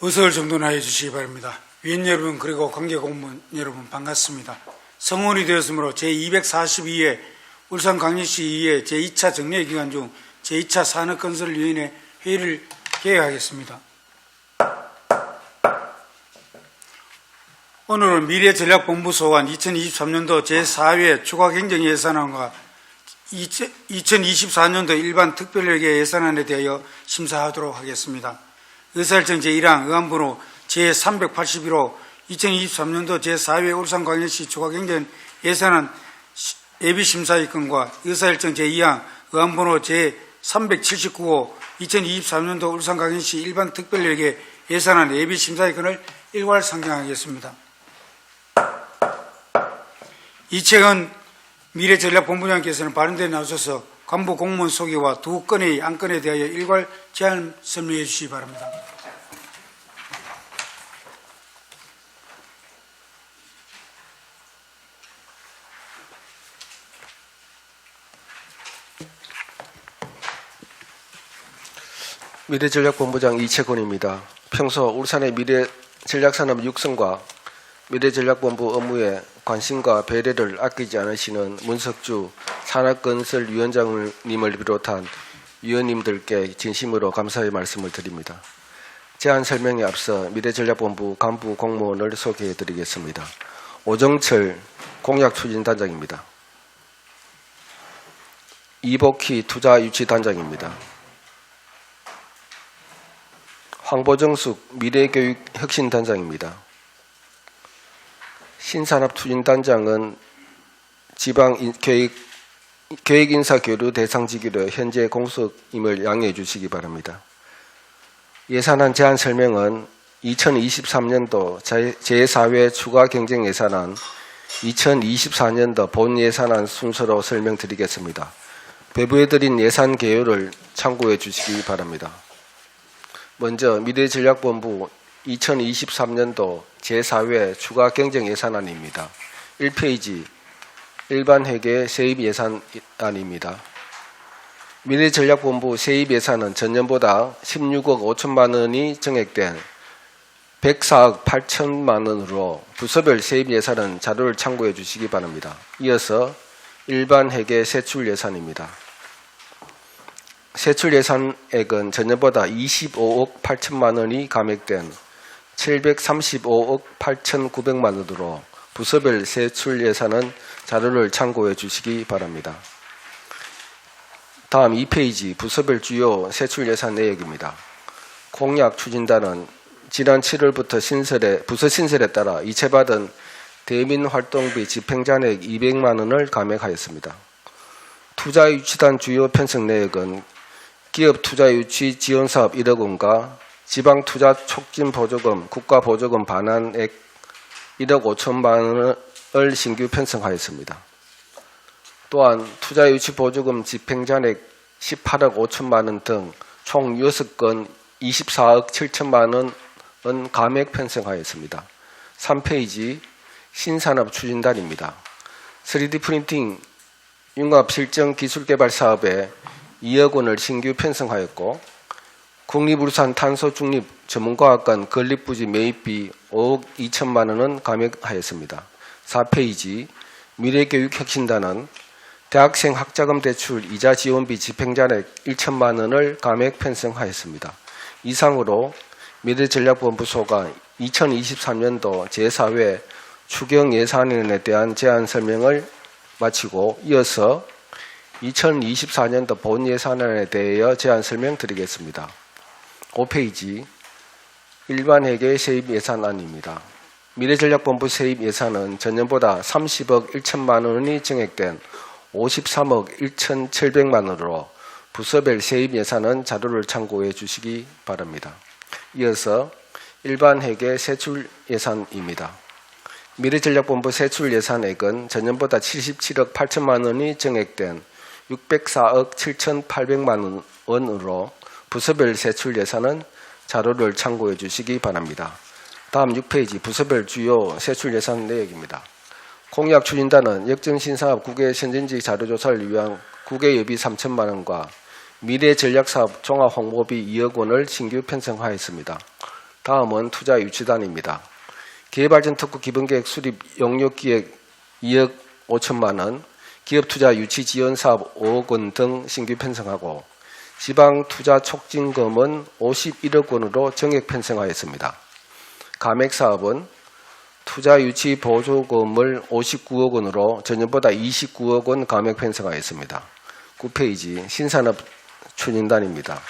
의석을 정돈하여 주시기 바랍니다. 위원 여러분 그리고 관계 공무원 여러분 반갑습니다. 성원이 되었으므로 제242회 울산광역시 2회 제2차 정례기간 중 제2차 산업건설위원회 회의를 개회하겠습니다. 오늘은 미래전략본부 소관 2023년도 제4회 추가경정예산안과 2024년도 일반 특별회계 예산안에 대하여 심사하도록 하겠습니다. 의사일정 제1항 의안번호 제381호 2023년도 제4회 울산광역시 추가경정 예산안 예비심사의 건과 의사일정 제2항 의안번호 제379호 2023년도 울산광역시 일반 특별회계 예산안 예비심사의 건을 일괄 상정하겠습니다. 이채은 미래전략본부장께서는 발언대에 나서서 간부 공무원 소개와 두 건의 안건에 대하여 일괄 제안 설명해 주시기 바랍니다. 미래전략본부장 이채곤입니다. 평소 울산의 미래전략산업 육성과 미래전략본부 업무에 관심과 배려를 아끼지 않으시는 문석주 산업건설위원장님을 비롯한 위원님들께 진심으로 감사의 말씀을 드립니다. 제안 설명에 앞서 미래전략본부 간부 공무원을 소개해 드리겠습니다. 오정철 공약추진단장입니다. 이복희 투자유치단장입니다. 황보정숙 미래교육혁신단장입니다. 신산업추진단장은 지방계획인사교류 대상직위로 현재 공석임을 양해해 주시기 바랍니다. 예산안 제안 설명은 2023년도 제4회 추가경정예산안, 2024년도 본예산안 순서로 설명드리겠습니다. 배부해드린 예산 개요를 참고해 주시기 바랍니다. 먼저 미래전략본부 2023년도 제4회 추가경정예산안입니다. 1페이지 일반회계 세입예산안입니다. 미래전략본부 세입예산은 전년보다 16억 5천만 원이 증액된 104억 8천만 원으로 부서별 세입예산은 자료를 참고해 주시기 바랍니다. 이어서 일반회계 세출예산입니다. 세출예산액은 전년보다 25억 8천만 원이 감액된 735억 8,900만 원으로 부서별 세출예산은 자료를 참고해 주시기 바랍니다. 다음 2페이지 부서별 주요 세출예산 내역입니다. 공약추진단은 지난 7월부터 부서 신설에 따라 이체받은 대민활동비 집행잔액 200만 원을 감액하였습니다. 투자유치단 주요 편성 내역은 기업 투자유치 지원사업 1억 원과 지방투자촉진보조금, 국가보조금 반환액 1억 5천만 원을 신규 편성하였습니다. 또한 투자유치보조금 집행잔액 18억 5천만 원 등 총 6건 24억 7천만 원 감액 편성하였습니다. 3페이지 신산업추진단입니다. 3D 프린팅 융합실정기술개발 사업에 2억 원을 신규 편성하였고 국립울산 탄소중립 전문과학관 건립부지 매입비 5억 2천만 원은 감액하였습니다. 4페이지 미래교육혁신단은 대학생 학자금 대출 이자 지원비 집행잔액 1천만 원을 감액 편성하였습니다. 이상으로 미래전략본부 소관 2023년도 제4회 추경예산안에 대한 제안 설명을 마치고 이어서 2024년도 본예산안에 대하여 제안 설명드리겠습니다. 5페이지 일반회계 세입예산안입니다. 미래전략본부 세입예산은 전년보다 30억 1천만 원이 증액된 53억 1,700만 원으로 부서별 세입예산은 자료를 참고해 주시기 바랍니다. 이어서 일반회계 세출예산입니다. 미래전략본부 세출예산액은 전년보다 77억 8천만 원이 증액된 604억 7,800만 원으로 부서별 세출예산은 자료를 참고해 주시기 바랍니다. 다음 6페이지 부서별 주요 세출예산 내역입니다. 공약추진단은 역정신사업 국외 선진지 자료조사를 위한 국외예비 3천만 원과 미래전략사업 종합홍보비 2억 원을 신규 편성하였습니다. 다음은 투자 유치단입니다. 개발전 특구 기본계획 수립 용역기획 2억 5천만 원, 기업투자 유치 지원 사업 5억 원 등 신규 편성하고 지방투자 촉진금은 51억 원으로 정액 편성하였습니다. 감액사업은 투자 유치 보조금을 59억 원으로 전년보다 29억 원 감액 편성하였습니다. 9페이지 신산업 추진단입니다.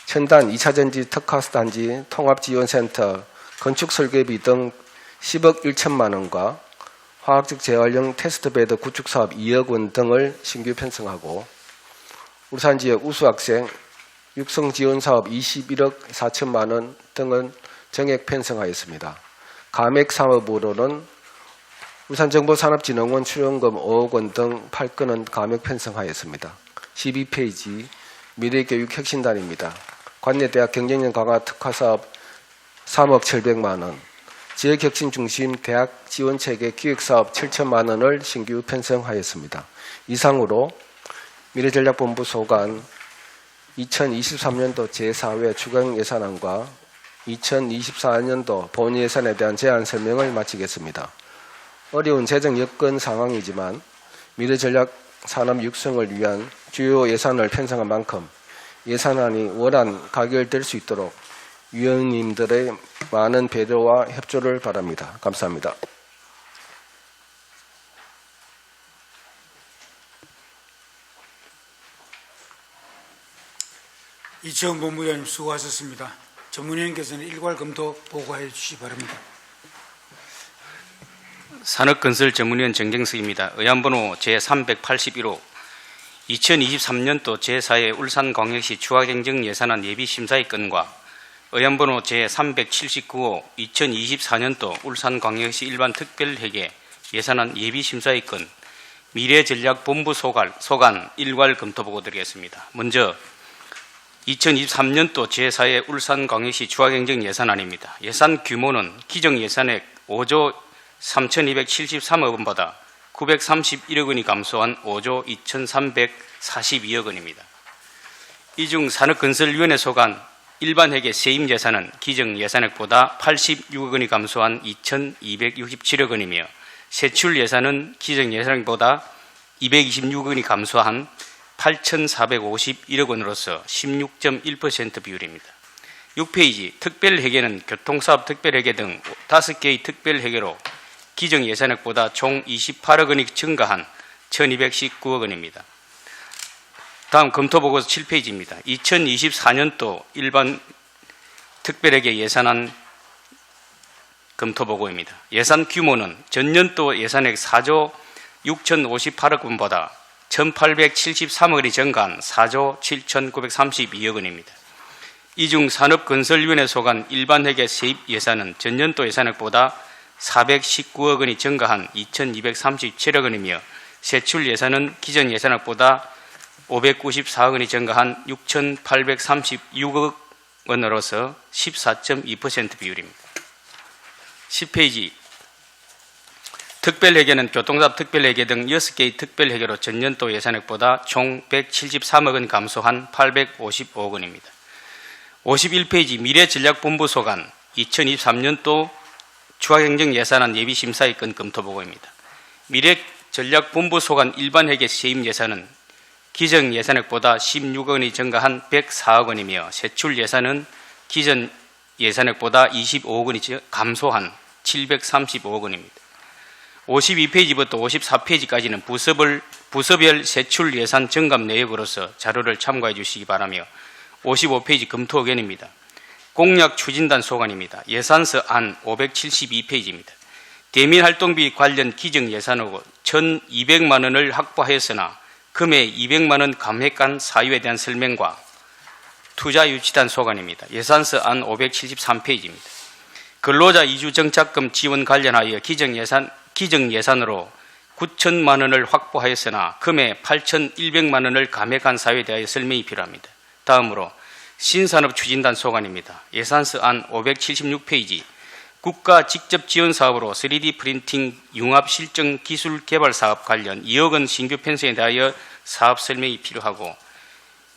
첨단 2차전지 특화단지 통합지원센터 건축설계비 등 10억 1천만 원과 화학적 재활용 테스트베드 구축사업 2억 원 등을 신규 편성하고 울산지역 우수학생 육성지원사업 21억 4천만 원 등은 정액 편성하였습니다. 감액사업으로는 울산정보산업진흥원 출연금 5억 원 등 8건은 감액 편성하였습니다. 12페이지 미래교육 혁신단입니다. 관내대학 경쟁력 강화 특화사업 3억 700만 원, 지역혁신 중심 대학 지원체계 기획사업 7천만 원을 신규 편성하였습니다. 이상으로 미래전략본부 소관 2023년도 제4회 추경예산안과 2024년도 본예산에 대한 제안 설명을 마치겠습니다. 어려운 재정 여건 상황이지만 미래전략 산업 육성을 위한 주요 예산을 편성한 만큼 예산안이 원안 가결될 수 있도록 위원님들의 많은 배려와 협조를 바랍니다. 감사합니다. 이채원 본부장님 수고하셨습니다. 전문위원께서는 일괄 검토 보고해 주시기 바랍니다. 산업건설 전문위원 정경석입니다. 의안번호 제381호 2023년도 제4회 울산광역시 추가경정 예산안 예비심사의 건과 의안번호 제379호 2024년도 울산광역시 일반특별회계 예산안 예비심사의 건 미래전략본부 소관 일괄 검토 보고 드리겠습니다. 먼저 2023년도 제4회 울산광역시 추가경정 예산안입니다. 예산 규모는 기정예산액 5조 3,273억 원보다 931억 원이 감소한 5조 2,342억 원입니다. 이 중 산업건설위원회 소관 일반회계 세임 예산은 기정예산액보다 86억 원이 감소한 2,267억 원이며 세출 예산은 기정예산액보다 226억 원이 감소한 8,451억 원으로서 16.1% 비율입니다. 6페이지 특별회계는 교통사업 특별회계 등 5개의 특별회계로 기정예산액보다 총 28억 원이 증가한 1,219억 원입니다. 다음 검토보고서 7페이지입니다. 2024년도 일반 특별회계 예산안 검토보고입니다. 예산 규모는 전년도 예산액 4조 6,058억 원보다 1,873억 원이 증가한 4조 7,932억 원입니다. 이 중 산업건설위원회 소관 일반회계 세입 예산은 전년도 예산액보다 419억 원이 증가한 2,237억 원이며 세출 예산은 기존 예산액보다 594억 원이 증가한 6,836억 원으로서 14.2% 비율입니다. 10페이지 특별회계는 교통사업 특별회계 등 6개의 특별회계로 전년도 예산액보다 총 173억 원 감소한 855억 원입니다. 51페이지 미래전략본부 소관 2023년도 추가경정 예산안 예비심사의 건 검토보고입니다. 미래전략본부 소관 일반회계 세임 예산은 기정 예산액보다 16억 원이 증가한 104억 원이며 세출 예산은 기존 예산액보다 25억 원이 감소한 735억 원입니다. 52페이지부터 54페이지까지는 부서별 세출 예산 증감 내역으로서 자료를 참고해 주시기 바라며 55페이지 검토 의견입니다. 공약 추진단 소관입니다. 예산서 안 572페이지입니다. 대민활동비 관련 기정 예산으로 1,200만 원을 확보하였으나 금액 200만 원 감액한 사유에 대한 설명과 투자유치단 소관입니다. 예산서 안 573페이지입니다. 근로자 이주 정착금 지원 관련하여 기정 예산으로 9천만 원을 확보하였으나 금액 8,100만 원을 감액한 사유에 대하여 설명이 필요합니다. 다음으로 신산업 추진단 소관입니다. 예산서 안 576페이지 국가 직접 지원 사업으로 3D 프린팅 융합 실증 기술 개발 사업 관련 2억 원 신규 편성에 대하여 사업 설명이 필요하고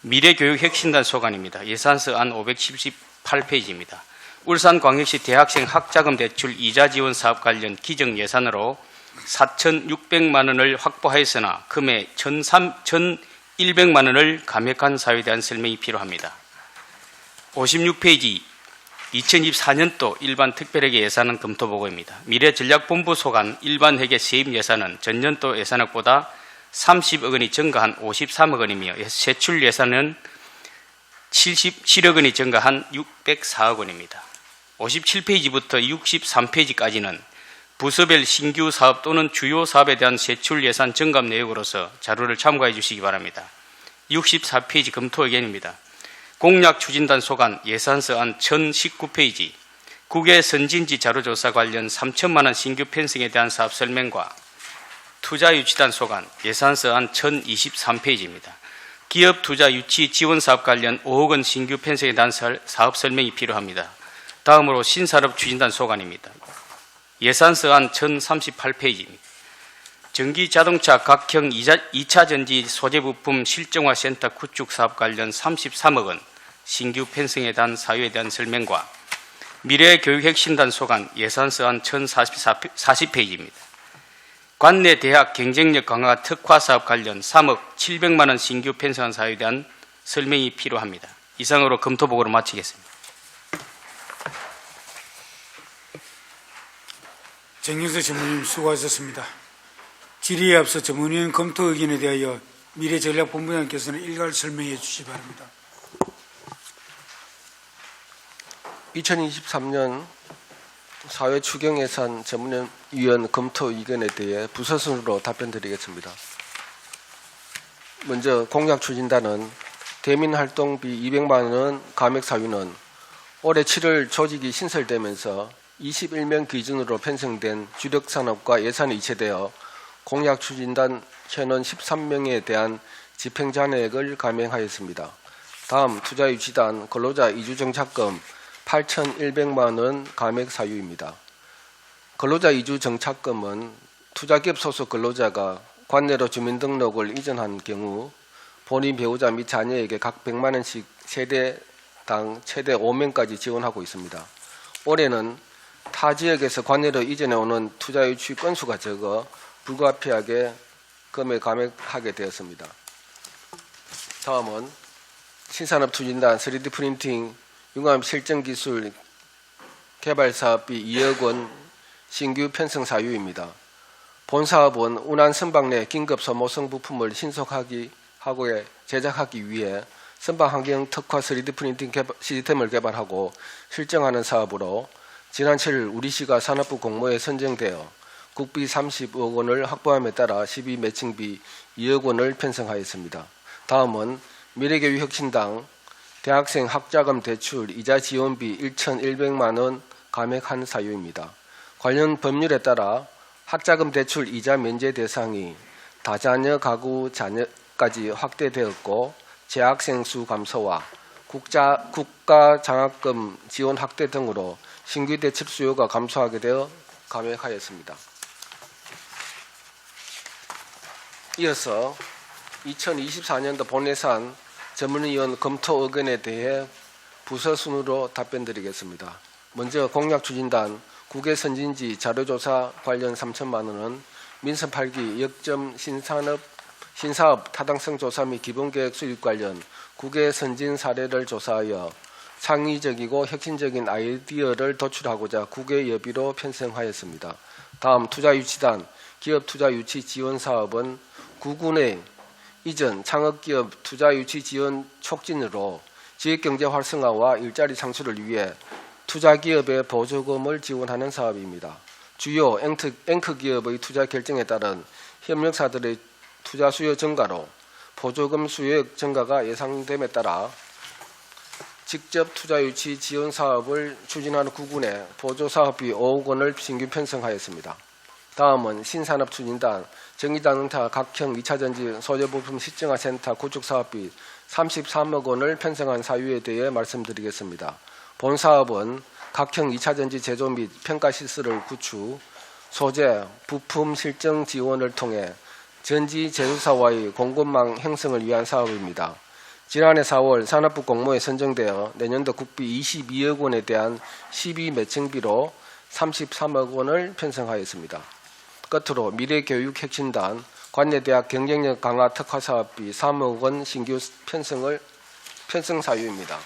미래교육 혁신단 소관입니다. 예산서 안 578페이지입니다. 울산광역시 대학생 학자금 대출 이자 지원 사업 관련 기정 예산으로 4,600만 원을 확보하였으나 금액 1,100만 원을 감액한 사유에 대한 설명이 필요합니다. 56페이지 2024년도 일반 특별회계 예산은 검토보고입니다. 미래전략본부 소관 일반 회계 세입 예산은 전년도 예산액보다 30억 원이 증가한 53억 원이며 세출 예산은 77억 원이 증가한 604억 원입니다. 57페이지부터 63페이지까지는 부서별 신규 사업 또는 주요 사업에 대한 세출 예산 증감 내역으로서 자료를 참고해 주시기 바랍니다. 64페이지 검토 의견입니다. 공약 추진단 소관 예산서안 1019페이지 국외 선진지 자료조사 관련 3천만 원 신규 편성에 대한 사업 설명과 투자유치단 소관 예산서안 1023페이지입니다. 기업 투자 유치 지원 사업 관련 5억 원 신규 편성에 대한 사업 설명이 필요합니다. 다음으로 신산업 추진단 소관입니다. 예산서안 1038페이지입니다. 전기자동차 각형 2차 전지 소재부품 실정화센터 구축 사업 관련 33억 원 신규 편성에 대한 사유에 대한 설명과 미래교육혁신단 소관 예산서안 1040페이지입니다. 관내 대학 경쟁력 강화 특화 사업 관련 3억 700만 원 신규 편성한 사유에 대한 설명이 필요합니다. 이상으로 검토보고를 마치겠습니다. 정윤석 전문위원 수고하셨습니다. 질의에 앞서 전문위원 검토 의견에 대하여 미래전략본부장께서는 일괄 설명해 주시기 바랍니다. 2023년 사회추경예산 전문위원 검토 의견에 대해 부서 순으로 답변드리겠습니다. 먼저 공약 추진단은 대민활동비 200만 원 감액 사유는 올해 7월 조직이 신설되면서 21명 기준으로 편성된 주력산업과 예산이 이체되어 공약 추진단 현원 13명에 대한 집행잔액을 감액하였습니다. 다음 투자유치단 근로자 이주정착금 8,100만 원 감액 사유입니다. 근로자 이주정착금은 투자기업 소속 근로자가 관내로 주민등록을 이전한 경우 본인 배우자 및 자녀에게 각 100만 원씩 세대당 최대 5명까지 지원하고 있습니다. 올해는 타 지역에서 관내로 이전해오는 투자유치 건수가 적어 불가피하게 금액 감액하게 되었습니다. 다음은 신산업추진단 3D 프린팅 융합 실전기술 개발사업비 2억 원 신규 편성 사유입니다. 본 사업은 운한 선박 내 긴급 소모성 부품을 신속하게 제작하기 위해 선박 환경 특화 3D 프린팅 시스템을 개발하고 실정하는 사업으로 지난 7일 우리시가 산업부 공모에 선정되어 국비 30억 원을 확보함에 따라 12 매칭비 2억 원을 편성하였습니다. 다음은 미래교육혁신당 대학생 학자금 대출 이자 지원비 1,100만 원 감액한 사유입니다. 관련 법률에 따라 학자금 대출 이자 면제 대상이 다자녀 가구 자녀까지 확대되었고 재학생 수 감소와 국가 장학금 지원 확대 등으로 신규 대출 수요가 감소하게 되어 감액하였습니다. 이어서 2024년도 본예산 전문위원 검토 의견에 대해 부서 순으로 답변드리겠습니다. 먼저 공약 추진단 국외 선진지 자료조사 관련 3천만 원은 민선 8기 역점 신사업 타당성 조사 및 기본계획 수립 관련 국외 선진 사례를 조사하여 창의적이고 혁신적인 아이디어를 도출하고자 국외 여비로 편성하였습니다. 다음 투자유치단 기업 투자유치 지원 사업은 구군의 이전 창업기업 투자유치 지원 촉진으로 지역경제 활성화와 일자리 창출을 위해 투자기업의 보조금을 지원하는 사업입니다. 주요 앵커기업의 투자 결정에 따른 협력사들의 투자 수요 증가로 보조금 수요액 증가가 예상됨에 따라 직접 투자유치 지원 사업을 추진하는 구군에 보조사업비 5억 원을 신규 편성하였습니다. 다음은 신산업추진단 전기자동차 각형 2차전지 소재부품 실증화센터 구축사업비 33억 원을 편성한 사유에 대해 말씀드리겠습니다. 본 사업은 각형 2차전지 제조 및 평가 시설을 구축, 소재, 부품 실증 지원을 통해 전지 제조사와의 공급망 형성을 위한 사업입니다. 지난해 4월 산업부 공모에 선정되어 내년도 국비 22억 원에 대한 시비 매칭비로 33억 원을 편성하였습니다. 끝으로 미래교육혁신단 관내대학 경쟁력 강화 특화사업비 3억 원 신규 편성 사유입니다.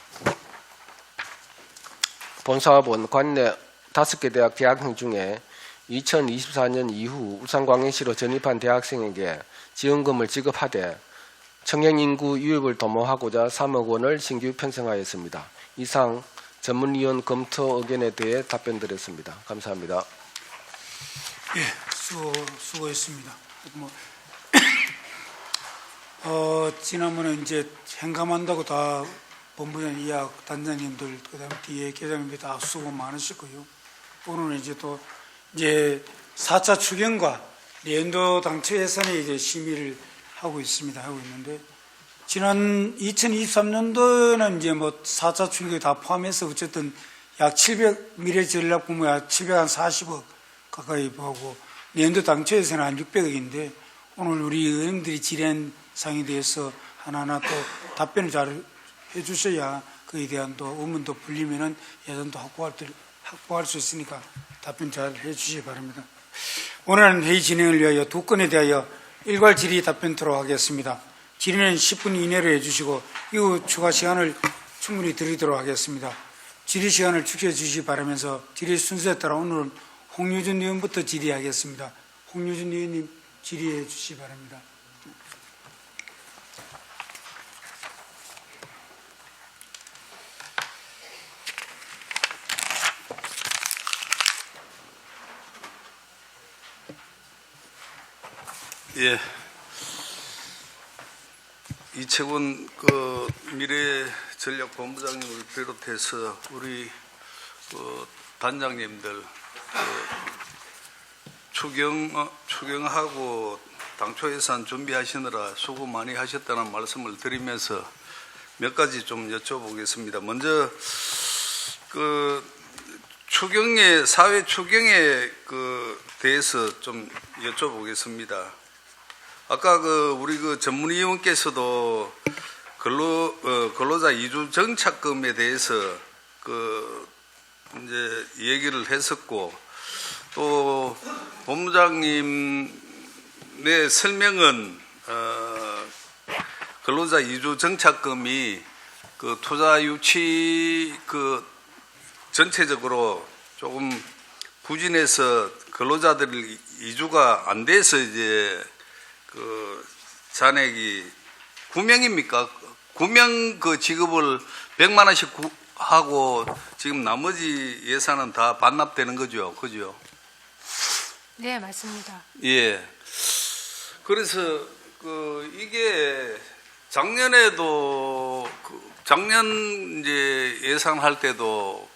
본 사업은 관내 5개 대학 재학생 중에 2024년 이후 울산광역시로 전입한 대학생에게 지원금을 지급하되 청년 인구 유입을 도모하고자 3억 원을 신규 편성하였습니다. 이상 전문위원 검토 의견에 대해 답변드렸습니다. 감사합니다. 예, 수고했습니다. 지난번에 이제 행감한다고 다 본부장 이학 단장님들, 그다음 뒤에 계장님들 다 수고 많으셨고요. 오늘은 이제 또 이제 4차 추경과 내년도 당초 예산에 이제 심의를 하고 있는데, 지난 2023년도에는 이제 뭐 4차 추경이 다 포함해서 어쨌든 약 700, 미래전략본부 약 740억 가까이 보고, 내년도 당초 예산은 한 600억인데, 오늘 우리 의원들이 질의한 사항에 대해서 하나하나 또 답변을 잘 해주셔야 그에 대한 또 의문도 풀리면은 예산도 확보할 수 있으니까 답변 잘 해주시기 바랍니다. 오늘은 회의 진행을 위하여 두 건에 대하여 일괄 질의 답변토록 하겠습니다. 질의는 10분 이내로 해주시고 이후 추가 시간을 충분히 드리도록 하겠습니다. 질의 시간을 축소해 주시기 바라면서 질의 순서에 따라 오늘은 홍유준 의원부터 질의하겠습니다. 홍유준 의원님 질의해 주시기 바랍니다. 예, 이채군 미래전략본부장님을 비롯해서 우리 단장님들 추경하고 당초 예산 준비하시느라 수고 많이 하셨다는 말씀을 드리면서 몇 가지 좀 여쭤보겠습니다. 먼저 사회 추경에 대해서 좀 여쭤보겠습니다. 아까 우리 전문위원께서도 근로자 이주 정착금에 대해서 이제 얘기를 했었고, 또 본부장님의 설명은 근로자 이주 정착금이 투자 유치 전체적으로 조금 부진해서 근로자들 이주가 안 돼서 이제 잔액이 9명입니까? 9명 지급을 100만 원씩 하고 지금 나머지 예산은 다 반납되는 거죠, 그죠? 네, 맞습니다. 예. 그래서 이게 작년에도 작년 이제 예상할 때도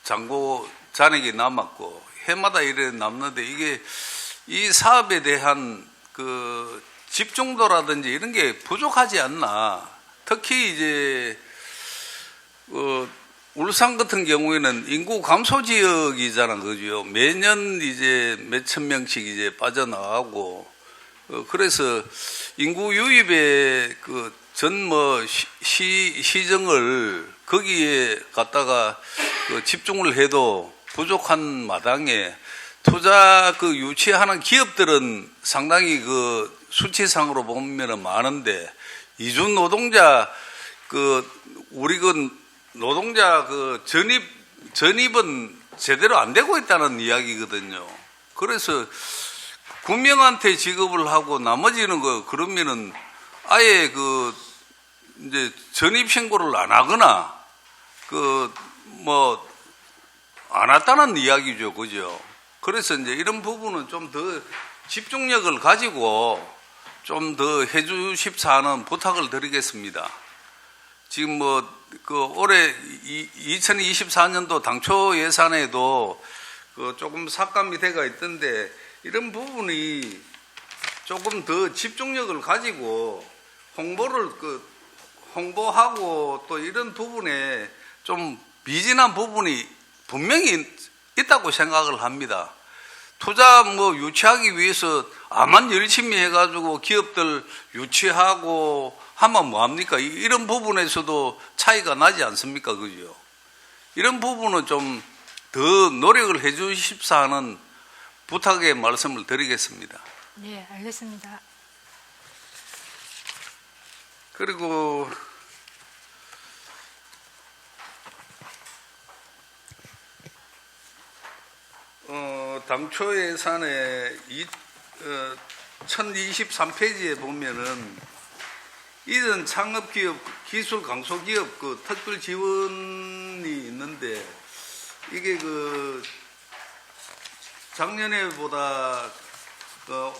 잔고 잔액이 남았고 해마다 이래 남는데, 이게 이 사업에 대한 집중도라든지 이런 게 부족하지 않나. 특히 이제 울산 같은 경우에는 인구 감소 지역이잖아, 그죠? 매년 이제 몇천 명씩 이제 빠져나가고, 그래서 인구 유입의 시정을 거기에 갖다가 집중을 해도 부족한 마당에 투자 유치하는 기업들은 상당히 수치상으로 보면은 많은데, 이주 노동자 우리 노동자 전입은 제대로 안 되고 있다는 이야기거든요. 그래서 9명한테 지급을 하고 나머지는 그러면은 아예 이제 전입 신고를 안 하거나 안 했다는 이야기죠, 그죠? 그래서 이제 이런 부분은 좀 더 집중력을 가지고 좀 더 해주십사 하는 부탁을 드리겠습니다. 지금 올해 2024년도 당초 예산에도 조금 삭감이 돼가 있던데, 이런 부분이 조금 더 집중력을 가지고 홍보하고 또 이런 부분에 좀 미진한 부분이 분명히 있다고 생각을 합니다. 투자 유치하기 위해서 아만 열심히 해가지고 기업들 유치하고 하면 뭐합니까? 이런 부분에서도 차이가 나지 않습니까? 그죠? 이런 부분은 좀 더 노력을 해 주십사 하는 부탁의 말씀을 드리겠습니다. 네, 알겠습니다. 그리고 당초 예산에 1023페이지에 보면은 이전 창업기업, 기술 강소기업 그 특별 지원이 있는데 이게 그 작년에보다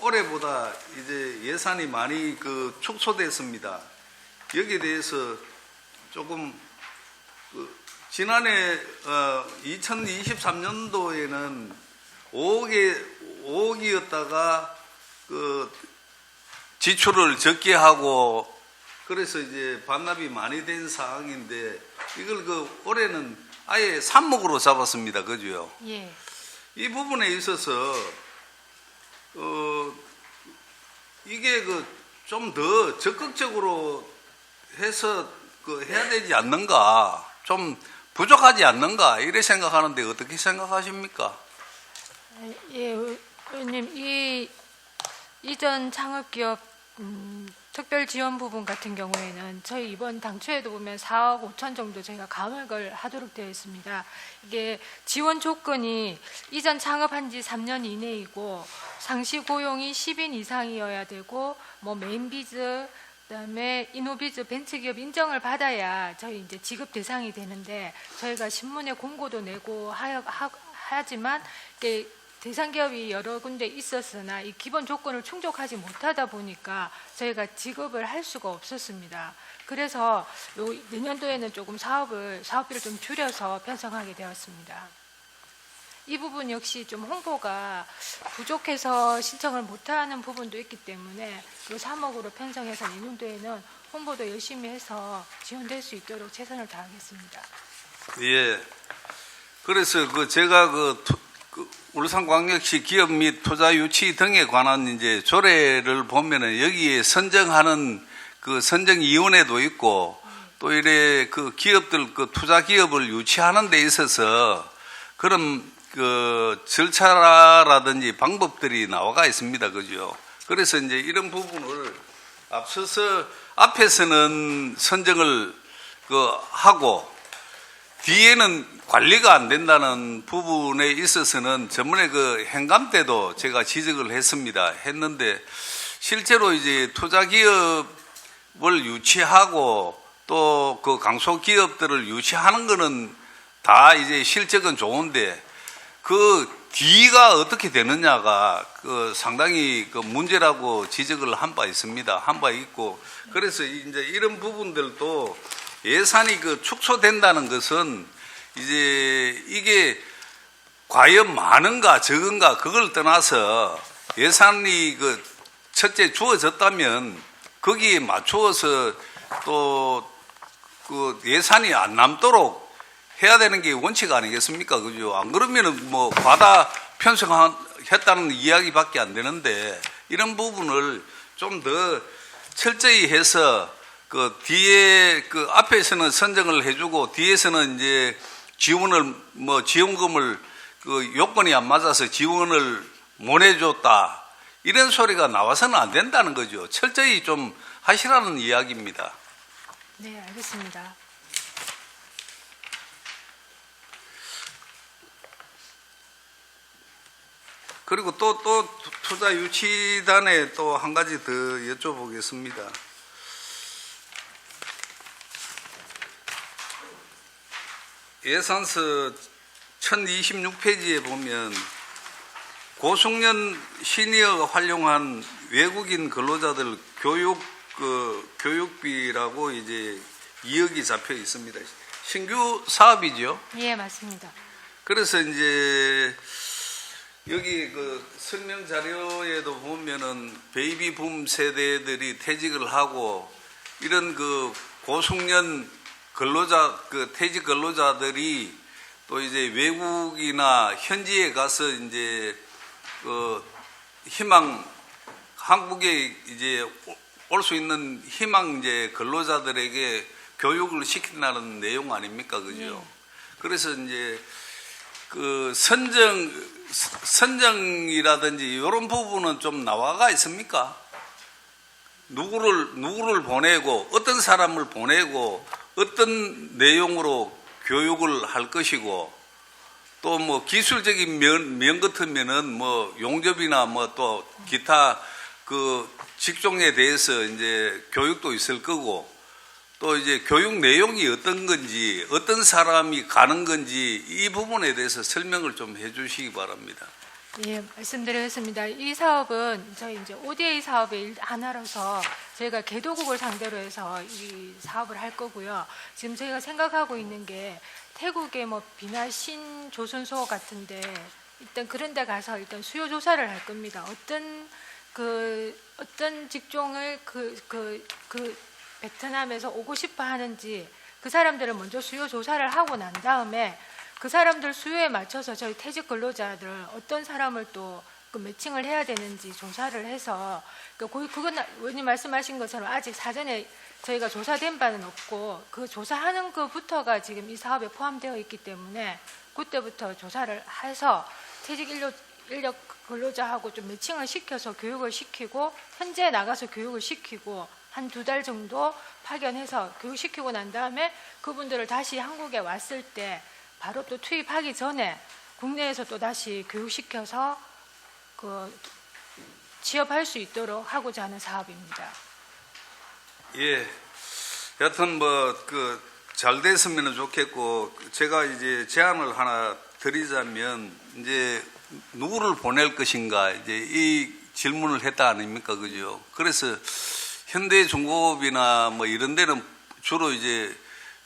올해보다 이제 예산이 많이 그 축소됐습니다. 여기에 대해서 조금 지난해 2023년도에는 5억이었다가 그 지출을 적게 하고 그래서 이제 반납이 많이 된 상황인데 이걸 그 올해는 아예 3억으로 잡았습니다. 그죠? 예. 이 부분에 있어서 이게 그 좀 더 적극적으로 해서 그 해야 되지 않는가, 좀 부족하지 않는가 이래 생각하는데 어떻게 생각하십니까? 예, 의원님, 이 이전 창업기업 특별 지원 부분 같은 경우에는 저희 이번 당초에도 보면 4억 5천 정도 저희가 감액을 하도록 되어 있습니다. 이게 지원 조건이 이전 창업한 지 3년 이내이고 상시 고용이 10인 이상이어야 되고 뭐 메인비즈 그다음에 이노비즈 벤처기업 인정을 받아야 저희 이제 지급 대상이 되는데 저희가 신문에 공고도 내고 하지만 이게 대상 기업이 여러 군데 있었으나 이 기본 조건을 충족하지 못하다 보니까 저희가 지급을 할 수가 없었습니다. 그래서 내년도에는 조금 사업비를 좀 줄여서 편성하게 되었습니다. 이 부분 역시 좀 홍보가 부족해서 신청을 못하는 부분도 있기 때문에 이 3억으로 편성해서 내년도에는 홍보도 열심히 해서 지원될 수 있도록 최선을 다하겠습니다. 예. 그래서 그 제가 그 울산광역시 기업 및 투자 유치 등에 관한 이제 조례를 보면은 여기에 선정하는 그 선정위원회도 있고 또 이래 그 기업들 그 투자 기업을 유치하는 데 있어서 그런 그 절차라든지 방법들이 나와가 있습니다. 그죠? 그래서 이제 이런 부분을 앞에서는 선정을 하고 뒤에는 관리가 안 된다는 부분에 있어서는 저번에 그 행감 때도 제가 지적을 했는데 실제로 이제 투자 기업을 유치하고 또 그 강소 기업들을 유치하는 거는 다 이제 실적은 좋은데 그 뒤가 어떻게 되느냐가 그 상당히 그 문제라고 지적을 한 바 있습니다. 한 바 있고 그래서 이제 이런 부분들도 예산이 그 축소된다는 것은 이제 이게 과연 많은가 적은가 그걸 떠나서 예산이 그 첫째 주어졌다면 거기에 맞추어서 또 그 예산이 안 남도록 해야 되는 게 원칙 아니겠습니까? 그죠? 안 그러면은 뭐 과다 편성했다는 이야기밖에 안 되는데 이런 부분을 좀 더 철저히 해서 그 뒤에 그 앞에서는 선정을 해주고 뒤에서는 이제 지원금을 그 요건이 안 맞아서 지원을 못 해줬다 이런 소리가 나와서는 안 된다는 거죠. 철저히 좀 하시라는 이야기입니다. 네, 알겠습니다. 그리고 또 투자 유치단에 또 한 가지 더 여쭤보겠습니다. 예산서 1026페이지에 보면 고숙련 시니어가 활용한 외국인 근로자들 교육비라고 이제 2억이 잡혀 있습니다. 신규 사업이죠? 예, 맞습니다. 그래서 이제 여기 그 설명 자료에도 보면은 베이비 붐 세대들이 퇴직을 하고 이런 그 고숙련 퇴직 근로자들이 또 이제 외국이나 현지에 가서 이제 한국에 이제 올 수 있는 희망제 근로자들에게 교육을 시킨다는 내용 아닙니까, 그죠? 그래서 이제 그 선정이라든지 이런 부분은 좀 나와가 있습니까? 누구를 보내고 어떤 사람을 보내고 어떤 내용으로 교육을 할 것이고 또 뭐 기술적인 면 같으면은 뭐 용접이나 뭐 또 기타 그 직종에 대해서 이제 교육도 있을 거고 또 이제 교육 내용이 어떤 건지 어떤 사람이 가는 건지 이 부분에 대해서 설명을 좀 해주시기 바랍니다. 예, 말씀드리겠습니다. 이 사업은 저희 이제 ODA 사업의 하나로서 저희가 개도국을 상대로 해서 이 사업을 할 거고요. 지금 저희가 생각하고 있는 게 태국의 뭐 비나 신조선소 같은데 일단 그런 데 가서 일단 수요 조사를 할 겁니다. 어떤 직종을 그 베트남에서 오고 싶어 하는지 그 사람들을 먼저 수요 조사를 하고 난 다음에 그 사람들 수요에 맞춰서 저희 퇴직 근로자들 어떤 사람을 또 그 매칭을 해야 되는지 조사를 해서 그건 의원님 말씀하신 것처럼 아직 사전에 저희가 조사된 바는 없고 그 조사하는 것부터가 지금 이 사업에 포함되어 있기 때문에 그때부터 조사를 해서 퇴직 인력 근로자하고 좀 매칭을 시켜서 교육을 시키고 현재 나가서 교육을 시키고 한 2달 정도 파견해서 교육시키고 난 다음에 그분들을 다시 한국에 왔을 때 바로 또 투입하기 전에 국내에서 또 다시 교육시켜서 그 취업할 수 있도록 하고자 하는 사업입니다. 예, 여튼 뭐 그 잘 됐으면 좋겠고 제가 이제 제안을 하나 드리자면 이제 누구를 보낼 것인가 이제 이 질문을 했다 아닙니까, 그죠? 그래서 현대중공업이나 뭐 이런 데는 주로 이제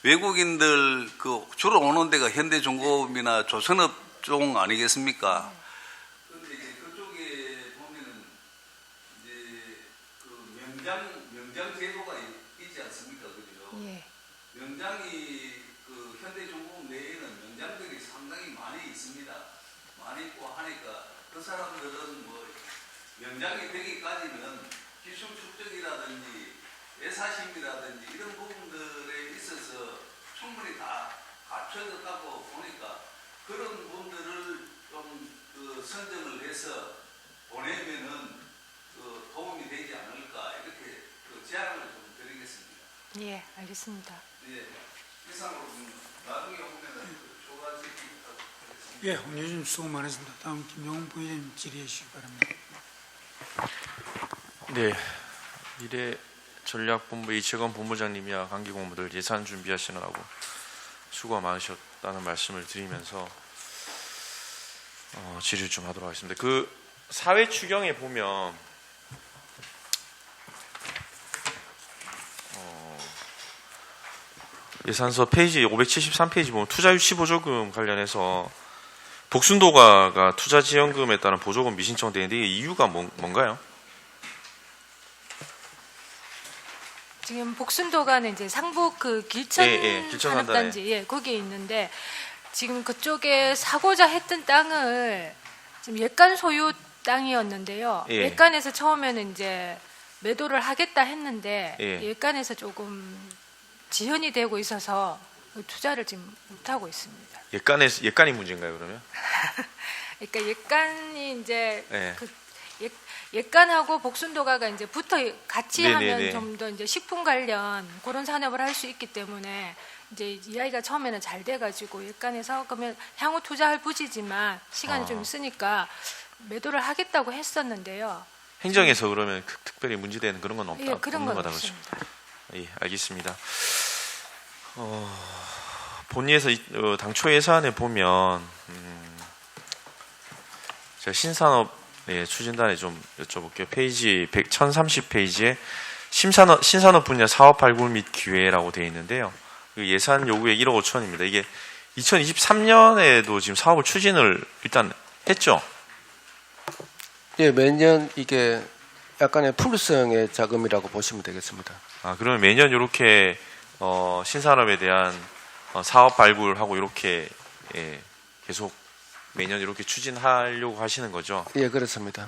외국인들 그 주로 오는 데가 현대중공업이나 조선업종 아니겠습니까? 그런데 이제 그쪽에 보면은 이제 그 명장 제도가 있지 않습니까, 그죠? 예. 명장이 그 현대중공업 내에는 명장들이 상당히 많이 있습니다. 많이 있고 하니까 그 사람들은 뭐 명장이 되기까지는 기술 축적이라든지 예사심이라든지 이런 부분들에 있어서 충분히 다 갖춰졌다고 보니까 그런 분들을 좀 그 선정을 해서 보내면은 그 도움이 되지 않을까 이렇게 그 제안을 좀 드리겠습니다. 예, 알겠습니다. 예, 이상으로 나중에 보면은 그 조가지 예, 홍여준 수고 많으십니다. 다음 김용훈 부의장님 질의해 주시기 바랍니다. 네, 미래전략본부 이채건 본부장님이야 관계공무들 예산 준비하시느라고 수고가 많으셨다는 말씀을 드리면서 질의 좀 하도록 하겠습니다. 그 사회 추경에 보면 예산서 페이지 573페이지 보면 투자유치 보조금 관련해서 복순도가가 투자지원금에 따른 보조금 미신청되는데 이게 이유가 뭔가요? 지금 복순도가는 이제 상북 그 길천 길천 산업단지 거기에 있는데 지금 그쪽에 사고자 했던 땅을 지금 예간 소유 땅이었는데요. 예간에서 처음에는 이제 매도를 하겠다 했는데 예간에서 조금 지연이 되고 있어서 투자를 지금 못 하고 있습니다. 예간이 문제인가요, 그러면? 그러니까 예간이 이제 예간하고 복순도가가 이제 붙어 같이 하면 좀 더 이제 식품 관련 그런 산업을 할 수 있기 때문에 이제 이야기가 처음에는 잘 돼가지고 예간에서 그러면 향후 투자할 부지지만 시간이 좀 있으니까 매도를 하겠다고 했었는데요. 행정에서 그러면 특별히 문제되는 그런 건 없다. 예, 그런 건 거다, 없습니다. 예, 알겠습니다. 본의에서 당초 예산에 보면 제가 신산업 추진단에 좀 여쭤볼게요. 페이지 1030페이지에 신산업 분야 사업 발굴 및 기회라고 되어 있는데요. 예산 요구액 1억 5천입니다. 이게 2023년에도 지금 사업을 추진을 일단 했죠? 예, 매년 이게 약간의 풀성의 자금이라고 보시면 되겠습니다. 그러면 매년 이렇게 신산업에 대한 사업 발굴하고 이렇게 계속 매년 이렇게 추진하려고 하시는 거죠? 예, 그렇습니다.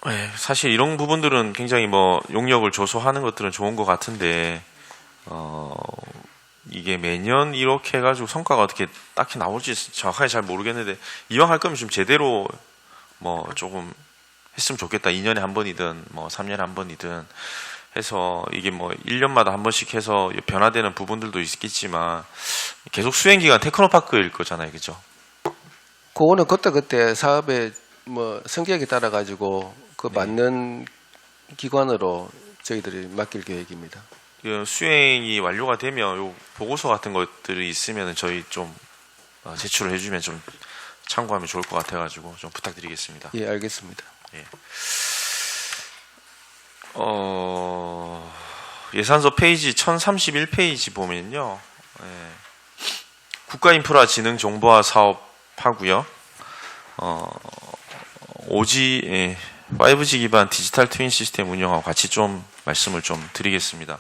네, 사실 이런 부분들은 굉장히 뭐 용역을 조소하는 것들은 좋은 것 같은데 이게 매년 이렇게 해가지고 성과가 어떻게 딱히 나올지 정확하게 잘 모르겠는데 이왕 할 거면 좀 제대로 뭐 조금 했으면 좋겠다. 2년에 한 번이든 뭐 3년에 한 번이든 해서 이게 뭐 1년마다 한 번씩 해서 변화되는 부분들도 있겠지만 계속 수행 기간 테크노파크일 거잖아요, 그죠? 그거는 그때 사업의 뭐 성격에 따라 가지고 그 맞는 기관으로 저희들이 맡길 계획입니다. 그 수행이 완료가 되면 요 보고서 같은 것들이 있으면 저희 좀 제출을 해주면 좀 참고하면 좋을 것 같아가지고 좀 부탁드리겠습니다. 예, 알겠습니다. 예산서 페이지 1031페이지 보면요. 국가인프라 진흥정보화 사업 하고요. 5G 기반 디지털 트윈 시스템 운영하고 같이 좀 말씀을 좀 드리겠습니다.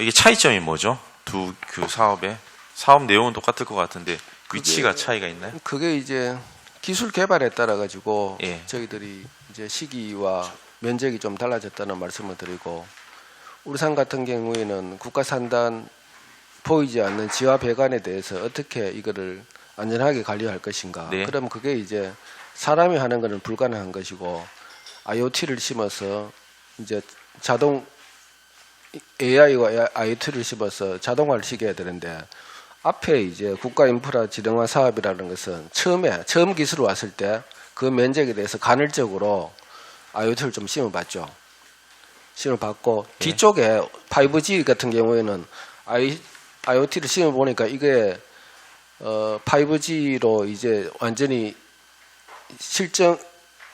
이게 차이점이 뭐죠? 그 사업 내용은 똑같을 것 같은데 위치가 차이가 있나요? 그게 이제 기술 개발에 따라 가지고 예. 저희들이 이제 시기와 면적이 좀 달라졌다는 말씀을 드리고 울산 같은 경우에는 국가산단 보이지 않는 지하 배관에 대해서 어떻게 이거를 안전하게 관리할 것인가. 네. 그럼 그게 이제 사람이 하는 것은 불가능한 것이고 IoT를 심어서 이제 자동 AI와 IoT를 심어서 자동화를 시켜야 되는데 앞에 이제 국가인프라 지능화 사업이라는 것은 처음 기술이 왔을 때 그 면적에 대해서 간헐적으로 IoT를 좀 심어봤죠. 심어봤고 네. 뒤쪽에 5G 같은 경우에는 IoT를 심어보니까 이게 5G로 이제 완전히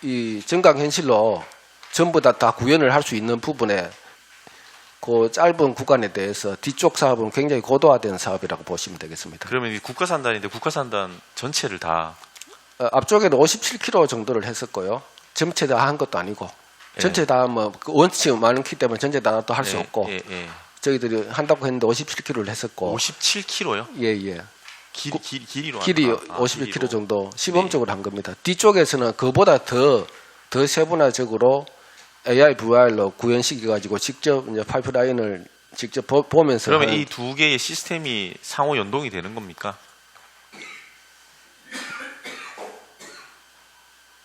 이 증강현실로 전부 다 구현을 할 수 있는 부분에 그 짧은 구간에 대해서 뒤쪽 사업은 굉장히 고도화된 사업이라고 보시면 되겠습니다. 그러면 이 국가산단인데 국가산단 전체를 다 앞쪽에는 57km 정도를 했었고요. 전체 다 한 것도 아니고 전체 다 뭐 원칙이 많기 때문에 전체 다 또 할 수 없고 저희들이 한다고 했는데 57km를 했었고 57km요? 예예. 길이로 길이 하니까. 51km 정도 시범적으로 한 겁니다. 뒤쪽에서는 그보다 더 세분화적으로 AI VR로 구현시켜 가지고 직접 이제 파이프라인을 직접 보면서 그러면 이 두 개의 시스템이 상호 연동이 되는 겁니까?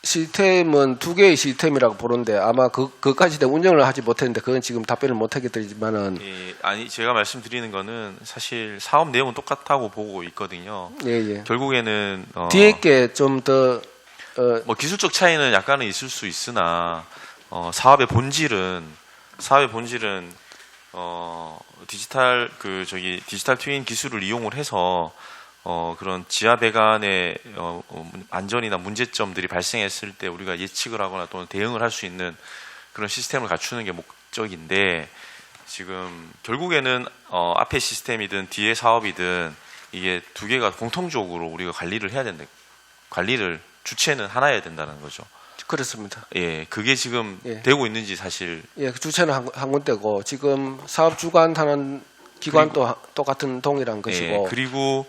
시스템은 두 개의 시스템이라고 보는데 아마 그까지 운영을 하지 못했는데 그건 지금 답변을 못 하겠지만은 아니 제가 말씀드리는 거는 사실 사업 내용은 똑같다고 보고 있거든요. 예. 결국에는 뒤에 게 좀 더 뭐 기술적 차이는 약간은 있을 수 있으나 사업의 본질은 디지털 디지털 트윈 기술을 이용을 해서 그런 지하 배관의 안전이나 문제점들이 발생했을 때 우리가 예측을 하거나 또는 대응을 할 수 있는 그런 시스템을 갖추는 게 목적인데 지금 결국에는 앞에 시스템이든 뒤에 사업이든 이게 두 개가 공통적으로 우리가 관리를 해야 된다. 관리를 주체는 하나여야 된다는 거죠. 그렇습니다. 예, 그게 지금 예. 되고 있는지 사실 예, 주체는 한 군데고 지금 사업 주관하는 기관도 똑같은 동일한 것이고 예, 그리고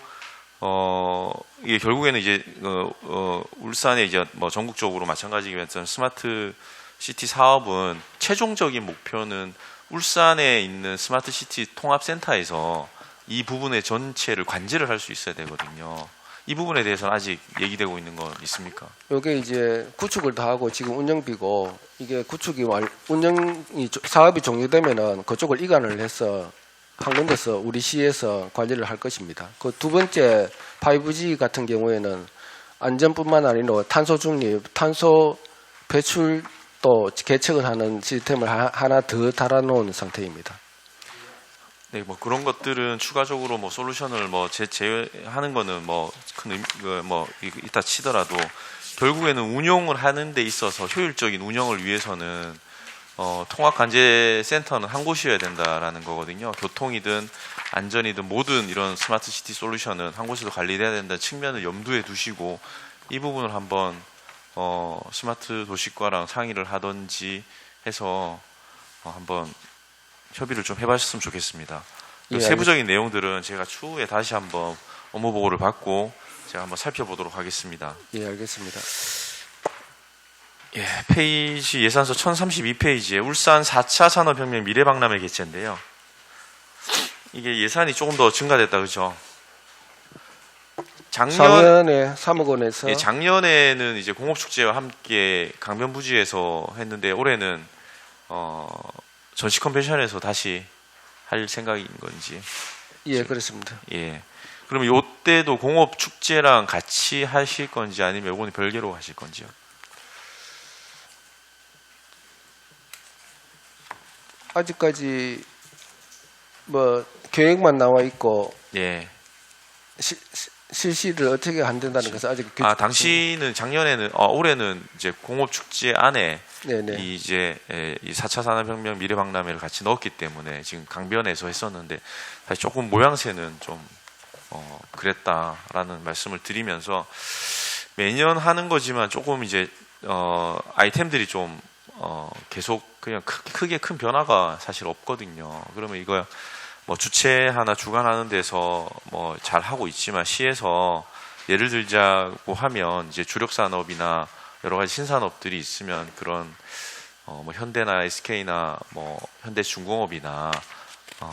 이게 결국에는 이제 울산에 이제 뭐 전국적으로 마찬가지겠지만 스마트 시티 사업은 최종적인 목표는 울산에 있는 스마트 시티 통합센터에서 이 부분의 전체를 관제를 할 수 있어야 되거든요. 이 부분에 대해서는 아직 얘기되고 있는 건 있습니까? 이게 이제 구축을 다 하고 지금 운영비고 이게 사업이 종료되면은 그쪽을 이관을 해서 한 군데서 우리 시에서 관리를 할 것입니다. 그 두 번째 5G 같은 경우에는 안전뿐만 아니라 탄소 중립, 탄소 배출도 계측을 하는 시스템을 하나 더 달아놓은 상태입니다. 네, 뭐 그런 것들은 추가적으로 뭐 솔루션을 뭐 제외하는 거는 뭐 큰 이따 치더라도 결국에는 운용을 하는 데 있어서 효율적인 운영을 위해서는 통합관제센터는 한 곳이어야 된다라는 거거든요. 교통이든 안전이든 모든 이런 스마트 시티 솔루션은 한 곳에서 관리돼야 된다는 측면을 염두에 두시고 이 부분을 한번 스마트 도시과랑 상의를 하든지 해서 한번 협의를 좀 해봤으면 좋겠습니다. 예, 세부적인 내용들은 제가 추후에 다시 한번 업무 보고를 받고 제가 한번 살펴보도록 하겠습니다. 예, 알겠습니다. 예, 페이지 예산서 1032페이지에 울산 4차 산업혁명 미래박람회 개최인데요. 이게 예산이 조금 더 증가됐다, 그죠? 작년에 3억 원에서 예, 작년에는 이제 공업축제와 함께 강변부지에서 했는데 올해는 전시 컨벤션에서 다시 할 생각인 건지. 예, 그렇습니다. 예. 그러면 요때도 공업축제랑 같이 하실 건지 아니면 요거는 별개로 하실 건지요? 아직까지 뭐 계획만 나와 있고 예. 실시를 어떻게 한다는 것은 아직 당시는 작년에는 올해는 이제 공업축제 안에 네네. 이제 이 4차 산업혁명 미래박람회를 같이 넣었기 때문에 지금 강변에서 했었는데 사실 조금 모양새는 좀 그랬다라는 말씀을 드리면서 매년 하는 거지만 조금 이제 아이템들이 좀 계속 그냥 크게 큰 변화가 사실 없거든요. 그러면 이거 뭐 주체 하나 주관하는 데서 뭐 잘 하고 있지만 시에서 예를 들자고 하면 이제 주력 산업이나 여러 가지 신산업들이 있으면 그런 뭐 현대나 SK나 뭐 현대중공업이나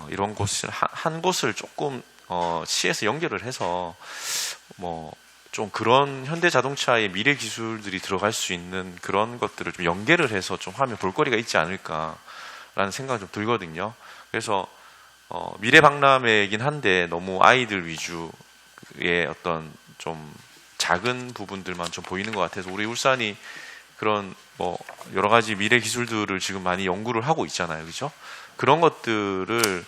이런 곳을 한 곳을 조금 시에서 연결을 해서 뭐 좀 그런 현대자동차의 미래 기술들이 들어갈 수 있는 그런 것들을 좀 연계를 해서 좀 하면 볼거리가 있지 않을까라는 생각이 좀 들거든요. 그래서 미래 박람회이긴 한데 너무 아이들 위주의 어떤 좀 작은 부분들만 좀 보이는 것 같아서 우리 울산이 그런 뭐 여러 가지 미래 기술들을 지금 많이 연구를 하고 있잖아요, 그죠? 그런 것들을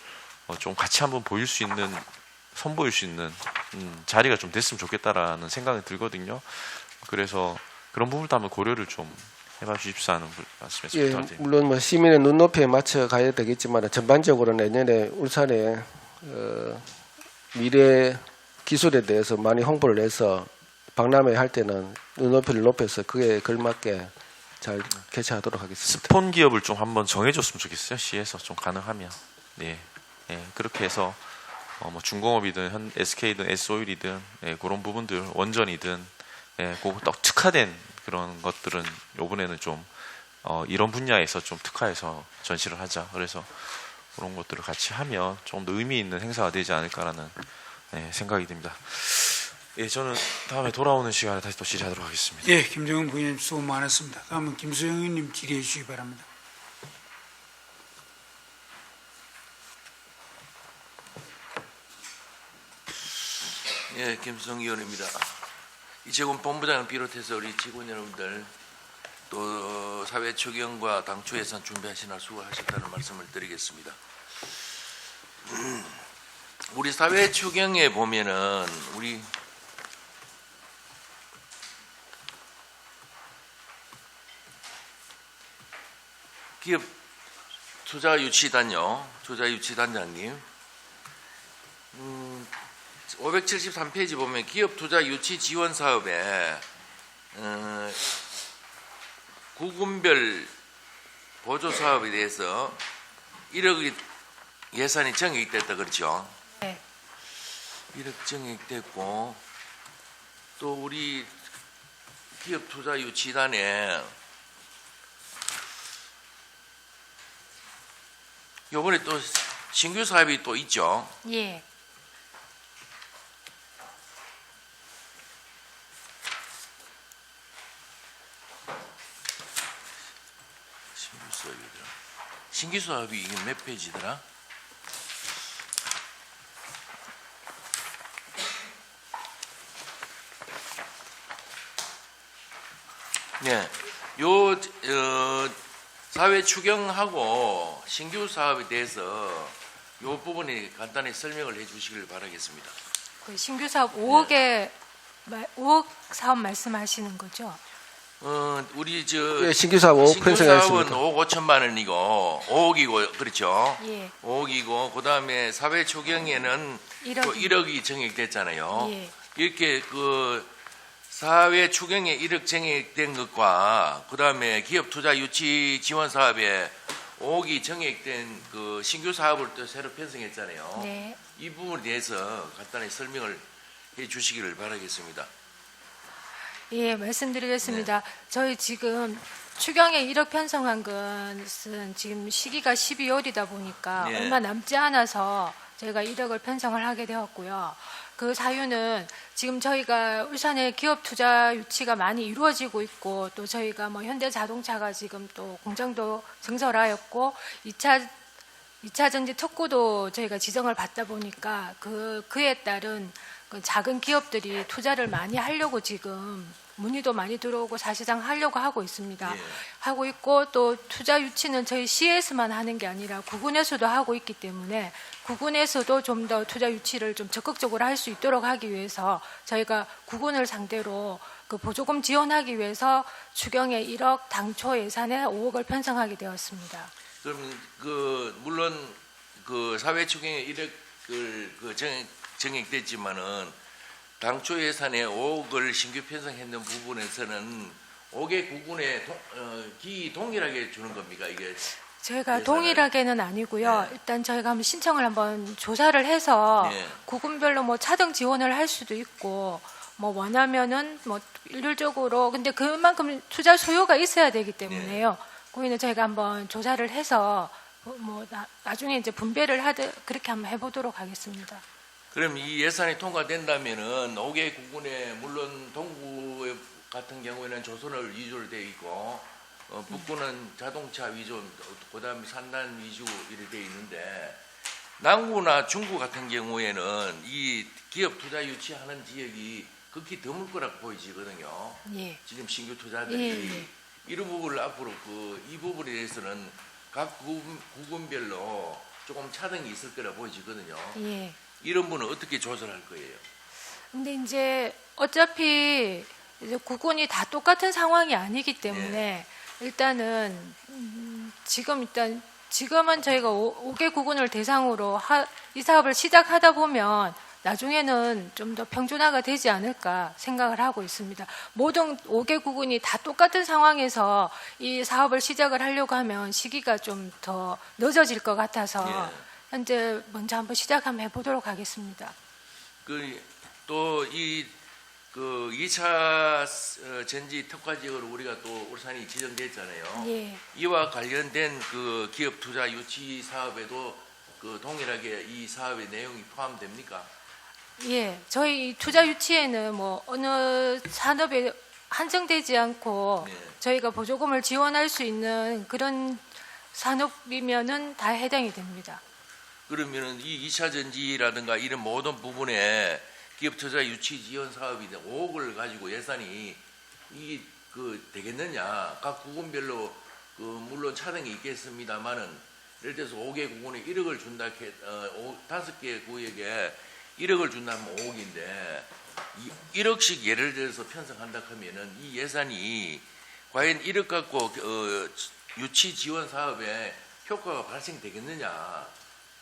좀 같이 한번 보일 수 있는, 선보일 수 있는 자리가 좀 됐으면 좋겠다라는 생각이 들거든요. 그래서 그런 부분도 한번 고려를 좀 해봐 주십사 하는 말씀에서 예, 부탁드립니다. 물론 뭐 시민의 눈높이에 맞춰 가야 되겠지만 전반적으로 내년에 울산에 미래 기술에 대해서 많이 홍보를 해서 박람회 할 때는 눈높이를 높여서 그에 걸맞게 잘 개최하도록 하겠습니다. 스폰 기업을 좀 한번 정해줬으면 좋겠어요. 시에서 좀 가능하면. 예, 그렇게 해서 뭐 중공업이든 SK든 S오일이든 그런 부분들 원전이든 꼭 특화된 그런 것들은 이번에는 좀 이런 분야에서 좀 특화해서 전시를 하자. 그래서 그런 것들을 같이 하면 좀 더 의미 있는 행사가 되지 않을까라는 생각이 듭니다. 예, 저는 다음에 돌아오는 시간에 다시 또 질의하도록 하겠습니다. 예, 김정은 부의장님 수고 많았습니다. 다음은 김수영 의원님 질의해 주시기 바랍니다. 예, 김수영 의원입니다. 이재곤 본부장을 비롯해서 우리 직원 여러분들 또 사회 초경과 당초 예산 준비하시느라 수고하셨다는 말씀을 드리겠습니다. 우리 사회 초경에 보면은 우리 기업 투자 유치단요, 투자 유치단장님, 573페이지 보면 기업 투자 유치 지원 사업에 구군별 보조 사업에 대해서 1억 예산이 정액됐다 그렇죠? 네. 1억 정액됐고 또 우리 기업 투자 유치단에 요번에 또 신규 사업이 또 있죠. 예. 신규 사업이더라. 신규 사업이 이게 몇 페이지더라? 네, 사회 추경하고 신규 사업에 대해서 이 부분이 간단히 설명을 해주시길 바라겠습니다. 그 신규 사업 5억에 5억 사업 말씀하시는 거죠? 우리 예, 신규 사업 5억 신규 사업은 편성했습니다. 5억 5천만 원이고 5억이고 그렇죠? 예. 5억이고 그다음에 사회 초경에는 또 1억이 정액됐잖아요. 예. 이렇게 그 사회 추경에 1억 정액된 것과 그다음에 기업 투자 유치 지원 사업에 5억이 정액된 그 신규 사업을 또 새로 편성했잖아요. 네. 이 부분에 대해서 간단히 설명을 해 주시기를 바라겠습니다. 예, 말씀드리겠습니다. 저희 지금 추경에 1억 편성한 것은 지금 시기가 12월이다 보니까 예. 얼마 남지 않아서 저희가 1억을 편성을 하게 되었고요. 그 사유는 지금 저희가 울산에 기업 투자 유치가 많이 이루어지고 있고 또 저희가 뭐 현대자동차가 지금 또 공장도 증설하였고 2차 전지 특구도 저희가 지정을 받다 보니까 그에 따른 그 작은 기업들이 투자를 많이 하려고 지금 문의도 많이 들어오고 사실상 하려고 하고 있습니다. 예. 하고 있고 또 투자 유치는 저희 시에서만 하는 게 아니라 구군에서도 하고 있기 때문에 구군에서도 좀 더 투자 유치를 좀 적극적으로 할 수 있도록 하기 위해서 저희가 구군을 상대로 그 보조금 지원하기 위해서 추경에 1억 당초 예산에 5억을 편성하게 되었습니다. 그럼 그 물론 그 사회 추경에 1억을 그 정액됐지만은 당초 예산에 5억을 신규 편성했는 부분에서는 5개 구군에 기이 동일하게 주는 겁니까 이게? 저희가 예산을? 동일하게는 아니고요. 네. 일단 저희가 한번 신청을 한번 조사를 해서 네. 구군별로 뭐 차등 지원을 할 수도 있고 뭐 원하면은 뭐 일률적으로 근데 그만큼 투자 수요가 있어야 되기 때문에요. 거기는 저희가 한번 조사를 해서 뭐 나중에 이제 분배를 하듯 그렇게 한번 해보도록 하겠습니다. 그럼 이 예산이 통과된다면은 5개 구군에 물론 동구 같은 경우에는 조선을 위주로 되어 있고 북구는 자동차 위주, 그다음에 산단 위주 이렇게 되어 있는데 남구나 중구 같은 경우에는 이 기업 투자 유치하는 지역이 극히 드물 거라고 보이지거든요. 예. 지금 신규 투자들이 예, 예. 이런 부분을 앞으로 이 부분에 대해서는 각 구군별로 조금 차등이 있을 거라 보이지거든요. 예. 이런 분은 어떻게 조절할 거예요? 근데 이제 어차피 이제 구군이 다 똑같은 상황이 아니기 때문에 일단은 지금은 저희가 5개 구군을 대상으로 이 사업을 시작하다 보면 나중에는 좀 더 평준화가 되지 않을까 생각을 하고 있습니다. 모든 5개 구군이 다 똑같은 상황에서 이 사업을 시작을 하려고 하면 시기가 좀 더 늦어질 것 같아서 예. 현재 먼저 한번 시작 한번 해보도록 하겠습니다. 또 이 그 2차 전지 특화 지역으로 우리가 또 울산이 지정됐잖아요. 예. 이와 관련된 그 기업 투자 유치 사업에도 그 동일하게 이 사업의 내용이 포함됩니까? 예, 저희 투자 유치에는 뭐 어느 산업에 한정되지 않고 네. 저희가 보조금을 지원할 수 있는 그런 산업이면은 다 해당이 됩니다. 그러면은 이 2차 전지라든가 이런 모든 부분에 기업 투자 유치 지원 사업이 5억을 가지고 예산이 되겠느냐? 각 구군별로 물론 차등이 있겠습니다만은 예를 들어서 5개 구군에 1억을 준다, 5개 구역에 1억을 준다면 5억인데 1억씩 예를 들어서 편성한다 하면은 이 예산이 과연 1억 갖고 유치 지원 사업에 효과가 발생되겠느냐?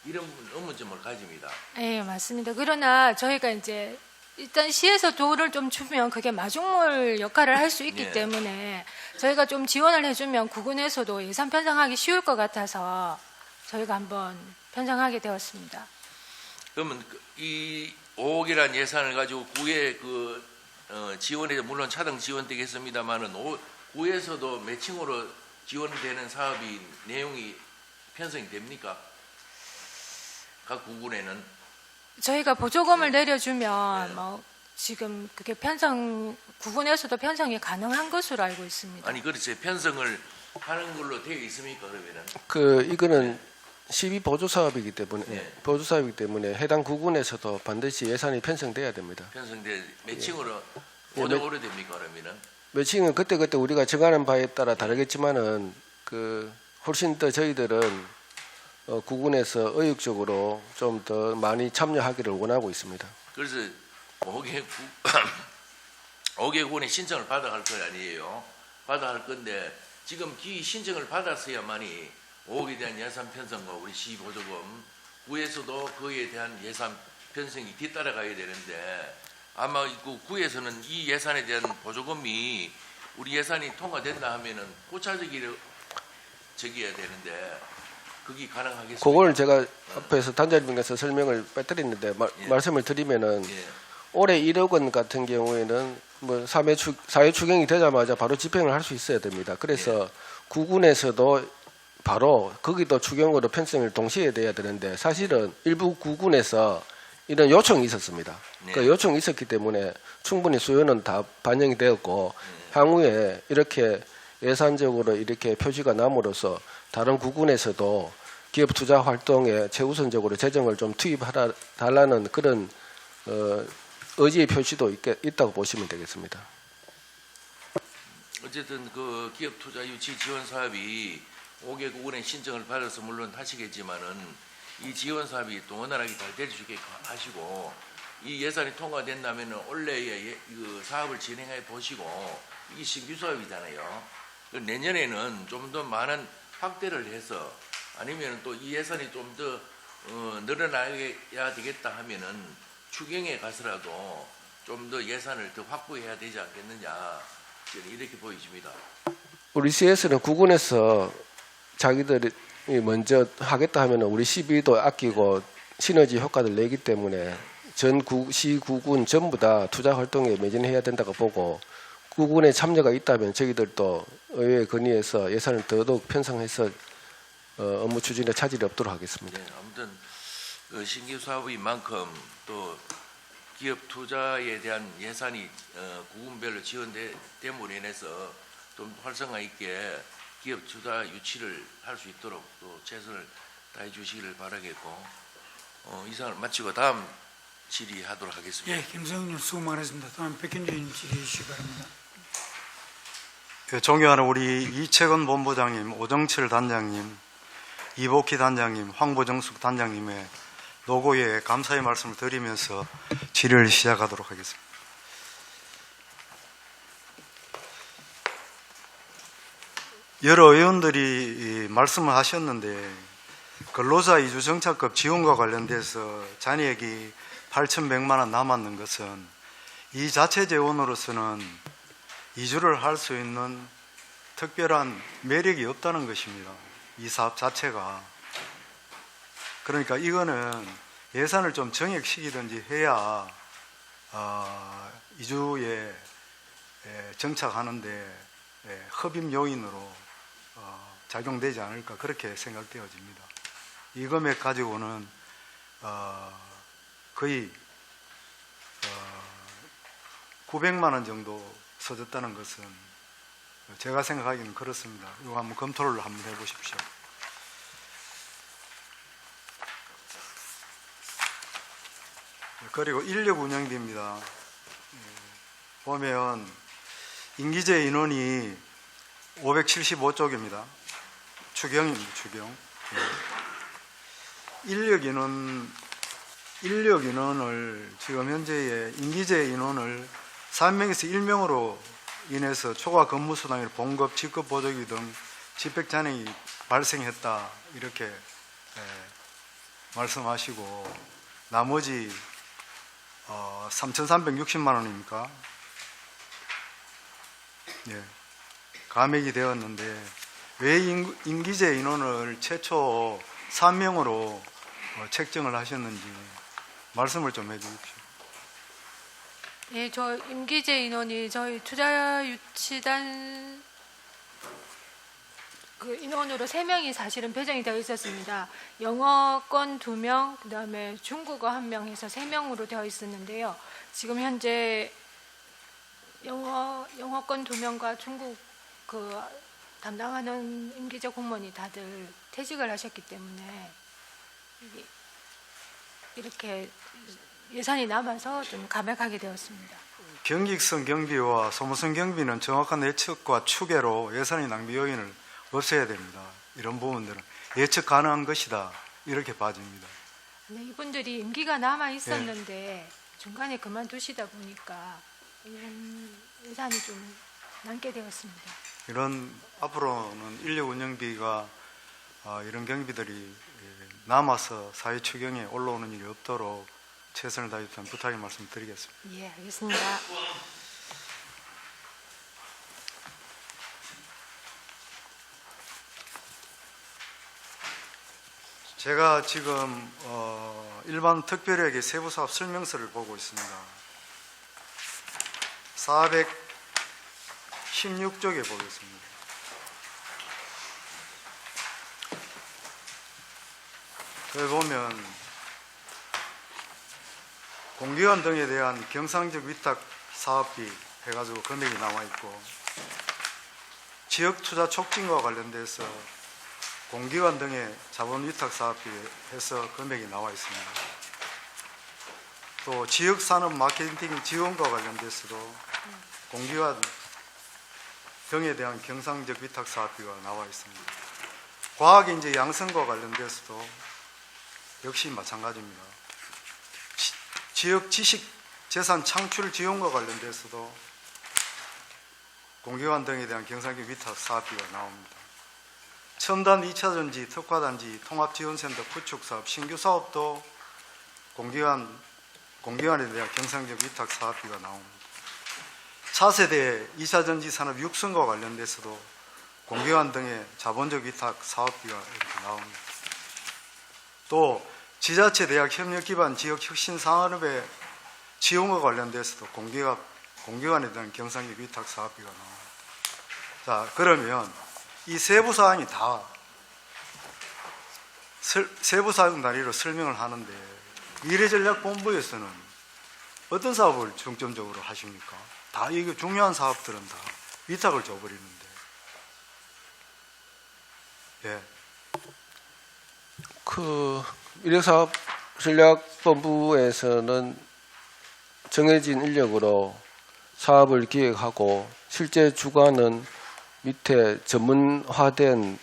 이런 의문점을 가집니다. 예, 맞습니다. 그러나 저희가 이제 일단 시에서 돈을 좀 주면 그게 마중물 역할을 할 수 있기 네. 때문에 저희가 좀 지원을 해주면 구군에서도 예산 편성하기 쉬울 것 같아서 저희가 한번 편성하게 되었습니다. 그러면 이 5억이라는 예산을 가지고 구에 지원에 물론 차등 지원되겠습니다만은 구에서도 매칭으로 지원되는 사업이 내용이 편성이 됩니까? 각 구군에는 저희가 보조금을 내려주면 뭐 지금 그게 구군에서도 편성이 가능한 것으로 알고 있습니다. 아니 그렇지 편성을 하는 걸로 되어 있습니까 그러면은? 이거는 시비 보조 사업이기 때문에 네. 보조 사업이기 때문에 해당 구군에서도 반드시 예산이 편성돼야 됩니다. 편성돼 매칭으로 예, 오래됩니까 그러면은? 매칭은 그때 우리가 정하는 바에 따라 다르겠지만은 훨씬 더 저희들은 구군에서 의욕적으로 좀 더 많이 참여하기를 원하고 있습니다. 그래서 5개 구군에 신청을 받아갈 거 아니에요. 받아갈 건데 지금 기 신청을 받았어야만이 5억에 대한 예산 편성과 우리 시 보조금 구에서도 그에 대한 예산 편성이 뒤따라가야 되는데 아마 그 구에서는 이 예산에 대한 보조금이 우리 예산이 통과된다 하면은 포차적이어야 되는데 그게 가능하겠습니까? 그걸 제가 앞에서 단자리에서 설명을 빼드렸는데 말씀을 드리면은 예. 올해 1억 원 같은 경우에는 뭐 사회 추경이 되자마자 바로 집행을 할 수 있어야 됩니다. 그래서 구군에서도 바로 거기도 추경으로 편성을 동시에 돼야 되는데 사실은 일부 구군에서 이런 요청이 있었습니다. 네. 그 요청이 있었기 때문에 충분히 수요는 다 반영이 되었고 향후에 이렇게 예산적으로 이렇게 표시가 남으로써 다른 구군에서도 기업 투자 활동에 최우선적으로 재정을 좀 투입해달라는 그런 의지의 표시도 있다고 보시면 되겠습니다. 어쨌든 그 기업 투자 유치 지원 사업이 5개 구군의 신청을 받아서 물론 하시겠지만은 이 지원 사업이 또 원활하게 잘 될 수 있게 하시고 이 예산이 통과된다면은 올해의 그 사업을 진행해 보시고 이게 신규 사업이잖아요. 내년에는 좀 더 많은 확대를 해서 아니면 또 이 예산이 좀 더 늘어나야 되겠다 하면은 추경에 가서라도 좀 더 예산을 더 확보해야 되지 않겠느냐 이렇게 보여집니다. 우리 CS는 구군에서 자기들이 먼저 하겠다 하면 우리 시비도 아끼고 시너지 효과를 내기 때문에 전 시구군 전부 다 투자 활동에 매진해야 된다고 보고 구군에 참여가 있다면 저희들도 의회 건의해서 예산을 더더욱 편성해서 업무 추진에 차질이 없도록 하겠습니다. 네, 아무튼 그 신규 사업인 만큼 또 기업 투자에 대한 예산이 구군별로 지원됨으로 인해서 좀 활성화 있게 기업 투자 유치를 할 수 있도록 또 최선을 다해 주시기를 바라겠고 이상을 마치고 다음 질의하도록 하겠습니다. 예, 김성윤 수고 많으셨습니다. 다음 백현주 의원님 질의해 주시기 바랍니다. 예, 존경하는 우리 이채건 본부장님, 오정철 단장님, 이복희 단장님, 황보정숙 단장님의 노고에 감사의 말씀을 드리면서 질의를 시작하도록 하겠습니다. 여러 의원들이 말씀을 하셨는데 근로자 이주 정착급 지원과 관련돼서 잔액이 8,100만 원 남았는 것은 이 자체 재원으로서는 이주를 할 수 있는 특별한 매력이 없다는 것입니다. 이 사업 자체가. 그러니까 이거는 예산을 좀 정액시키든지 해야 이주에 정착하는데 흡입 요인으로 작용되지 않을까 그렇게 생각되어집니다. 이 금액 가지고는 거의 900만 원 정도 써졌다는 것은 제가 생각하기는 그렇습니다. 이거 한번 검토를 한번 해보십시오. 그리고 인력 운영비입니다. 보면 임기제 인원이 575쪽입니다. 추경입니다. 추경. 인력 인원을 지금 현재의 임기제 인원을 3명에서 1명으로 인해서 초과 근무 수당일 봉급, 직급 보조기 등 집행 잔액이 발생했다 이렇게 말씀하시고 나머지 3,360만 원입니까? 예, 감액이 되었는데 왜 임기제 인원을 최초 3명으로 책정을 하셨는지 말씀을 좀 해주십시오. 예, 저 임기제 인원이 저희 투자 유치단 그 인원으로 3명이 사실은 배정이 되어 있었습니다. 영어권 2명, 그다음에 중국어 1명 해서 3명으로 되어 있었는데요. 지금 현재 영어권 2명과 중국 그 담당하는 임기제 공무원이 다들 퇴직을 하셨기 때문에 이렇게 예산이 남아서 좀 감액하게 되었습니다. 경직성 경비와 소모성 경비는 정확한 예측과 추계로 예산의 낭비 요인을 없애야 됩니다. 이런 부분들은 예측 가능한 것이다 이렇게 봐집니다. 네, 이분들이 임기가 남아 있었는데 중간에 그만두시다 보니까 이런 예산이 좀 남게 되었습니다. 이런 앞으로는 인력 운영비가 이런 경비들이 남아서 사회 추경에 올라오는 일이 없도록 최선을 다해서 부탁의 말씀 드리겠습니다. 예, 알겠습니다. 제가 지금 일반 특별회계 세부사업 설명서를 보고 있습니다. 416쪽에 보겠습니다. 여기 보면 공기관 등에 대한 경상적 위탁 사업비 해가지고 금액이 나와 있고, 지역 투자 촉진과 관련돼서 공기관 등의 자본 위탁 사업비 해서 금액이 나와 있습니다. 또 지역 산업 마케팅 지원과 관련돼서도 공기관 등에 대한 경상적 위탁 사업비가 나와 있습니다. 과학인재 양성과 관련돼서도 역시 마찬가지입니다. 지역 지식 재산 창출 지원과 관련돼서도 공기관 등에 대한 경상적 위탁 사업비가 나옵니다. 첨단 2차전지 특화단지 통합지원센터 구축사업 신규 사업도 공기관에 대한 경상적 위탁 사업비가 나옵니다. 차세대 2차전지 산업 육성과 관련돼서도 공기관 등의 자본적 위탁 사업비가 이렇게 나옵니다. 또 지자체 대학 협력 기반 지역 혁신 산업의 지원과 관련돼서도 공기관에 대한 경상적 위탁 사업비가 나옵니다. 자, 그러면 이 세부 사항이 다 세부 사항 단위로 설명을 하는데 미래전략본부에서는 어떤 사업을 중점적으로 하십니까? 다 이게 중요한 사업들은 다 위탁을 줘버리는데. 예. 그 미래사업 전략본부에서는 정해진 인력으로 사업을 기획하고 실제 주관은 밑에 전문화된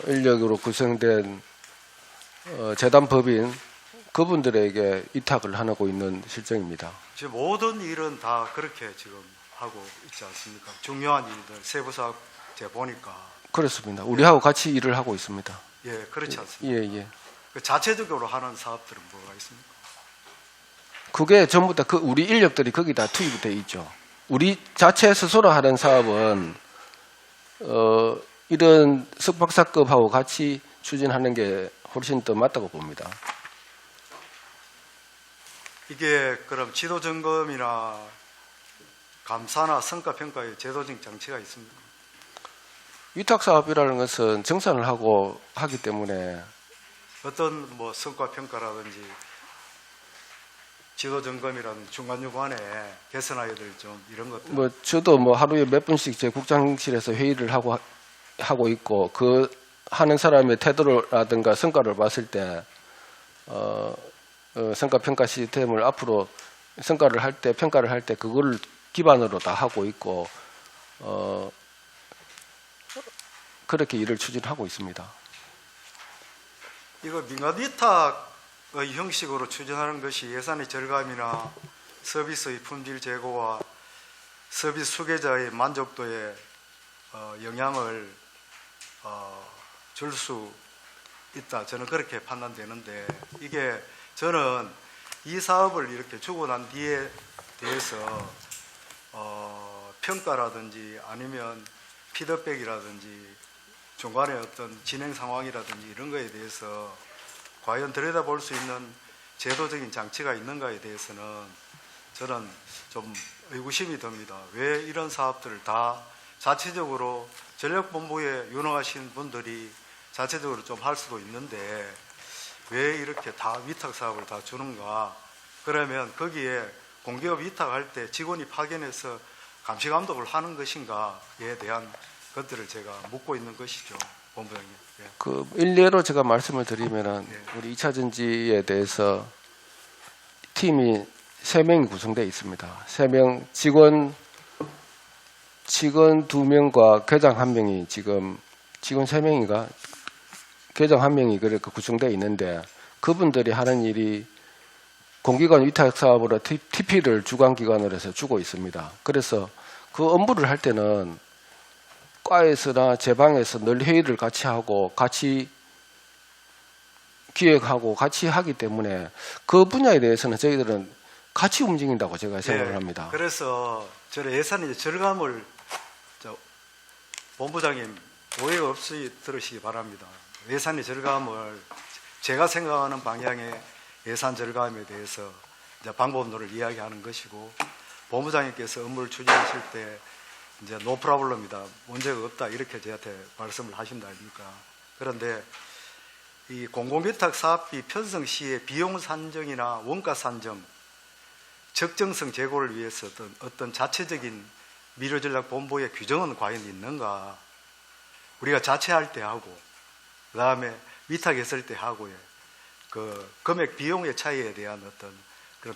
인력으로 구성된 재단법인 그분들에게 위탁을 하고 있는 실정입니다. 지금 모든 일은 다 그렇게 지금 하고 있지 않습니까? 중요한 일들 세부 사업 제가 보니까. 그렇습니다. 우리하고 같이 일을 하고 있습니다. 예, 그렇지 않습니까? 예, 예. 그 자체적으로 하는 사업들은 뭐가 있습니까? 그게 전부 다 우리 인력들이 거기다 투입이 돼 있죠. 우리 자체 스스로 하는 사업은 이런 석박사급하고 같이 추진하는 게 훨씬 더 맞다고 봅니다. 이게 그럼 지도 점검이나 감사나 성과 평가의 제도적 장치가 있습니까? 위탁 사업이라는 것은 정산을 하고 하기 때문에 어떤 뭐 성과 평가라든지 지도 점검이라든지 중간중간에 개선해야 될 점 이런 것들. 뭐 저도 뭐 하루에 몇 번씩 제 국장실에서 회의를 하고 있고 그 하는 사람의 태도라든가 성과를 봤을 때 성과 평가 시스템을 앞으로 평가를 할 때 그걸 기반으로 다 하고 있고 그렇게 일을 추진하고 있습니다. 이거 민간 위탁의 형식으로 추진하는 것이 예산의 절감이나 서비스의 품질 제고와 서비스 수계자의 만족도에 영향을 줄 수 있다. 저는 그렇게 판단되는데 이게 저는 이 사업을 이렇게 주고 난 뒤에 대해서 평가라든지 아니면 피드백이라든지 중간에 어떤 진행 상황이라든지 이런 거에 대해서 과연 들여다볼 수 있는 제도적인 장치가 있는가에 대해서는 저는 좀 의구심이 듭니다. 왜 이런 사업들을 다 자체적으로 전략본부에 유능하신 분들이 자체적으로 좀 할 수도 있는데 왜 이렇게 다 위탁 사업을 다 주는가? 그러면 거기에 공기업 위탁할 때 직원이 파견해서 감시 감독을 하는 것인가에 대한 것들을 제가 묻고 있는 것이죠, 본부장님. 예. 그 일례로 제가 말씀을 드리면은 예. 우리 2차 전지에 대해서 팀이 3명이 구성되어 있습니다. 3명 직원 2명과 계장 1명이 지금 직원 3명인가 계장 1명이 그렇게 구성되어 있는데 그분들이 하는 일이 공기관 위탁 사업으로 TP를 주관기관으로 해서 주고 있습니다. 그래서 그 업무를 할 때는 과에서나 제 방에서 늘 회의를 같이 하고 같이 기획하고 같이 하기 때문에 그 분야에 대해서는 저희들은 같이 움직인다고 제가 생각을 합니다. 그래서 저는 예산의 절감을 본부장님 오해가 없이 들으시기 바랍니다. 예산의 절감을 제가 생각하는 방향의 예산 절감에 대해서 이제 방법론을 이야기하는 것이고 본부장님께서 업무를 추진하실 때 이제 노 프라블럼이다, 문제가 없다 이렇게 저한테 말씀을 하신다 아닙니까? 그런데 이 공공위탁 사업비 편성 시에 비용 산정이나 원가 산정, 적정성 제고를 위해서 어떤 자체적인 미래전략본부의 규정은 과연 있는가? 우리가 자체할 때 하고 그 다음에 위탁했을 때 하고의 그 금액 비용의 차이에 대한 어떤 그런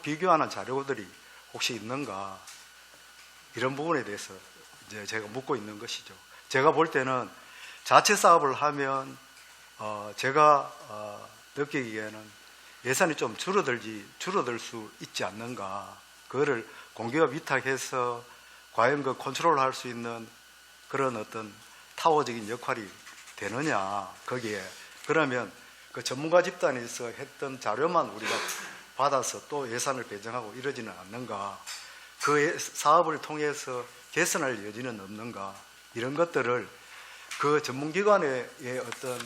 비교하는 자료들이 혹시 있는가? 이런 부분에 대해서 이제 제가 묻고 있는 것이죠. 제가 볼 때는 자체 사업을 하면 제가 느끼기에는 예산이 좀 줄어들 수 있지 않는가. 그거를 공기업 위탁해서 과연 그 컨트롤할 수 있는 그런 어떤 타워적인 역할이 되느냐. 거기에 그러면 그 전문가 집단에서 했던 자료만 우리가 받아서 또 예산을 배정하고 이러지는 않는가. 그 사업을 통해서 개선할 여지는 없는가. 이런 것들을 그 전문기관의 어떤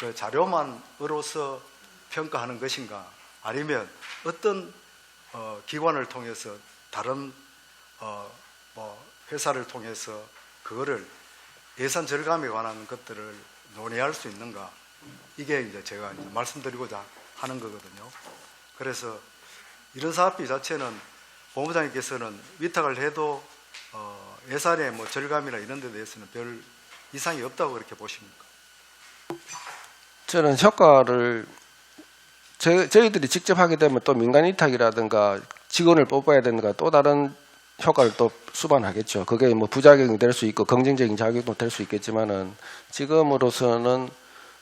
그 자료만으로서 평가하는 것인가, 아니면 어떤 기관을 통해서 다른 뭐 회사를 통해서 그거를 예산 절감에 관한 것들을 논의할 수 있는가, 이게 이제 제가 이제 말씀드리고자 하는 거거든요. 그래서 이런 사업비 자체는 본부장님께서는 위탁을 해도 예산의 뭐 절감이나 이런 데 대해서는 별 이상이 없다고 그렇게 보십니까? 저는 효과를 저희들이 직접 하게 되면 또 민간 위탁이라든가 직원을 뽑아야 되는가 또 다른 효과를 또 수반하겠죠. 그게 뭐 부작용이 될 수 있고 긍정적인 작용도 될 수 있겠지만은 지금으로서는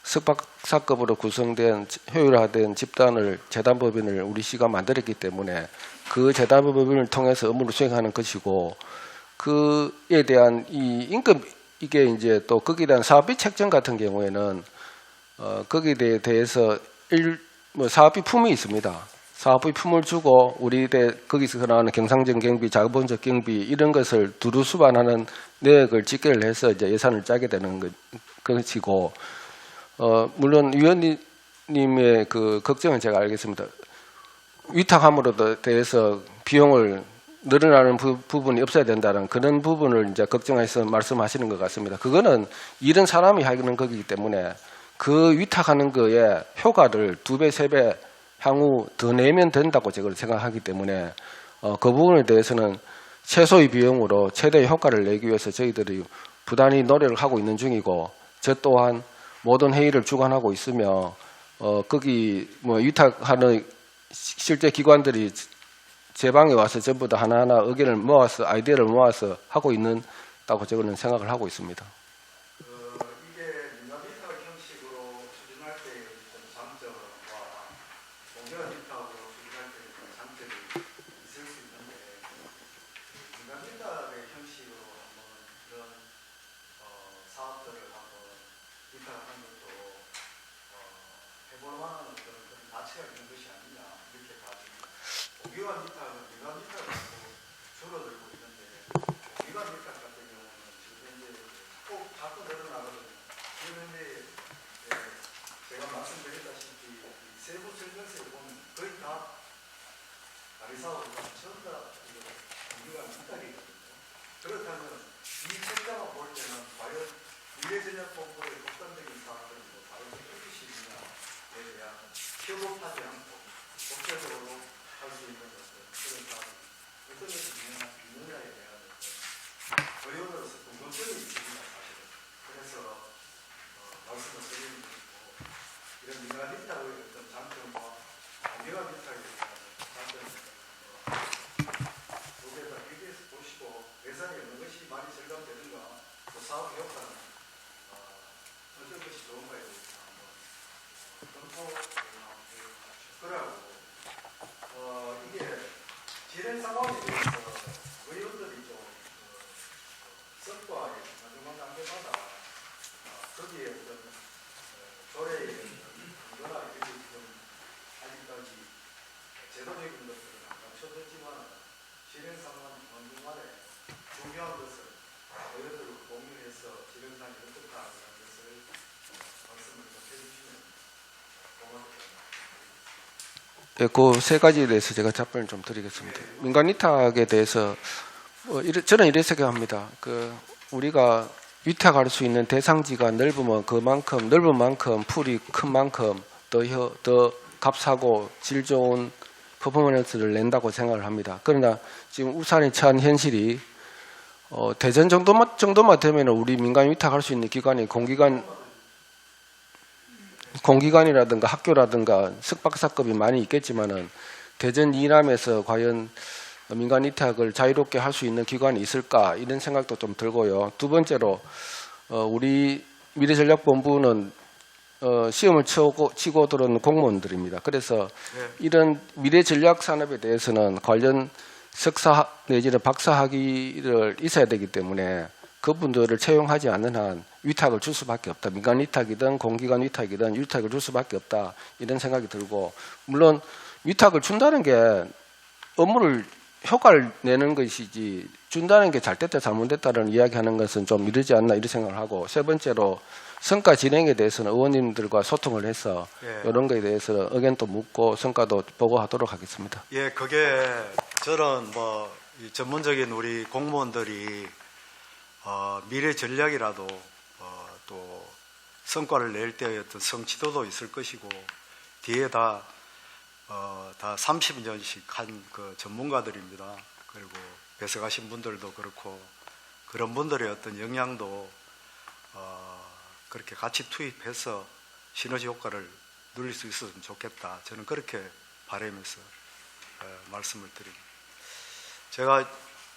석박사급으로 구성된 효율화된 집단을 재단법인을 우리 시가 만들었기 때문에 그 재단법인을 통해서 업무를 수행하는 것이고, 그에 대한 이 임금, 이게 이제 또 거기에 대한 사업비 책정 같은 경우에는 거기에 대해서 뭐 사업비 품이 있습니다. 사업비 품을 주고 거기서 나오는 경상적 경비, 자본적 경비 이런 것을 두루 수반하는 내역을 집계를 해서 이제 예산을 짜게 되는 것이고, 물론 위원님의 그 걱정은 제가 알겠습니다. 위탁함으로 대해서 비용을 늘어나는 부분이 없어야 된다는 그런 부분을 이제 걱정해서 말씀하시는 것 같습니다. 그거는 일은 사람이 하는 거기 때문에 그 위탁하는 거에 효과를 2배, 3배 향후 더 내면 된다고 제가 생각하기 때문에 그 부분에 대해서는 최소의 비용으로 최대의 효과를 내기 위해서 저희들이 부단히 노력을 하고 있는 중이고, 저 또한 모든 회의를 주관하고 있으며 거기 뭐 위탁하는 실제 기관들이 제 방에 와서 전부 다 하나하나 의견을 모아서 아이디어를 모아서 하고 있다고 저는 생각을 하고 있습니다. 이게 민간 위탁 형식으로 추진할 때의 장점과 공개한 위탁으로 추진할 때의 장점이 있을 수 있는데, 민간 위탁의 형식으로 한번 이런 사업들을 한번 위탁하는 것도 해볼 만한 그런 가치가 있는 것이 아니냐 이렇게 봐집니다. 공개한 위탁은 민간 위탁하고 줄어들고 있는데, 공개한 위탁 같은 경우는 지금 현재 꼭 자꾸 늘어나거든요. 지금 현재 제가 말씀드렸다시피 세부 설명서에 보면 거의 다 다리 사업을 전부 다 공개한 위탁이거든요. 그렇다면 이 책자만 볼 때는 과연 미래전략본부의 독단적인 사업들은 바로 어떻게 있느냐에 대한 협업하지 않고 독자적으로 할 수 있는 것들, 그런 사업이 어떤 것이 있느냐에 대한 의원으로서 궁금증이 있습니다, 사실은. 그래서 말씀을 드리는 것이고, 이런 민간 위탁의 어떤 장점과 공개한 위탁에 대한 장점을 두개 다 비교해서 보시고 예산이 어느 것이 많이 절감되는가, 또 사업 효과는 어떤 것이 좋은가에 대해서 한번 검토하고, 이게 진행 상황에 대해서 의원들이 좀 성과에 마지막 단계마다 거기에 어떤 조례의 근거나 이런 게 좀 아직까지 제도적인 것들은 안 갖춰졌지만 진행 상황 동안에 중요한 것을 의원들과 공유해서 진행상이 어떻다 하는 것을 말씀을 좀 해주시면 고맙겠습니다. 그 세 가지에 대해서 제가 답변을 좀 드리겠습니다. 민간 위탁에 대해서 저는 이렇게 생각합니다. 우리가 위탁할 수 있는 대상지가 넓으면 그만큼 넓은 만큼 풀이 큰 만큼 더 값하고 질 좋은 퍼포먼스를 낸다고 생각을 합니다. 그러나 지금 울산에 처한 현실이 대전 정도만 되면 우리 민간 위탁할 수 있는 기관이 공기관이라든가 학교라든가 석박사급이 많이 있겠지만은 대전 이남에서 과연 민간 위탁을 자유롭게 할 수 있는 기관이 있을까 이런 생각도 좀 들고요. 두 번째로 우리 미래전략본부는 시험을 치고 들어온 공무원들입니다. 그래서 이런 미래전략산업에 대해서는 관련 석사 내지는 박사 학위를 있어야 되기 때문에 그분들을 채용하지 않는 한 위탁을 줄 수밖에 없다. 민간 위탁이든 공기관 위탁이든 위탁을 줄 수밖에 없다. 이런 생각이 들고, 물론 위탁을 준다는 게 업무를 효과를 내는 것이지 준다는 게 잘됐다 잘못됐다는 이야기하는 것은 좀 이르지 않나 이런 생각을 하고, 세 번째로 성과 진행에 대해서는 의원님들과 소통을 해서 이런 거에 대해서 의견도 묻고 성과도 보고하도록 하겠습니다. 예, 그게 저는 이 전문적인 우리 공무원들이 미래 전략이라도 또 성과를 낼 때의 어떤 성취도도 있을 것이고, 뒤에 다 30년씩 한 그 전문가들입니다. 그리고 배석하신 분들도 그렇고, 그런 분들의 어떤 영향도 그렇게 같이 투입해서 시너지 효과를 누릴 수 있었으면 좋겠다. 저는 그렇게 바라면서 말씀을 드립니다. 제가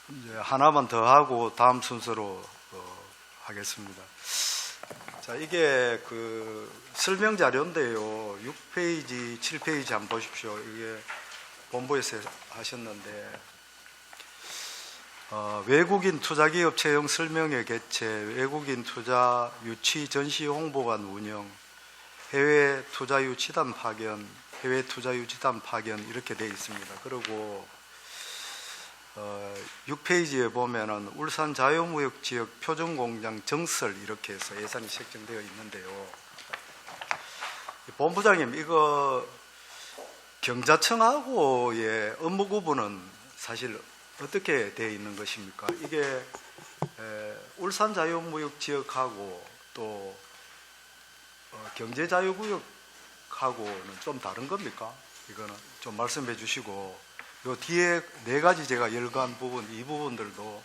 이제 하나만 더 하고 다음 순서로 하겠습니다. 자, 이게 그 설명 자료인데요. 6페이지, 7페이지 한번 보십시오. 이게 본부에서 하셨는데, 외국인 투자기업 채용 설명회 개최, 외국인 투자 유치 전시 홍보관 운영, 해외 투자 유치단 파견, 해외 투자 유치단 파견 이렇게 되어 있습니다. 그리고 6페이지에 보면은 울산 자유무역지역 표준공장 정설 이렇게 해서 예산이 책정되어 있는데요. 본부장님, 이거 경자청하고의 업무 구분은 사실 어떻게 되어 있는 것입니까? 이게 울산 자유무역지역하고 또 경제자유구역하고는 좀 다른 겁니까? 이거는 좀 말씀해 주시고, 요 뒤에 네 가지 제가 열거한 부분, 이 부분들도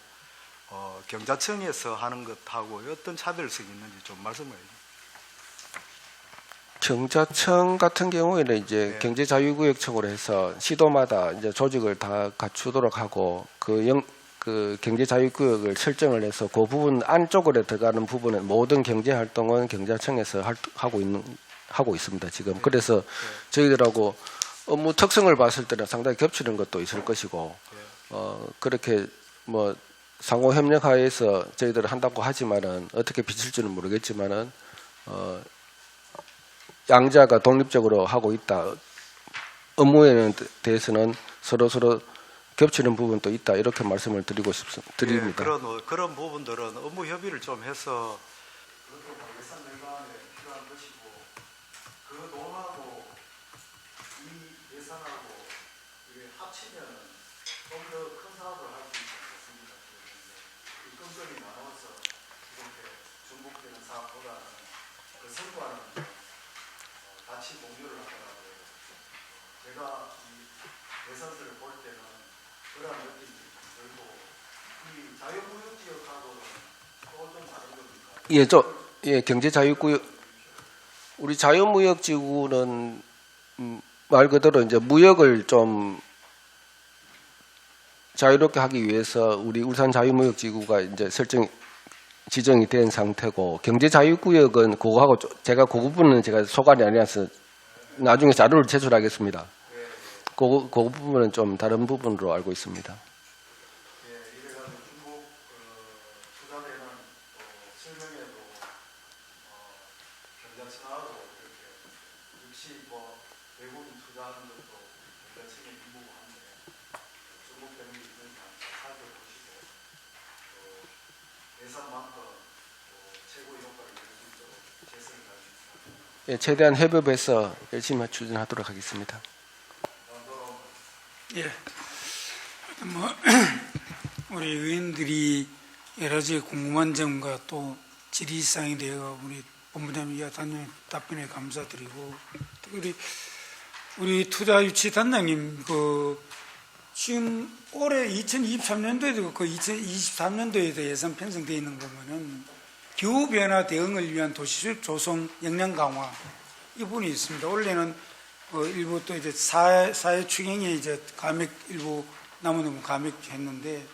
경자청에서 하는 것하고 어떤 차별성이 있는지 좀 말씀해 주세요. 경자청 같은 경우에는 이제 경제자유구역청으로 해서 시도마다 이제 조직을 다 갖추도록 하고, 그 경제자유구역을 설정을 해서 그 부분 안쪽으로 들어가는 부분은 모든 경제활동은 경자청에서 하고 있습니다, 지금. 그래서 저희들하고 업무 특성을 봤을 때는 상당히 겹치는 것도 있을 것이고, 그렇게 상호 협력하에서 저희들은 한다고 하지만은 어떻게 비칠지는 모르겠지만은 양자가 독립적으로 하고 있다. 업무에 대해서는 서로 겹치는 부분도 있다. 이렇게 말씀을 드립니다. 그런 부분들은 업무 협의를 좀 해서 예산 내관에 필요한 것이고, 그 돈하고 이 예산하고 합치면 좀 더 큰 사업을 할 수 있지 않습니까? 이 건설이 나눠서 이렇게 중복되는 사업보다는 그 성과는 같이 공유를 하더라도 제가 이 예산서를 볼 때는 그런 느낌이 좀 들고, 이 자유무역지역하고는 또 좀 다른 겁니까? 경제자유구역, 우리 자유무역지구는 말 그대로 이제 무역을 좀 자유롭게 하기 위해서 우리 울산 자유무역지구가 이제 지정이 된 상태고, 경제자유구역은 그거하고 제가 그 부분은 제가 소관이 아니라서 나중에 자료를 제출하겠습니다. 그 부분은 좀 다른 부분으로 알고 있습니다. 이래가지고 중국 투자되는 설명회도 경자청하고 이렇게 역시 외국인 투자하는 것도 경자청의 임무고 한데, 중복되는 게 있는지 한번 살펴보시고 예산만큼 최고의 효과를 낼 수 있도록 최선을 다하겠습니다. 최대한 협업해서 열심히 추진하도록 하겠습니다. 예. 뭐 우리 의원들이 여러 가지 궁금한 점과 또 질의사항에 대해 우리 본부장님과 단장님 답변에 감사드리고, 우리 투자유치단장님 지금 올해 2023년도에도 그 2023년도에도 예산 편성되어 있는 거 보면은 기후변화 대응을 위한 도시숲 조성 역량 강화 이 부분이 있습니다. 원래는 일부 또 이제 사회 추경에 이제 감액 일부 남은 부분 감액했는데,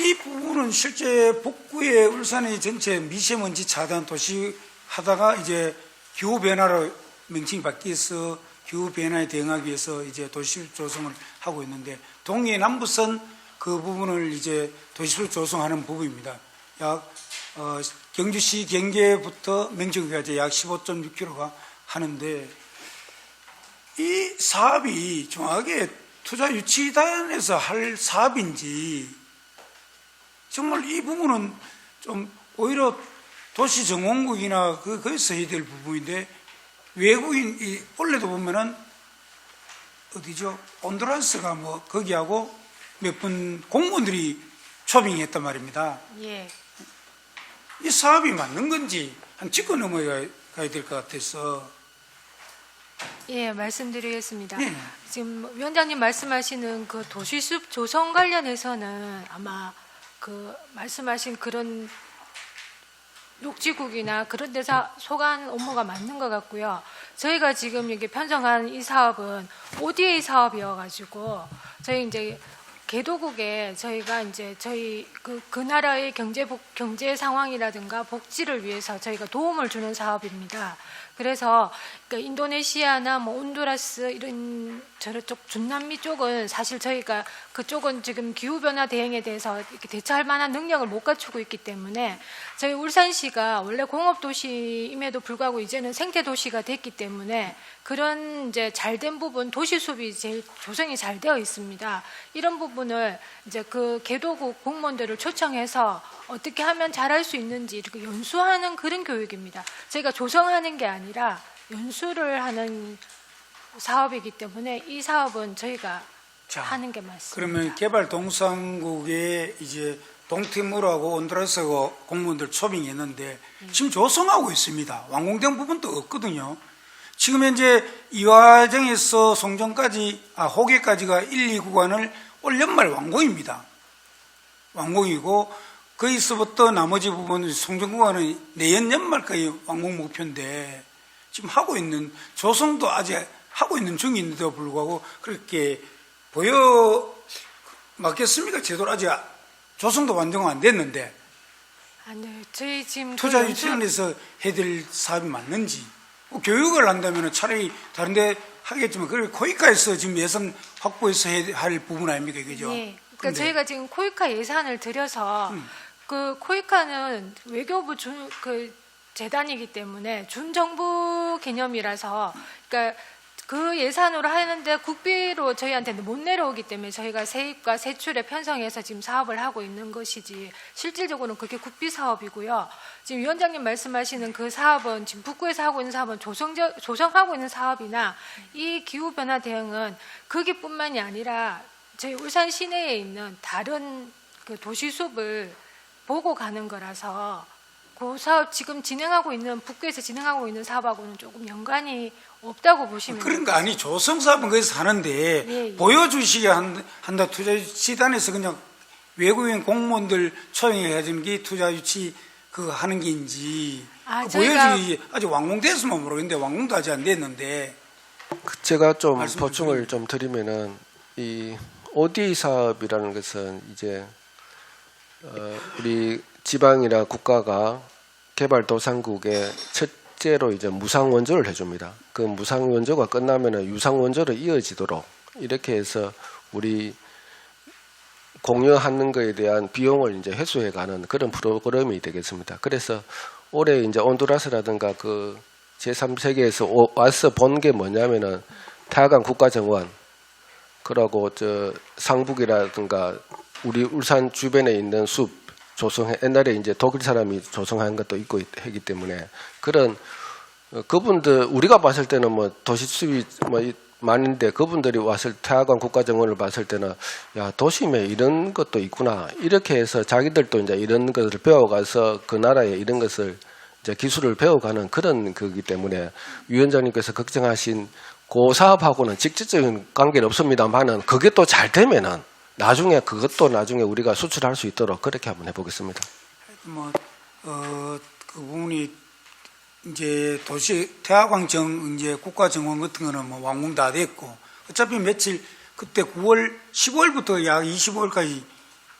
이 부분은 실제 북구의 울산의 전체 미세먼지 차단 도시 하다가 이제 기후변화로 명칭이 바뀌어서 기후변화에 대응하기 위해서 이제 도시숲 조성을 하고 있는데, 동해 남부선 그 부분을 이제 도시숲 조성하는 부분입니다. 약 경주시 경계부터 명정까지 약 15.6km가 하는데, 이 사업이 정확하게 투자유치단에서 할 사업인지, 정말 이 부분은 좀 오히려 도시정원국이나 거기서 해야 될 부분인데, 외국인 원래도 보면은 어디죠? 온두라스가 뭐 거기하고 몇 분 공무원들이 초빙했단 말입니다. 예. 이 사업이 맞는 건지 한 짚고 넘어가야 될 것 같아서. 예, 말씀드리겠습니다. 네. 지금 위원장님 말씀하시는 그 도시숲 조성 관련해서는 아마 그 말씀하신 그런 녹지국이나 그런 데서 소관 업무가 맞는 것 같고요. 저희가 지금 이게 편성한 이 사업은 ODA 사업이어가지고 저희 이제 개도국에 저희가 이제 저희 그 나라의 경제 상황이라든가 복지를 위해서 저희가 도움을 주는 사업입니다. 그래서 그러니까 인도네시아나 뭐 온두라스 이런 저쪽 중남미 쪽은 사실 저희가 그쪽은 지금 기후변화 대응에 대해서 이렇게 대처할 만한 능력을 못 갖추고 있기 때문에 저희 울산시가 원래 공업도시임에도 불구하고 이제는 생태도시가 됐기 때문에 그런 이제 잘된 부분 도시숲이 제일 조성이 잘 되어 있습니다. 이런 부분을 이제 그 개도국 공무원들을 초청해서 어떻게 하면 잘할 수 있는지 이렇게 연수하는 그런 교육입니다. 저희가 조성하는 게 아니라 연수를 하는 사업이기 때문에 이 사업은 저희가 하는 게 맞습니다. 그러면 개발동산국에 이제 동티모르하고 온두라스하고 공무원들 초빙했는데 지금 조성하고 있습니다. 완공된 부분도 없거든요. 지금 현재 이화정에서 송정까지 호계까지가 1, 2구간을 올 연말 완공입니다. 완공이고 거기서부터 나머지 부분은 송정구간은 내년 연말까지 완공 목표인데, 지금 하고 있는 조성도 아직 하고 있는 중인데도 불구하고 그렇게 보여 맞겠습니까? 제대로 아직 조성도 완성 안 됐는데 네, 저희 지금 투자 유치원에서 해야 될 사업이 맞는지, 교육을 한다면 차라리 다른데 하겠지만 그걸 코이카에서 지금 예산 확보해서 해야 할 부분 아닙니까, 그죠? 네, 그러니까 저희가 지금 코이카 예산을 들여서 그 코이카는 외교부 그 재단이기 때문에 준정부 개념이라서, 그러니까 그 예산으로 하는데 국비로 저희한테는 못 내려오기 때문에 저희가 세입과 세출에 편성해서 지금 사업을 하고 있는 것이지, 실질적으로는 그게 국비 사업이고요. 지금 위원장님 말씀하시는 그 사업은 지금 북구에서 하고 있는 사업은 조성하고 있는 사업이나 이 기후변화 대응은 거기뿐만이 아니라 저희 울산 시내에 있는 다른 그 도시숲을 보고 가는 거라서 그 사업 지금 진행하고 있는 북구에서 진행하고 있는 사업하고는 조금 연관이 없다고 보시면 그러니까 아니 조성 사업은 거기서 하는데 예. 보여주시게 한다. 투자유치단에서 그냥 외국인 공무원들 초청해 가지는 게 투자유치 그 하는 게인지 보여주기 아직 완공됐으면 모르겠는데 완공도 아직 안 됐는데. 제가 좀 보충을 좀 드리면은 이 ODA 사업이라는 것은 이제 우리 지방이나 국가가 개발도상국에 첫째로 이제 무상 원조를 해줍니다. 그 무상 원조가 끝나면은 유상 원조로 이어지도록 이렇게 해서 우리 공유하는 것에 대한 비용을 이제 회수해가는 그런 프로그램이 되겠습니다. 그래서 올해 이제 온두라스라든가 그 제3세계에서 와서 본 게 뭐냐면은 타강 국가정원, 그러고 저 상북이라든가 우리 울산 주변에 있는 숲 조성해, 옛날에 이제 독일 사람이 조성한 것도 있고 하기 때문에 그런 그분들 우리가 봤을 때는 뭐 도시숲이 많은데 그분들이 왔을 태화강 국가정원을 봤을 때는 야 도심에 이런 것도 있구나 이렇게 해서 자기들도 이제 이런 것을 배워가서 그 나라에 이런 것을 이제 기술을 배워가는 그런 거기 때문에 위원장님께서 걱정하신 그 사업하고는 직접적인 관계는 없습니다만은 그게 또 잘 되면은 나중에 그것도 나중에 우리가 수출할 수 있도록 그렇게 한번 해보겠습니다. 그 부분이 이제 도시 태화광정 이제 국가정원 같은 거는 뭐 완공 다 됐고 어차피 며칠 그때 9월 15일부터 약 25일까지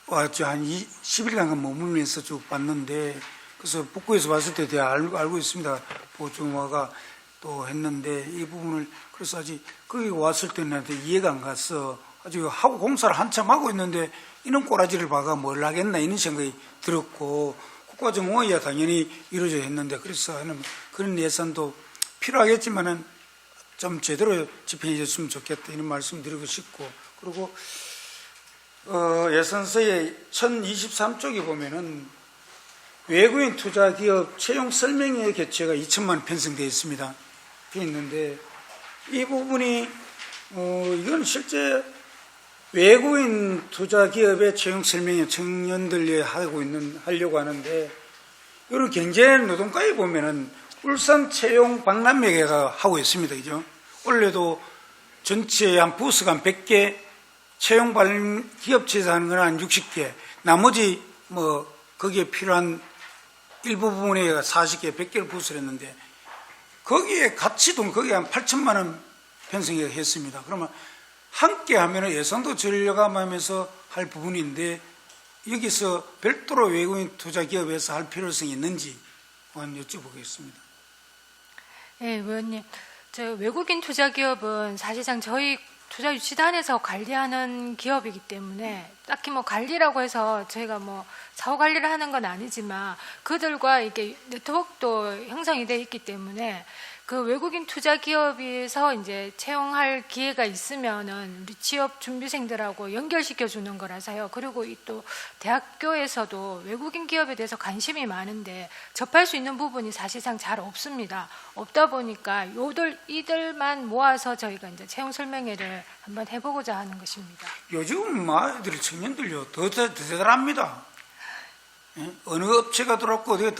왔죠. 한 10일간 머물면서 쭉 봤는데 그래서 북구에서 봤을 때 제가 알고 있습니다. 보충화가 또 했는데 이 부분을 그래서 아직 거기 왔을 때는 이해가 안 갔어. 아주 하고 공사를 한참 하고 있는데 이런 꼬라지를 봐가 뭘 하겠나 이런 생각이 들었고 국가정원이야 당연히 이루어져야 했는데 그래서 하는 그런 예산도 필요하겠지만은 좀 제대로 집행해 줬으면 좋겠다 이런 말씀 드리고 싶고 그리고 예산서의 1023쪽에 보면은 외국인 투자기업 채용 설명회 개최가 2천만 원 편성되어 있습니다. 되어 있는데 이 부분이 이건 실제 외국인 투자기업의 채용 설명회 청년들이 하려고 하는데 이런 경제노동과에 보면은 울산 채용 박람회가 하고 있습니다. 그죠? 원래도 전체 한 부스가 한 100개 채용 기업체에서 하는 건 한 60개 나머지 뭐 거기에 필요한 일부 부분에 40개, 100개를 부스를 했는데 거기에 가치도 거기에 한 8천만 원 편성했습니다. 그러면 함께 하면 예산도 절감하면서 할 부분인데 여기서 별도로 외국인 투자기업에서 할 필요성이 있는지 한번 여쭤보겠습니다. 네, 의원님. 저 외국인 투자기업은 사실상 저희 투자유치단에서 관리하는 기업이기 때문에 딱히 뭐 관리라고 해서 저희가 뭐 사후 관리를 하는 건 아니지만 그들과 이게 네트워크도 형성이 돼 있기 때문에 그 외국인 투자기업에서 이제 채용할 기회가 있으면은 우리 취업 준비생들하고 연결시켜 주는 거라서요. 그리고 이 또 대학교에서도 외국인 기업에 대해서 관심이 많은데 접할 수 있는 부분이 사실상 잘 없습니다. 없다 보니까 이들만 모아서 저희가 이제 채용 설명회를 한번 해보고자 하는 것입니다. 요즘 아이들 청년들요 더 잘합니다. 예? 어느 업체가 들어왔고 어디가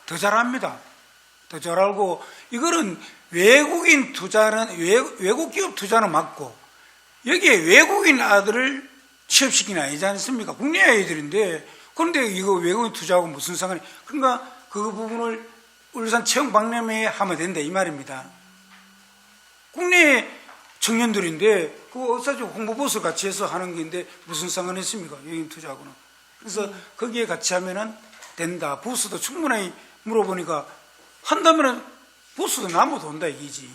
더 잘합니다. 더 잘 알고 이거는 외국인 투자는 외국 기업 투자는 맞고 여기에 외국인 아들을 취업시키는 아니지 않습니까? 국내 아이들인데 그런데 이거 외국인 투자하고 무슨 상관이? 그러니까 그 부분을 울산 채용 박람회에 하면 된다 이 말입니다. 국내 청년들인데 그 어사주 홍보보스 같이 해서 하는 건데 무슨 상관이 있습니까? 외국인 투자하고는. 그래서 거기에 같이 하면은 된다. 부스도 충분히 물어보니까 한다면은 부스도 나무도 온다 이기지.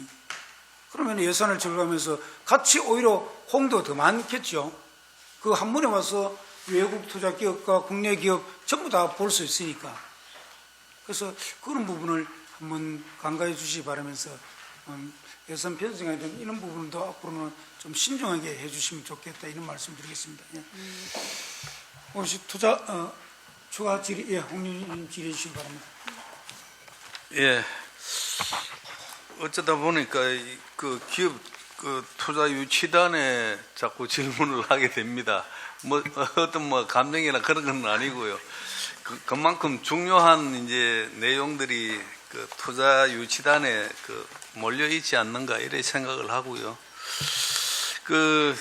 그러면 예산을 절감하면서 같이 오히려 홍도 더 많겠죠. 그 한 번에 와서 외국 투자 기업과 국내 기업 전부 다 볼 수 있으니까. 그래서 그런 부분을 한번 간과해 주시기 바라면서 예산 편성에 대한 이런 부분도 앞으로는 좀 신중하게 해주시면 좋겠다 이런 말씀 드리겠습니다. 예. 혹시 추가 질의, 예, 홍윤님 질의해 주시기 바랍니다. 예. 어쩌다 보니까 그 기업 투자 유치단에 자꾸 질문을 하게 됩니다. 뭐 어떤 감정이나 그런 건 아니고요. 그만큼 중요한 이제 내용들이 그 투자 유치단에 몰려 있지 않는가 이런 생각을 하고요. 그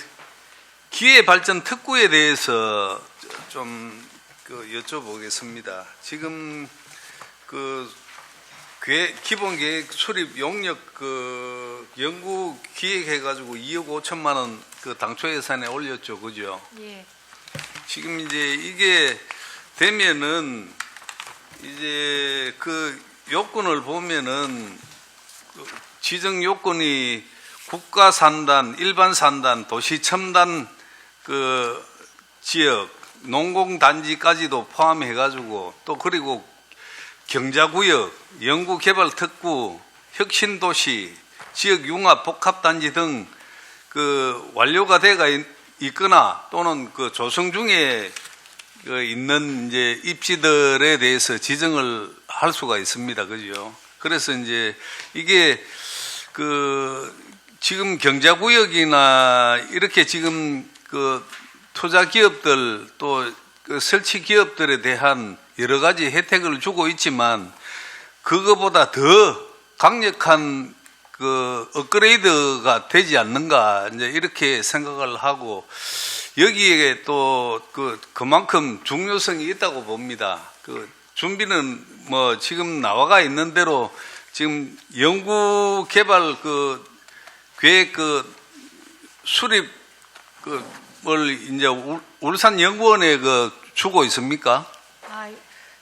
기회 발전 특구에 대해서 좀 여쭤보겠습니다. 지금 기본 계획 수립 용역 연구 기획해가지고 2억 5천만 원 당초 예산에 올렸죠, 그죠? 예. 지금 이제 이게 되면은 이제 그 요건을 보면은 지정 요건이 국가 산단, 일반 산단, 도시 첨단 지역, 농공단지까지도 포함해가지고 또 그리고 경자구역, 연구개발특구, 혁신도시, 지역융합 복합단지 등 완료가 돼가 있거나 또는 조성 중에 있는 이제 입지들에 대해서 지정을 할 수가 있습니다. 그죠? 그래서 이제 이게 지금 경자구역이나 이렇게 지금 그 투자 기업들 또 그 설치 기업들에 대한 여러 가지 혜택을 주고 있지만 그거보다 더 강력한 그 업그레이드가 되지 않는가 이제 이렇게 생각을 하고 여기에 또 그만큼 중요성이 있다고 봅니다. 그 준비는 뭐 지금 나와가 있는 대로 지금 연구 개발 그 계획 그 수립 을 이제 울산 연구원에 주고 있습니까?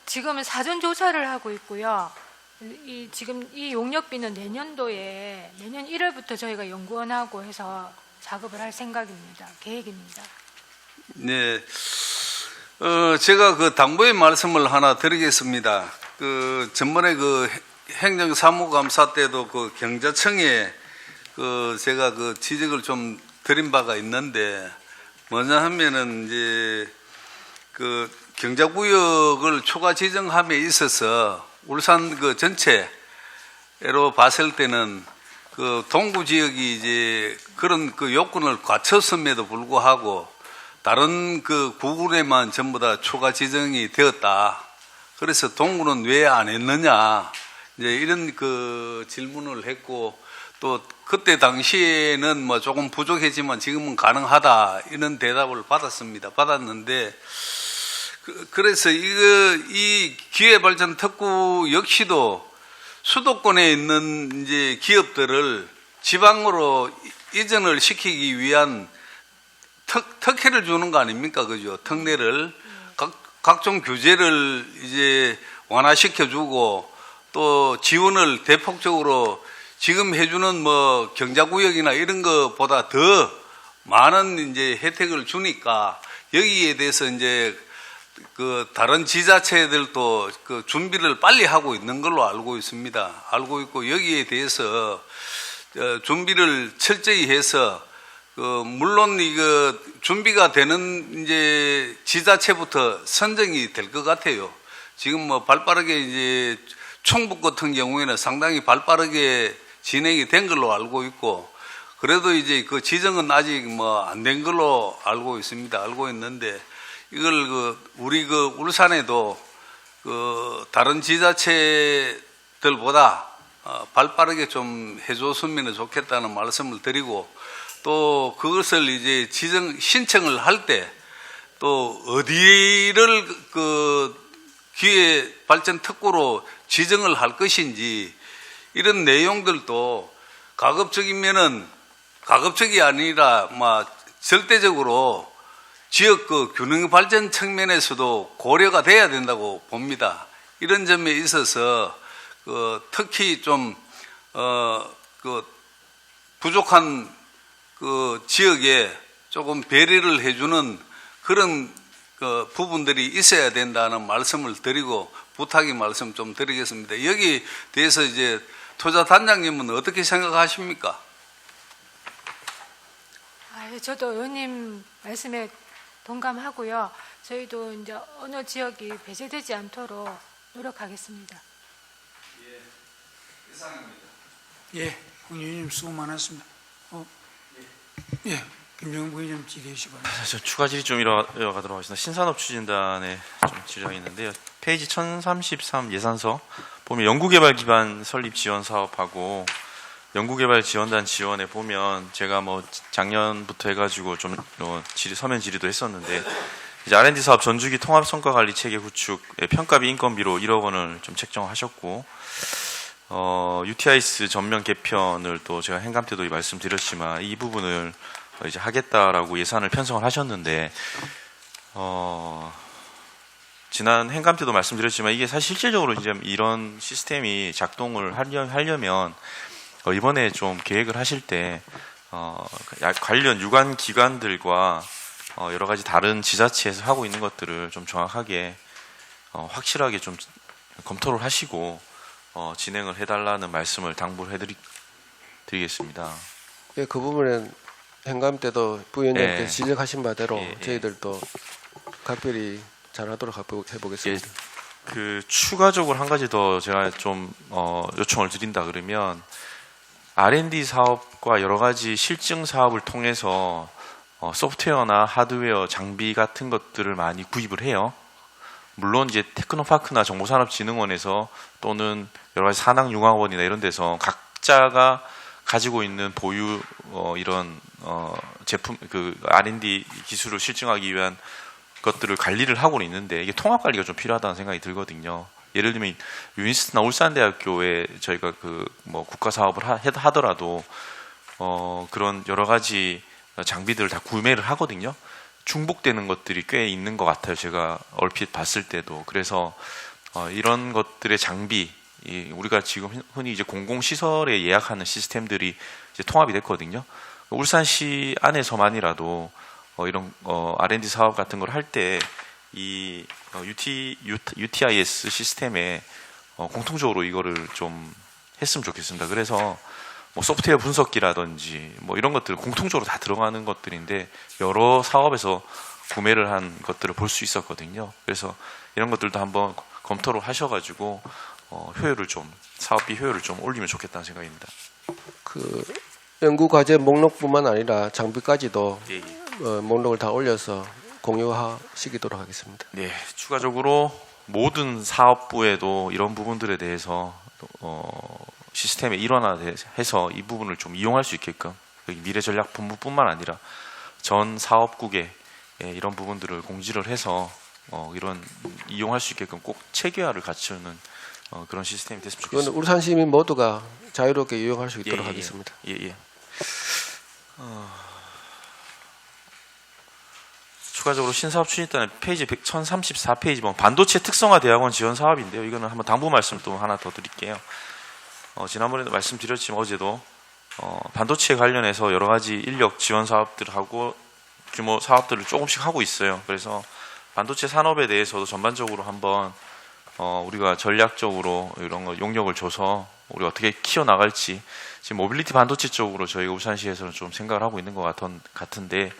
지금은 사전 조사를 하고 있고요. 지금 이 용역비는 내년 1월부터 저희가 연구원하고 해서 작업을 할 생각입니다. 계획입니다. 네. 제가 그 당부의 말씀을 하나 드리겠습니다. 전번에 행정사무감사 때도 경자청에 제가 지적을 좀 드린 바가 있는데, 뭐냐 하면은 이제 경자구역을 초과 지정함에 있어서 울산 전체로 봤을 때는 동구 지역이 이제 그런 요건을 갖췄음에도 불구하고 다른 구군에만 전부 다 초과 지정이 되었다. 그래서 동구는 왜 안 했느냐. 이제 이런 질문을 했고, 또 그때 당시에는 뭐 조금 부족했지만 지금은 가능하다 이런 대답을 받았는데 그래서 이 기회발전 특구 역시도 수도권에 있는 이제 기업들을 지방으로 이전을 시키기 위한 특혜를 주는 거 아닙니까, 그죠? 특례를 각종 규제를 이제 완화시켜주고 또 지원을 대폭적으로 지금 해주는 뭐 경자구역이나 이런 것보다 더 많은 이제 혜택을 주니까 여기에 대해서 이제 다른 지자체들도 준비를 빨리 하고 있는 걸로 알고 있습니다. 알고 있고 여기에 대해서 준비를 철저히 해서 물론 준비가 되는 이제 지자체부터 선정이 될 것 같아요. 지금 뭐 발빠르게 이제 충북 같은 경우에는 상당히 발빠르게 진행이 된 걸로 알고 있고, 그래도 이제 지정은 아직 뭐 안 된 걸로 알고 있습니다. 알고 있는데, 이걸 우리 울산에도 다른 지자체들보다 발빠르게 좀 해줬으면 좋겠다는 말씀을 드리고, 또 그것을 이제 신청을 할 때 또 어디를 기회 발전 특구로 지정을 할 것인지 이런 내용들도 가급적이면은 가급적이 아니라 절대적으로 지역 균형 발전 측면에서도 고려가 돼야 된다고 봅니다. 이런 점에 있어서 특히 좀 부족한 지역에 조금 배려를 해주는 그런 부분들이 있어야 된다는 말씀을 드리고 부탁의 말씀 좀 드리겠습니다. 여기 대해서 이제 투자 단장님은 어떻게 생각하십니까? 저도 의원님 말씀에 동감하고요. 저희도 이제 어느 지역이 배제되지 않도록 노력하겠습니다. 예, 이상입니다. 예, 의원님 수고 많았습니다. 예, 김정은 부의장 질의하시 바랍니다. 저 추가 질의 좀 이어가도록 하겠습니다. 신산업 추진단에 좀 질의가 있는데요. 페이지 1033 예산서 보면 연구개발 기반 설립 지원 사업하고 연구개발 지원단 지원에 보면 제가 뭐 작년부터 해가지고 좀 서면 질의도 했었는데 이제 R&D 사업 전주기 통합 성과 관리 체계 구축 평가비 인건비로 1억 원을 좀 책정하셨고 UTIS 전면 개편을 또 제가 행감 때도 말씀드렸지만 이 부분을 이제 하겠다라고 예산을 편성을 하셨는데 지난 행감 때도 말씀드렸지만 이게 사실 실질적으로 이제 이런 시스템이 작동을 하려면 이번에 좀 계획을 하실 때 관련 유관 기관들과 여러 가지 다른 지자체에서 하고 있는 것들을 좀 정확하게 확실하게 좀 검토를 하시고 진행을 해달라는 말씀을 당부를 해드리겠습니다. 예, 그 부분은 행감 때도 부위원장님께서 예. 지적하신 바대로 예. 저희들도 각별히 잘하도록 해보겠습니다. 예, 추가적으로 한 가지 더 제가 좀 요청을 드린다 그러면 R&D 사업과 여러 가지 실증 사업을 통해서 소프트웨어나 하드웨어 장비 같은 것들을 많이 구입을 해요. 물론 이제 테크노파크나 정보산업진흥원에서 또는 여러 가지 산학융합원이나 이런 데서 각자가 가지고 있는 보유 이런 제품 그 R&D 기술을 실증하기 위한 것들을 관리를 하고는 있는데 이게 통합 관리가 좀 필요하다는 생각이 들거든요. 예를 들면 유니스트나 울산대학교에 저희가 그 뭐 국가 사업을 하더라도 그런 여러 가지 장비들을 다 구매를 하거든요. 중복되는 것들이 꽤 있는 것 같아요. 제가 얼핏 봤을 때도. 그래서 이런 것들의 장비, 우리가 지금 흔히 이제 공공시설에 예약하는 시스템들이 이제 통합이 됐거든요. 울산시 안에서만이라도 이런 R&D 사업 같은 걸 할 때 이 UTIS 시스템에 공통적으로 이거를 좀 했으면 좋겠습니다. 그래서 뭐 소프트웨어 분석기라든지 뭐 이런 것들 공통적으로 다 들어가는 것들인데 여러 사업에서 구매를 한 것들을 볼 수 있었거든요. 그래서 이런 것들도 한번 검토를 하셔가지고 효율을 좀 사업비 효율을 좀 올리면 좋겠다는 생각입니다. 그 연구 과제 목록뿐만 아니라 장비까지도 예. 목록을 다 올려서 공유하시도록 하겠습니다. 네, 추가적으로 모든 사업부에도 이런 부분들에 대해서 시스템의 일원화해서 이 부분을 좀 이용할 수 있게끔 미래전략본부뿐만 아니라 전 사업국에 이런 부분들을 공지를 해서 이런 이용할 수 있게끔 꼭 체계화를 갖추는 그런 시스템이 됐으면 좋겠습니다. 그건 울산 시민 모두가 자유롭게 이용할 수 있도록 예, 예, 하겠습니다. 예. 추가적으로 신사업 추진단의 페이지 1034페이지 보면 반도체 특성화 대학원 지원 사업인데요. 이거는 한번 당부 말씀을 또 하나 더 드릴게요. 지난번에도 말씀드렸지만 어제도 반도체 관련해서 여러 가지 인력 지원 사업들하고 규모 사업들을 조금씩 하고 있어요. 그래서 반도체 산업에 대해서도 전반적으로 한번 우리가 전략적으로 이런 거 용역을 줘서 우리 어떻게 키워나갈지 지금 모빌리티 반도체 쪽으로 저희가 울산시에서는 좀 생각을 하고 있는 것 같은데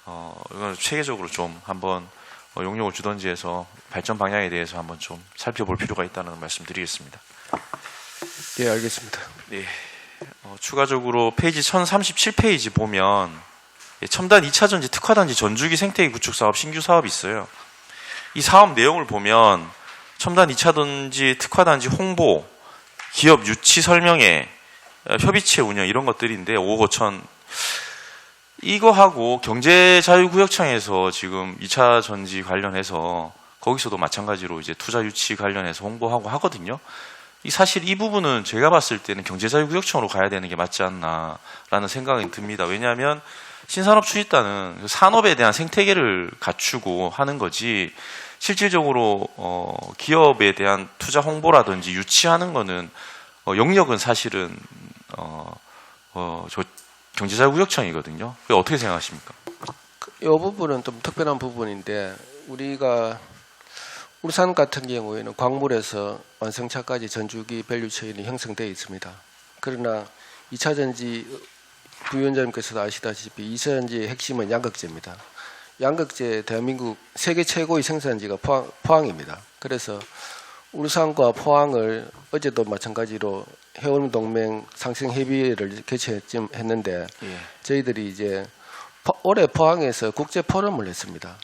이건 체계적으로 좀 한번 용역을 주던지 해서 발전 방향에 대해서 한번 좀 살펴볼 필요가 있다는 말씀드리겠습니다. 예, 알겠습니다. 네. 추가적으로 페이지 1037페이지 보면 첨단 2차전지 특화단지 전주기 생태계 구축 사업 신규 사업이 있어요. 이 사업 내용을 보면 첨단 2차전지 특화단지 홍보, 기업 유치 설명회, 협의체 운영 이런 것들인데 5억 5천 이거하고 경제자유구역청에서 지금 2차 전지 관련해서 거기서도 마찬가지로 이제 투자 유치 관련해서 홍보하고 하거든요. 사실 이 부분은 제가 봤을 때는 경제자유구역청으로 가야 되는 게 맞지 않나라는 생각이 듭니다. 왜냐하면 신산업 추진단은 산업에 대한 생태계를 갖추고 하는 거지 실질적으로 기업에 대한 투자 홍보라든지 유치하는 거는 영역은 사실은 저 경제자유구역청이거든요. 어떻게 생각하십니까? 이 부분은 좀 특별한 부분인데 우리가 울산 같은 경우에는 광물에서 완성차까지 전주기 밸류체인이 형성되어 있습니다. 그러나 2차 전지 부위원장님께서도 아시다시피 2차 전지의 핵심은 양극재입니다. 양극재 대한민국 세계 최고의 생산지가 포항입니다. 그래서 울산과 포항을 어제도 마찬가지로 해운동맹 상생협의회를 개최했는데 저희들이 이제 올해 포항에서 국제 포럼을 했습니다.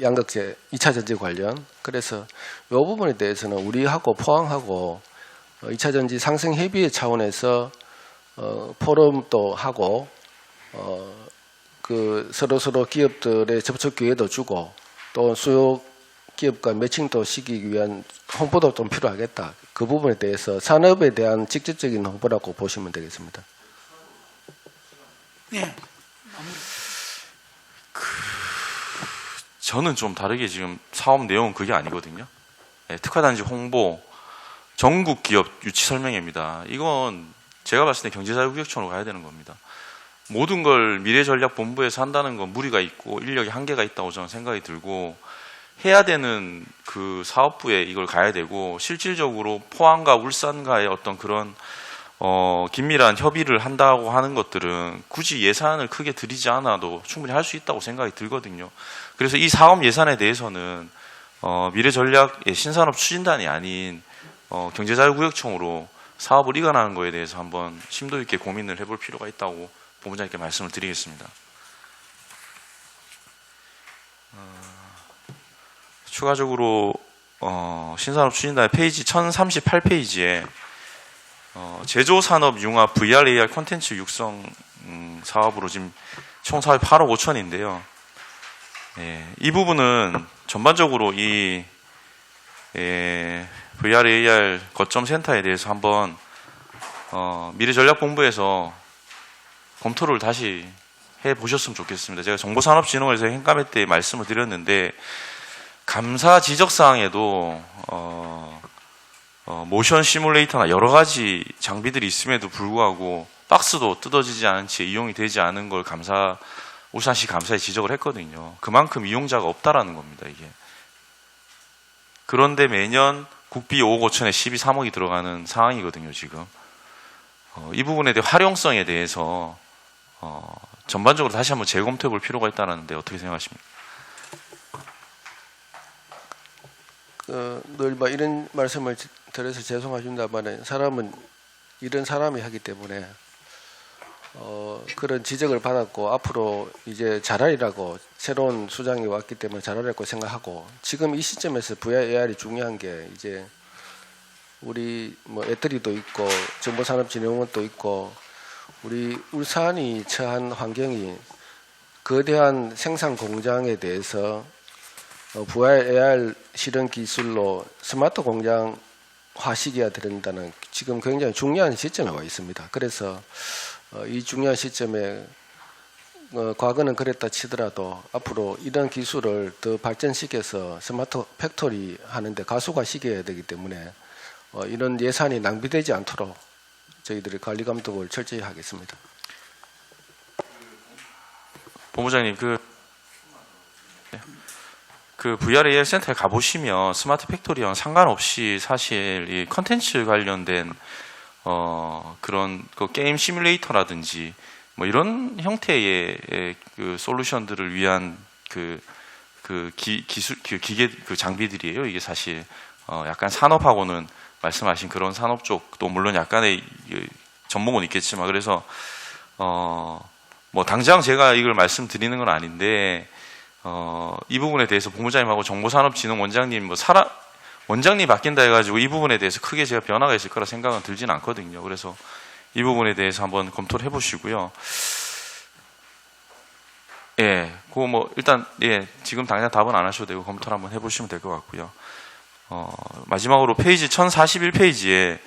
양극재 2차 전지 관련. 그래서 이 부분에 대해서는 우리하고 포항하고 2차 전지 상생협의회 차원에서 포럼도 하고 그 서로 기업들의 접촉 기회도 주고 또 수요 기업과 매칭도 시키기 위한 홍보도 좀 필요하겠다. 그 부분에 대해서 산업에 대한 직접적인 홍보라고 보시면 되겠습니다. 네. 저는 좀 다르게 지금 사업 내용은 그게 아니거든요. 특화단지 홍보, 전국 기업 유치 설명회입니다. 이건 제가 봤을 때 경제자유구역청으로 가야 되는 겁니다. 모든 걸 미래전략본부에서 한다는 건 무리가 있고 인력이 한계가 있다고 저는 생각이 들고 해야 되는 그 사업부에 이걸 가야 되고 실질적으로 포항과 울산과의 어떤 그런 긴밀한 협의를 한다고 하는 것들은 굳이 예산을 크게 들이지 않아도 충분히 할 수 있다고 생각이 들거든요. 그래서 이 사업 예산에 대해서는 미래전략 신산업 추진단이 아닌 경제자유구역청으로 사업을 이관하는 거에 대해서 한번 심도 있게 고민을 해볼 필요가 있다고 본부장님께 말씀을 드리겠습니다. 추가적으로 신산업 추진단의 페이지 1038페이지에 제조산업 융합 VR/AR 콘텐츠 육성 사업으로 지금 총 사업이 8억 5천인데요. 이 부분은 전반적으로 이 VR/AR 거점 센터에 대해서 한번 미래전략본부에서 검토를 다시 해 보셨으면 좋겠습니다. 제가 정보산업진흥원에서 행감회 때 말씀을 드렸는데 감사 지적 사항에도 모션 시뮬레이터나 여러 가지 장비들이 있음에도 불구하고 박스도 뜯어지지 않은 채 이용이 되지 않은 걸 울산시 감사에 지적을 했거든요. 그만큼 이용자가 없다라는 겁니다, 이게. 그런데 매년 국비 5억 5천에 12, 3억이 들어가는 상황이거든요, 지금. 이 부분에 대해 활용성에 대해서 전반적으로 다시 한번 재검토해 볼 필요가 있다는데 어떻게 생각하십니까? 늘 이런 말씀을 드려서 죄송하십니다만 사람은 이런 사람이 하기 때문에 그런 지적을 받았고 앞으로 이제 잘하리라고 새로운 수장이 왔기 때문에 잘하리라고 생각하고 지금 이 시점에서 VRAR이 중요한 게 이제 우리 애터리도 있고 정보산업진흥원도 있고 우리 울산이 처한 환경이 거대한 생산 공장에 대해서 VRAR 실현 기술로 스마트 공장화 시켜야 된다는 지금 굉장히 중요한 시점에 와 있습니다. 그래서 이 중요한 시점에 과거는 그랬다 치더라도 앞으로 이런 기술을 더 발전시켜서 스마트 팩토리 하는데 가속화시켜야 되기 때문에 이런 예산이 낭비되지 않도록 저희들이 관리 감독을 철저히 하겠습니다. 본부장님, 그 VRAR 센터에 가보시면 스마트 팩토리랑 상관없이 사실 이 컨텐츠 관련된 그런 게임 시뮬레이터라든지 이런 형태의 그 솔루션들을 위한 기술 기계 장비들이에요. 이게 사실 약간 산업하고는 말씀하신 그런 산업 쪽도 물론 약간의 전목은 있겠지만 그래서 당장 제가 이걸 말씀드리는 건 아닌데 이 부분에 대해서 본부장님하고 정보산업진흥원장님 원장님이 바뀐다 해가지고 이 부분에 대해서 크게 제가 변화가 있을 거라 생각은 들지는 않거든요. 그래서 이 부분에 대해서 한번 검토를 해보시고요. 일단 지금 당장 답은 안 하셔도 되고 검토를 한번 해보시면 될 것 같고요. 마지막으로 페이지 1041페이지에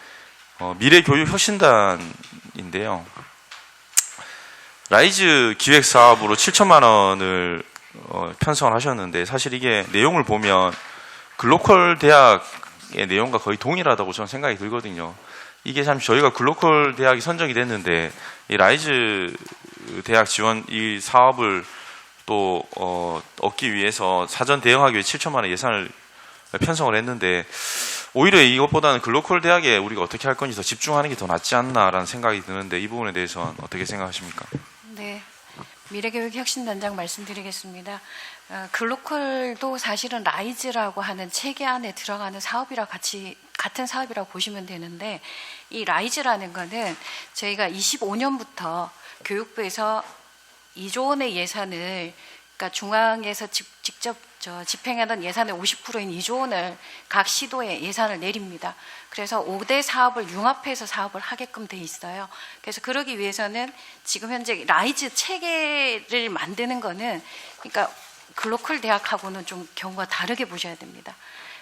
미래교육혁신단인데요. 라이즈 기획사업으로 7천만 원을 편성을 하셨는데 사실 이게 내용을 보면 글로컬 대학의 내용과 거의 동일하다고 저는 생각이 들거든요. 이게 참 저희가 글로컬 대학이 선정이 됐는데 이 라이즈 대학 지원 이 사업을 또 얻기 위해서 사전 대응하기 위해 7천만 원 예산을 편성을 했는데 오히려 이것보다는 글로컬 대학에 우리가 어떻게 할 건지 더 집중하는 게 더 낫지 않나라는 생각이 드는데 이 부분에 대해서는 어떻게 생각하십니까? 네, 미래교육혁신단장 말씀드리겠습니다. 글로컬도 사실은 라이즈라고 하는 체계 안에 들어가는 사업이라 같은 사업이라고 보시면 되는데 이 라이즈라는 거는 저희가 25년부터 교육부에서 2조 원의 예산을 그러니까 중앙에서 직접 집행하던 예산의 50%인 2조 원을 각 시도에 예산을 내립니다. 그래서 5대 사업을 융합해서 사업을 하게끔 돼 있어요. 그래서 그러기 위해서는 지금 현재 라이즈 체계를 만드는 거는 그러니까 글로컬 대학하고는 좀 경우가 다르게 보셔야 됩니다.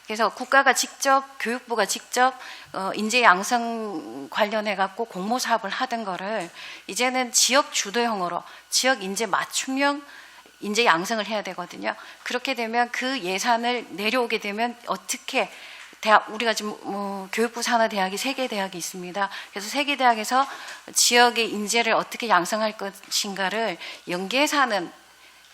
그래서 국가가 직접 교육부가 직접 인재 양성 관련해 갖고 공모 사업을 하던 거를 이제는 지역 주도형으로 지역 인재 맞춤형 인재 양성을 해야 되거든요. 그렇게 되면 그 예산을 내려오게 되면 어떻게 우리가 지금 교육부 산하 대학이 3개 대학이 있습니다. 그래서 3개 대학에서 지역의 인재를 어떻게 양성할 것인가를 연계해서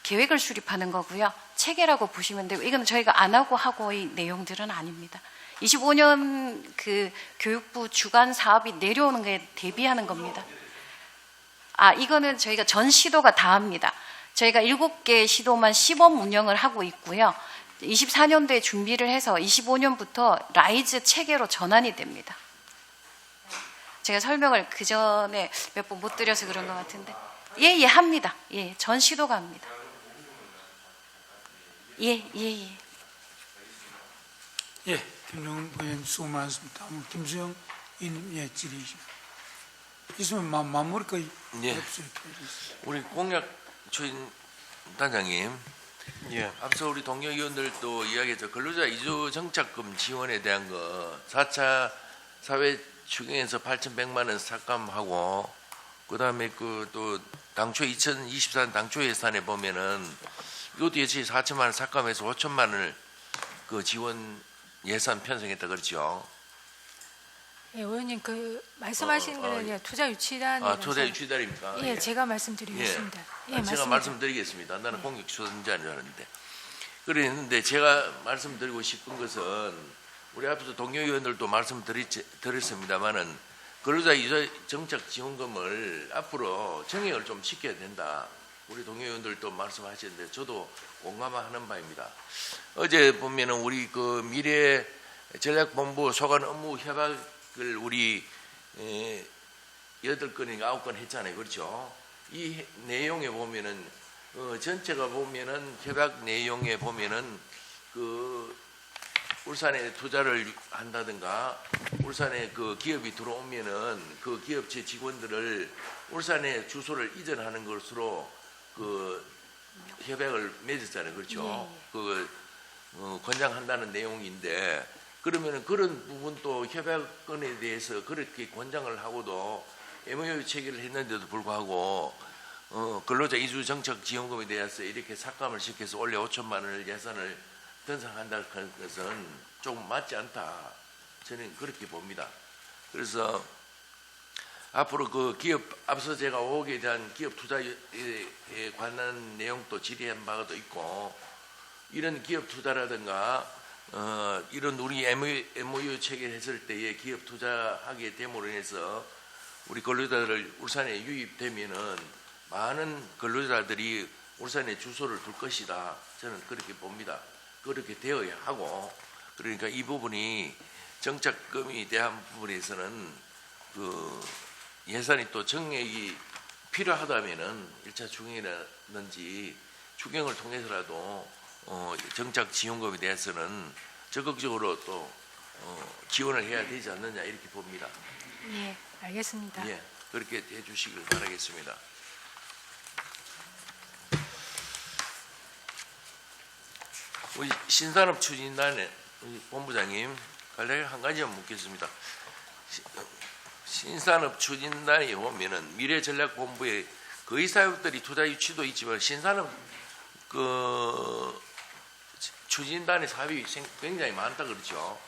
계획을 수립하는 거고요. 체계라고 보시면 되고 이건 저희가 안 하고 이 내용들은 아닙니다. 25년 그 교육부 주관 사업이 내려오는 거에 대비하는 겁니다. 이거는 저희가 전 시도가 다 합니다. 저희가 7개 시도만 시범 운영을 하고 있고요. 24년도에 준비를 해서 25년부터 라이즈 체계로 전환이 됩니다. 제가 설명을 그 전에 몇 번 못 드려서 그런 것 같은데. 예, 합니다. 예, 전시도가 합니다. 예. 예, 김정은 의원 수고 많습니다. 다음은 김수영 의원님 질의입니다. 있으면 마무리 거의 예. 없을 거예요. 우리 공약 추진 단장님, 앞서 우리 동료 의원들도 이야기했죠. 근로자 이주 정착금 지원에 대한 거 4차 사회 추경에서 8,100만 원 삭감하고, 그다음에 그 또 당초 2024년 당초 예산에 보면은 이것도 역시 4천만 원 삭감해서 5천만 원을 그 지원 예산 편성했다 그렇죠. 예, 의원님 그 말씀하신 거는 투자 유치단이 투자 유치단입니까? 예, 제가 말씀드리겠습니다. 예, 제가 맞습니다. 말씀드리겠습니다. 나는 공격 추진자인 줄 알았는데. 그랬는데 제가 말씀드리고 싶은 것은 우리 앞에서 동료 의원들도 말씀드렸습니다만은 근로자 이주 정착 지원금을 앞으로 정액을 좀 시켜야 된다. 우리 동료 의원들도 말씀하셨는데 저도 공감하는 바입니다. 어제 보면은 우리 그 미래 전략본부 소관 업무 협약을 우리 8건인가 9건 했잖아요. 그렇죠? 이 내용에 보면은 전체가 보면은 협약 내용에 보면은 그 울산에 투자를 한다든가 울산에 그 기업이 들어오면은 그 기업체 직원들을 울산에 주소를 이전하는 것으로 그 협약을 맺었잖아요. 그렇죠? 그 권장한다는 내용인데, 그러면은 그런 부분도 협약권에 대해서 그렇게 권장을 하고도 MOU 체결을 했는데도 불구하고 근로자 이주 정착 지원금에 대해서 이렇게 삭감을 시켜서 원래 5천만 원을 예산을 편성한다는 것은 조금 맞지 않다. 저는 그렇게 봅니다. 그래서 앞으로 그 기업, 앞서 제가 5억에 대한 기업 투자에 관한 내용도 질의한 바가 있고, 이런 기업 투자라든가 이런 우리 MOU 체결했을 때에 기업 투자하게 됨으로 인해서 우리 근로자들 울산에 유입되면은 많은 근로자들이 울산에 주소를 둘 것이다. 저는 그렇게 봅니다. 그렇게 되어야 하고, 그러니까 이 부분이 정착금에 대한 부분에서는 그 예산이 또 정액이 필요하다면은 1차 추경이라든지 추경을 통해서라도 정착 지원금에 대해서는 적극적으로 또 지원을 해야 되지 않느냐 이렇게 봅니다. 예, 알겠습니다. 예, 그렇게 해주시길 바라겠습니다. 우리 신산업 추진단의 우리 본부장님, 간략히 한 가지만 묻겠습니다. 신산업 추진단에 보면은 미래전략본부에 거의 사업들이 투자 유치도 있지만 신산업 그 추진단의 사업이 굉장히 많다 그렇죠.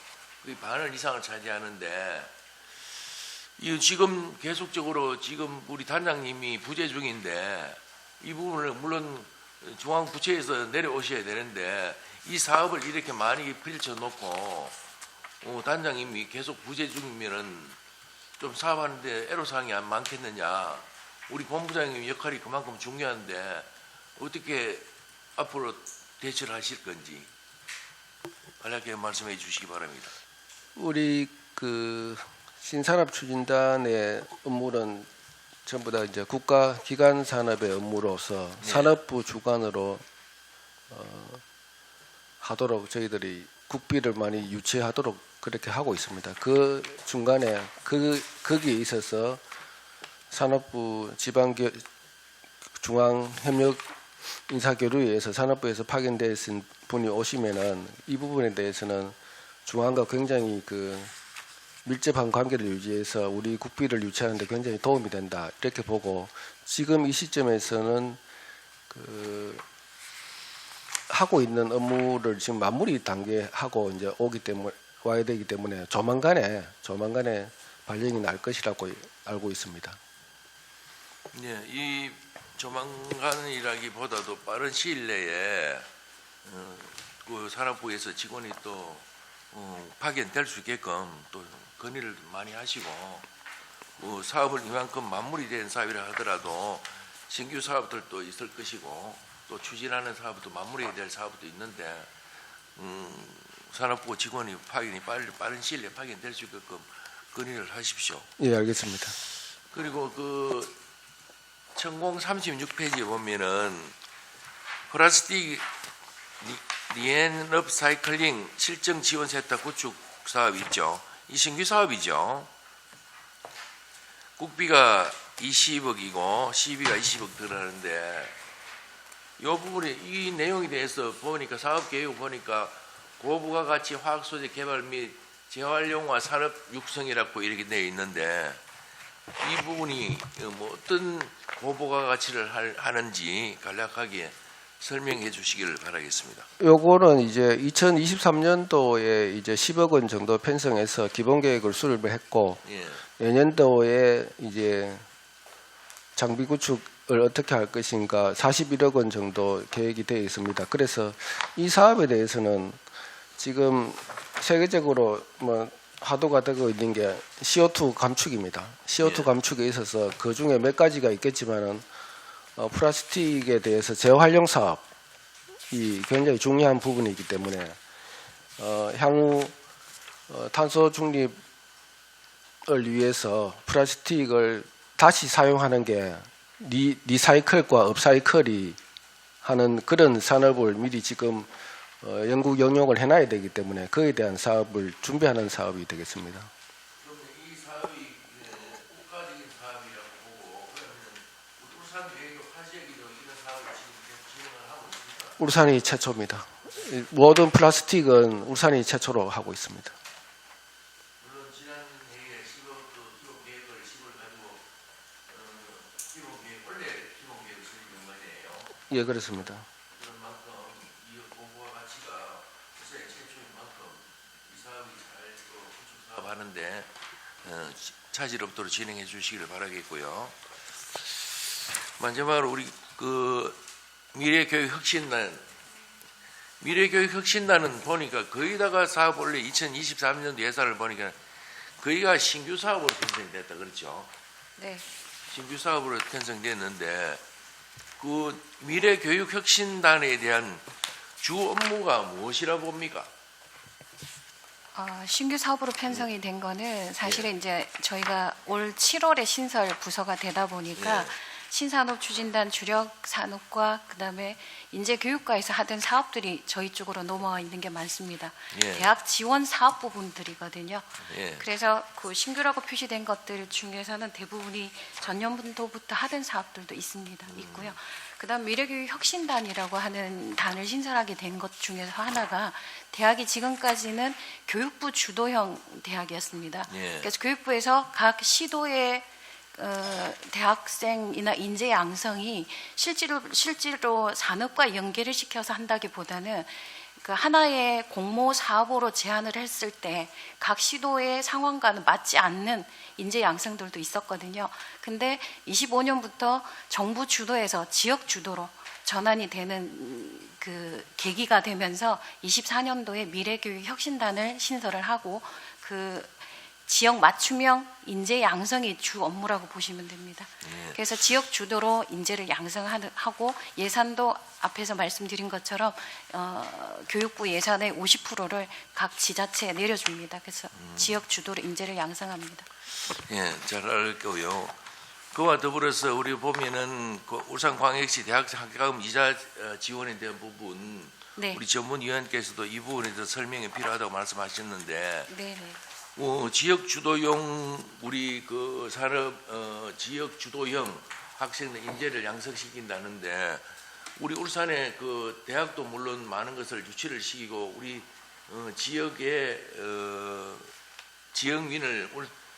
거의 반을 이상을 차지하는데, 이 지금 계속적으로 지금 우리 단장님이 부재 중인데 이 부분을 물론 중앙부처에서 내려오셔야 되는데 이 사업을 이렇게 많이 펼쳐놓고 단장님이 계속 부재 중이면은 좀 사업하는데 애로사항이 안 많겠느냐. 우리 본부장님 역할이 그만큼 중요한데 어떻게 앞으로 대처를 하실 건지 간략하게 말씀해 주시기 바랍니다. 우리 그 신산업 추진단의 업무는 전부 다 이제 국가 기관 산업의 업무로서 네. 산업부 주관으로 하도록 저희들이 국비를 많이 유치하도록 그렇게 하고 있습니다. 그 중간에 거기에 있어서 산업부 중앙협력 인사교류에서 산업부에서 파견되신 분이 오시면은 이 부분에 대해서는 중앙과 굉장히 그 밀접한 관계를 유지해서 우리 국비를 유치하는 데 굉장히 도움이 된다 이렇게 보고, 지금 이 시점에서는 그 하고 있는 업무를 지금 마무리 단계 하고 이제 와야 되기 때문에 조만간에 발령이 날 것이라고 알고 있습니다. 예, 이 조만간이라기보다도 빠른 시일 내에 그 산업부에서 직원이 또 파견될 수 있게끔 또 건의를 많이 하시고, 사업을 이만큼 마무리된 사업이라 하더라도 신규 사업들도 있을 것이고 또 추진하는 사업도 마무리해야 될 사업도 있는데 산업부 직원이 파견이 빠른 시일 내에 파견될 수 있게끔 건의를 하십시오. 예, 알겠습니다. 그리고 그 천공 36페이지에 보면은 플라스틱 리엔업 사이클링 실정 지원 세탁 구축 사업 있죠. 이 신규 사업이죠. 국비가 20억이고 시비가 20억 들어가는데 이 부분에 이 내용에 대해서 보니까 사업 계획 보니까 고부가가치 화학 소재 개발 및 재활용화 산업 육성이라고 이렇게 되어 있는데 이 부분이 뭐 어떤 고부가가치를 하는지 간략하게 설명해 주시기를 바라겠습니다. 요거는 이제 2023년도에 이제 10억 원 정도 편성해서 기본 계획을 수립을 했고 예. 내년도에 이제 장비 구축을 어떻게 할 것인가 41억 원 정도 계획이 되어 있습니다. 그래서 이 사업에 대해서는 지금 세계적으로 뭐 화두가 되고 있는 게 CO2 감축입니다. CO2 예. 감축에 있어서 그 중에 몇 가지가 있겠지만은 플라스틱에 대해서 재활용 사업이 굉장히 중요한 부분이기 때문에 향후 탄소 중립을 위해서 플라스틱을 다시 사용하는 게 리사이클과 업사이클이 하는 그런 산업을 미리 지금 연구 영역을 해놔야 되기 때문에 그에 대한 사업을 준비하는 사업이 되겠습니다. 그러면 이 사업이 국가적인 사업이라고 보고 그러면 울산 외교 화재기도 이런 사업을 지금 진행을 하고 있습니다. 울산이 최초입니다. 모든 플라스틱은 울산이 최초로 하고 있습니다. 물론 지난 회의에 10억 계획을 10을 가지고 기본 계획 원래 기본 계획을 수립한 거네요. 예, 그렇습니다. 그런 만큼 이 고부가 가치가 세계 최초인 만큼 이 사업이 잘 구축 사업 하는데 차질 없도록 진행해 주시기를 바라겠고요. 마지막으로 우리 그 미래교육혁신단은 보니까 거의다가 사업 원래 2023년도 예산을 보니까 거의가 신규 사업으로 편성됐다 그렇죠? 네. 신규 사업으로 편성됐는데 그 미래교육혁신단에 대한 주 업무가 무엇이라 봅니까? 신규 사업으로 편성이 된 거는 사실은 이제 저희가 올 7월에 신설 부서가 되다 보니까 신산업 추진단 주력 산업과 그다음에 인재교육과에서 하던 사업들이 저희 쪽으로 넘어와 있는 게 많습니다. 예. 대학 지원 사업 부분들이거든요. 예. 그래서 그 신규라고 표시된 것들 중에서는 대부분이 전년도부터 하던 사업들도 있고요. 그다음 미래교육 혁신단이라고 하는 단을 신설하게 된 것 중에서 하나가 대학이 지금까지는 교육부 주도형 대학이었습니다. 예. 그래서 교육부에서 각 시도의 대학생이나 인재 양성이 실제로 산업과 연계를 시켜서 한다기보다는 그 하나의 공모 사업으로 제안을 했을 때 각 시도의 상황과는 맞지 않는 인재 양성들도 있었거든요. 근데 25년부터 정부 주도에서 지역 주도로 전환이 되는 그 계기가 되면서 24년도에 미래교육 혁신단을 신설을 하고 그 지역 맞춤형 인재 양성이 주 업무라고 보시면 됩니다. 그래서 지역 주도로 인재를 양성하고 예산도 앞에서 말씀드린 것처럼 교육부 예산의 50%를 각 지자체에 내려줍니다. 그래서 지역 주도로 인재를 양성합니다. 예, 잘 알고요. 그와 더불어서 우리 보면은 그 울산광역시 대학생 학과금 이자 지원에 대한 부분 네. 우리 전문위원께서도 이 부분에 대해서 설명이 필요하다고 말씀하셨는데 네. 지역 주도형 우리 그 산업 지역 주도형 학생들 인재를 양성시킨다는데 우리 울산의 그 대학도 물론 많은 것을 유치를 시키고 우리 지역의 지역민을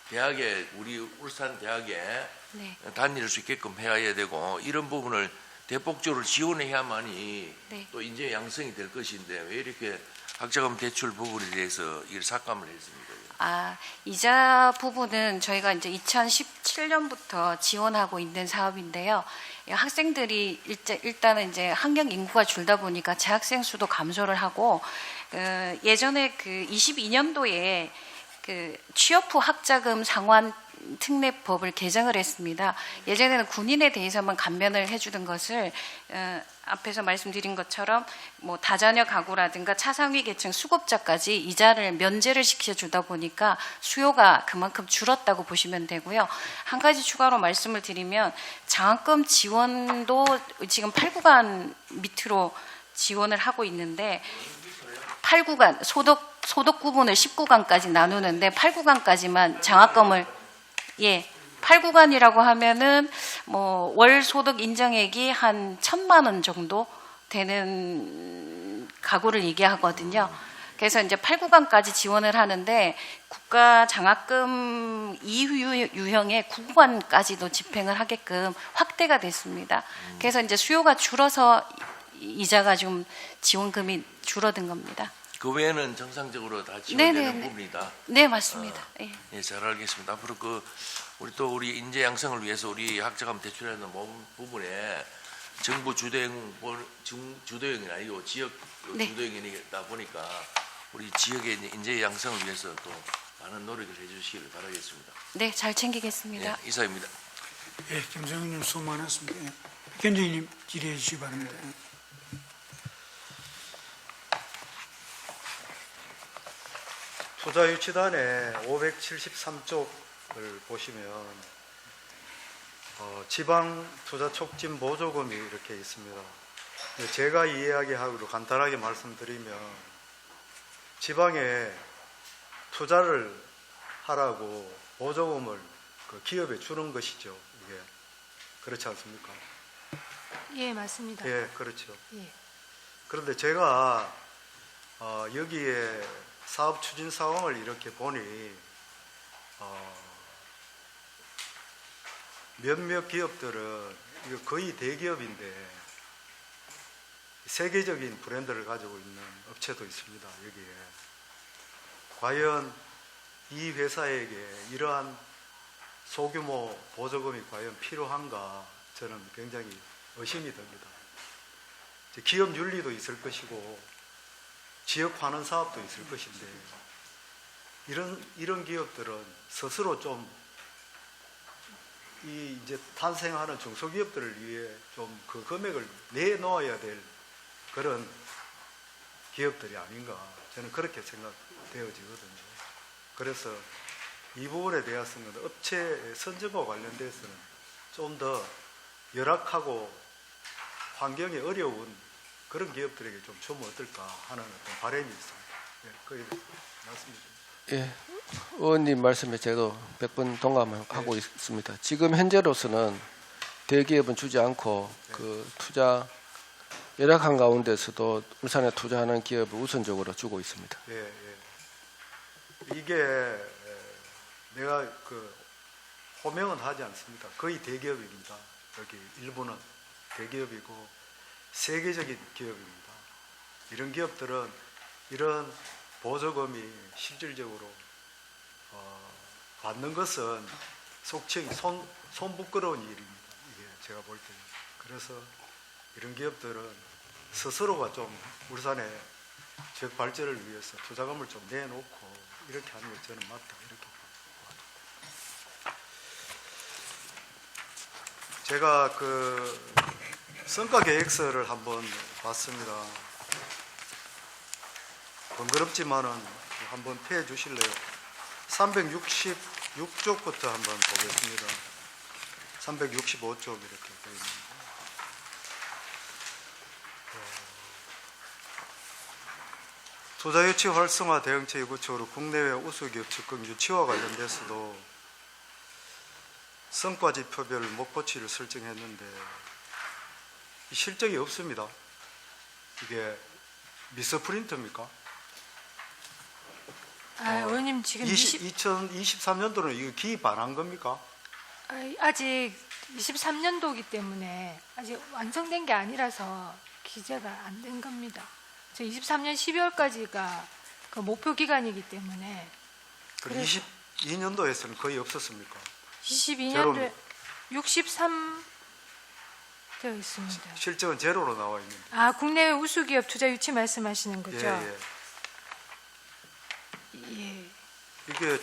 대학에 우리 울산 대학에 네. 다닐 수 있게끔 해야 되고 이런 부분을 대폭적으로 지원해야만이 네. 또 인재 양성이 될 것인데 왜 이렇게 학자금 대출 부분에 대해서 이를 삭감을 했습니까? 이자 부분은 저희가 이제 2017년부터 지원하고 있는 사업인데요. 학생들이 일단은 이제 학령 인구가 줄다 보니까 재학생 수도 감소를 하고 예전에 그 22년도에 그 취업 후 학자금 상환 특례법을 개정을 했습니다. 예전에는 군인에 대해서만 감면을 해주던 것을 앞에서 말씀드린 것처럼 뭐 다자녀 가구라든가 차상위 계층 수급자까지 이자를 면제를 시켜주다 보니까 수요가 그만큼 줄었다고 보시면 되고요. 한 가지 추가로 말씀을 드리면 장학금 지원도 지금 8구간 밑으로 지원을 하고 있는데 8구간 소득 구분을 10구간까지 나누는데 8구간까지만 장학금을 8구간이라고 하면은 뭐 월 소득 인정액이 한 1,000만 원 정도 되는 가구를 얘기하거든요. 그래서 이제 8구간까지 지원을 하는데 국가 장학금 이유형의 9구간까지도 집행을 하게끔 확대가 됐습니다. 그래서 이제 수요가 줄어서 이자가 좀 지원금이 줄어든 겁니다. 그 외에는 정상적으로 다 지원되는 부분이다. 네, 맞습니다. 예, 잘 알겠습니다. 앞으로 우리 인재 양성을 위해서 우리 학자금 대출하는 부분에 정부 주도형이 아니고 지역 주도형이다 보니까 우리 지역의 인재 양성을 위해서 또 많은 노력을 해주시기를 바라겠습니다. 네, 잘 챙기겠습니다. 예, 이사입니다. 예, 김성윤님 수고 많았습니다. 예. 백현정님 질의해 주시기 바랍니다. 투자유치단의 573쪽을 보시면 지방 투자 촉진 보조금이 이렇게 있습니다. 제가 이야기하기로 간단하게 말씀드리면 지방에 투자를 하라고 보조금을 그 기업에 주는 것이죠. 이게 그렇지 않습니까? 예, 맞습니다. 예, 그렇죠. 예. 그런데 제가 여기에 사업 추진 상황을 이렇게 보니 몇몇 기업들은 이거 거의 대기업인데 세계적인 브랜드를 가지고 있는 업체도 있습니다. 여기에 과연 이 회사에게 이러한 소규모 보조금이 과연 필요한가 저는 굉장히 의심이 듭니다. 기업 윤리도 있을 것이고 지역 환원 사업도 있을 것인데 이런 기업들은 스스로 좀 이제 탄생하는 중소기업들을 위해 좀 그 금액을 내놓아야 될 그런 기업들이 아닌가 저는 그렇게 생각되어지거든요. 그래서 이 부분에 대해서는 업체 선정과 관련돼서는 좀 더 열악하고 환경이 어려운 그런 기업들에게 좀 주면 어떨까 하는 어떤 바람이 있습니다. 예, 거의 말씀드립니다. 예, 의원님 말씀에 저도 100번 동감하고 있습니다. 지금 현재로서는 대기업은 주지 않고 그 투자 열악한 가운데서도 울산에 투자하는 기업을 우선적으로 주고 있습니다. 예, 예. 이게 내가 호명은 하지 않습니다. 거의 대기업입니다. 여기 일부는 대기업이고 세계적인 기업입니다. 이런 기업들은 이런 보조금이 실질적으로 받는 것은 속칭 손 부끄러운 일입니다. 이게 제가 볼 때는. 그래서 이런 기업들은 스스로가 좀 울산의 지역 발전을 위해서 투자금을 좀 내놓고 이렇게 하는 게 저는 맞다 이렇게 봅니다. 제가 성과 계획서를 한번 봤습니다. 번거롭지만은 한번 폐해 주실래요? 366쪽부터 한번 보겠습니다. 365쪽 이렇게 되어 있습니다. 투자유치 활성화 대응체계 구축으로 국내외 우수기업 적극 유치와 관련돼서도 성과지표별 목표치를 설정했는데 실적이 없습니다. 이게 미스 프린트입니까? 의원님 지금 2023년도는 이거 기입 안 한 겁니까? 아직 23년도이기 때문에 아직 완성된 게 아니라서 기재가 안 된 겁니다. 저 23년 12월까지가 그 목표 기간이기 때문에. 22년도에서는 거의 없었습니까? 22년도에 63 되어 있습니다. 실적은 제로로 나와 있는데. 국내외 우수기업 투자 유치 말씀하시는 거죠? 예, 예. 예. 이게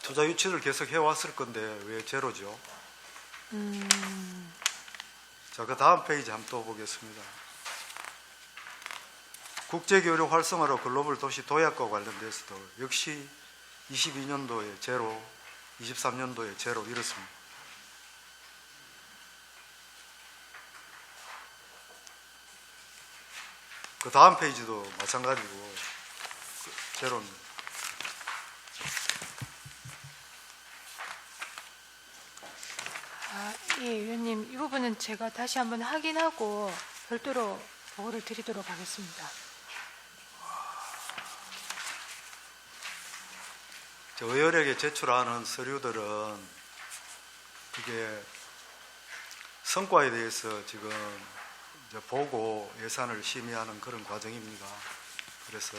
투자 유치를 계속 해왔을 건데 왜 제로죠? 자, 그 다음 페이지 한번 또 보겠습니다. 국제교류 활성화로 글로벌 도시 도약과 관련돼서도 역시 22년도에 제로, 23년도에 제로 이렇습니다. 그 다음 페이지도 마찬가지고 제로입니다. 예, 의원님, 이 부분은 제가 다시 한번 확인하고 별도로 보고를 드리도록 하겠습니다. 의원에게 제출하는 서류들은 이게 성과에 대해서 지금 이제 보고 예산을 심의하는 그런 과정입니다. 그래서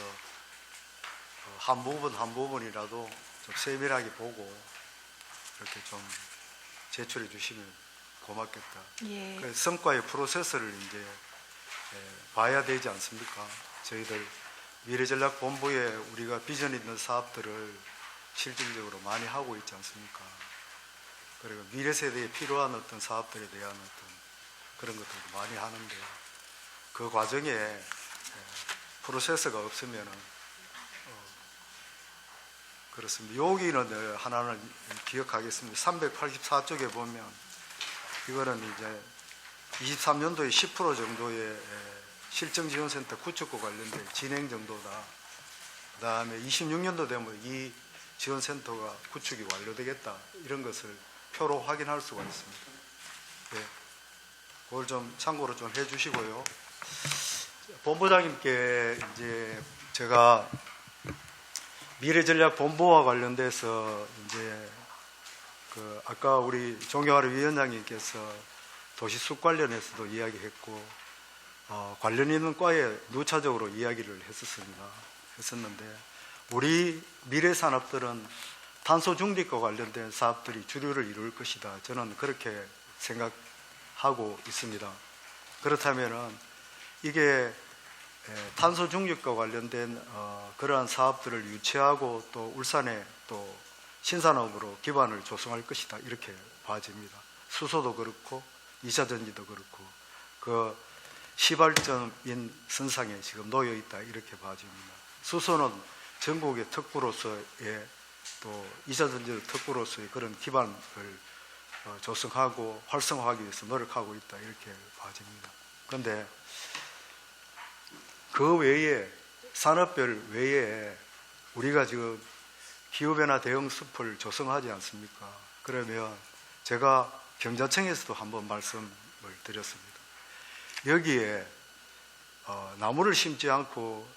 한 부분이라도 좀 세밀하게 보고 이렇게 좀 제출해 주시면 고맙겠다. 예. 그 성과의 프로세스를 이제 봐야 되지 않습니까? 저희들 미래전략본부에 우리가 비전 있는 사업들을 실질적으로 많이 하고 있지 않습니까? 그리고 미래 세대에 필요한 어떤 사업들에 대한 어떤 그런 것들도 많이 하는데 그 과정에 프로세스가 없으면은 그렇습니다. 여기는 하나는 기억하겠습니다. 384쪽에 보면 이거는 이제 23년도에 10% 정도의 실정지원센터 구축과 관련된 진행 정도다. 그 다음에 26년도 되면 이 지원센터가 구축이 완료되겠다. 이런 것을 표로 확인할 수가 있습니다. 네. 그걸 좀 참고로 좀 해주시고요. 본부장님께 이제 제가 미래전략본부와 관련돼서 이제 그 아까 우리 종경하루 위원장님께서 도시숲 관련해서도 이야기했고 관련 있는 과에 누차적으로 이야기를 했었는데 우리 미래 산업들은 탄소 중립과 관련된 사업들이 주류를 이룰 것이다. 저는 그렇게 생각하고 있습니다. 그렇다면은 이게 탄소 중립과 관련된 그러한 사업들을 유치하고 또 울산에 또 신산업으로 기반을 조성할 것이다. 이렇게 봐집니다. 수소도 그렇고 2차 전지도 그렇고 그 시발점인 선상에 지금 놓여 있다. 이렇게 봐집니다. 수소는 전국의 특구로서의 또 2차 전지의 특구로서의 그런 기반을 조성하고 활성화하기 위해서 노력하고 있다. 이렇게 봐집니다. 그런데 그 외에 산업별 외에 우리가 지금 기후변화 대응 숲을 조성하지 않습니까? 그러면 제가 경자청에서도 한번 말씀을 드렸습니다. 여기에 나무를 심지 않고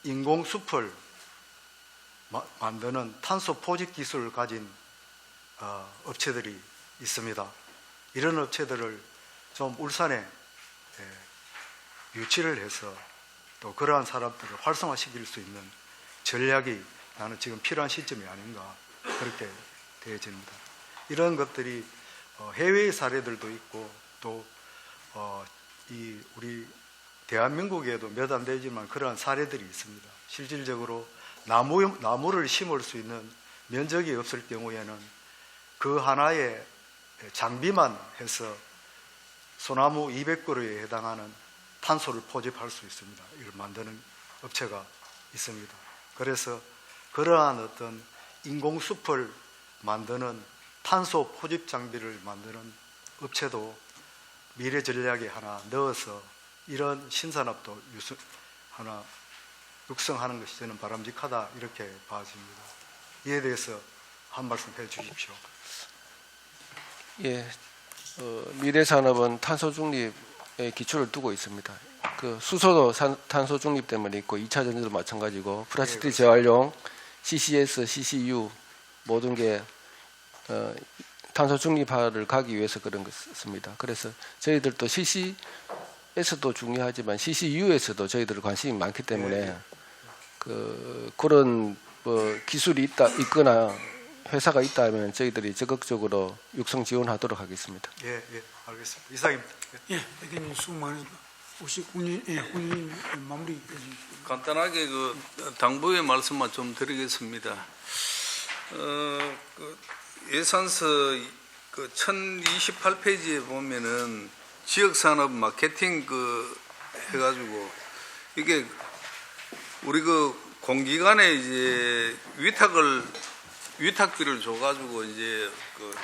인공숲을 만드는 탄소 포집 기술을 가진 업체들이 있습니다. 이런 업체들을 좀 울산에 유치를 해서 또 그러한 사람들을 활성화시킬 수 있는 전략이 나는 지금 필요한 시점이 아닌가 그렇게 되어집니다. 이런 것들이 해외의 사례들도 있고 또 우리 대한민국에도 몇 안 되지만 그러한 사례들이 있습니다. 실질적으로 나무를 심을 수 있는 면적이 없을 경우에는 그 하나의 장비만 해서 소나무 200그루에 해당하는 탄소를 포집할 수 있습니다. 이걸 만드는 업체가 있습니다. 그래서 그러한 어떤 인공숲을 만드는 탄소 포집 장비를 만드는 업체도 미래 전략에 하나 넣어서 이런 신산업도 하나 육성하는 것이 저는 바람직하다 이렇게 봐집니다. 이에 대해서 한 말씀 해 주십시오. 예, 미래 산업은 탄소 중립에 기초를 두고 있습니다. 그 수소도 탄소 중립 때문에 있고 2차 전지도 마찬가지고 플라스틱 재활용, CCS, CCU 모든 게 탄소 중립화를 가기 위해서 그런 것입니다. 그래서 저희들도 CCS도 중요하지만 CCU에서도 저희들 관심이 많기 때문에 그런 기술이 있거나 회사가 있다면 저희들이 적극적으로 육성 지원하도록 하겠습니다. 예, 알겠습니다. 이상입니다. 예, 대표님 수고 많으십니다. 혹시 군인 마무리 해주시죠. 간단하게 그 당부의 말씀만 좀 드리겠습니다. 그 예산서 그 1028페이지에 보면은 지역산업 마케팅 그 해가지고 이게 우리 그 공기관에 이제 위탁비를 줘가지고 이제 그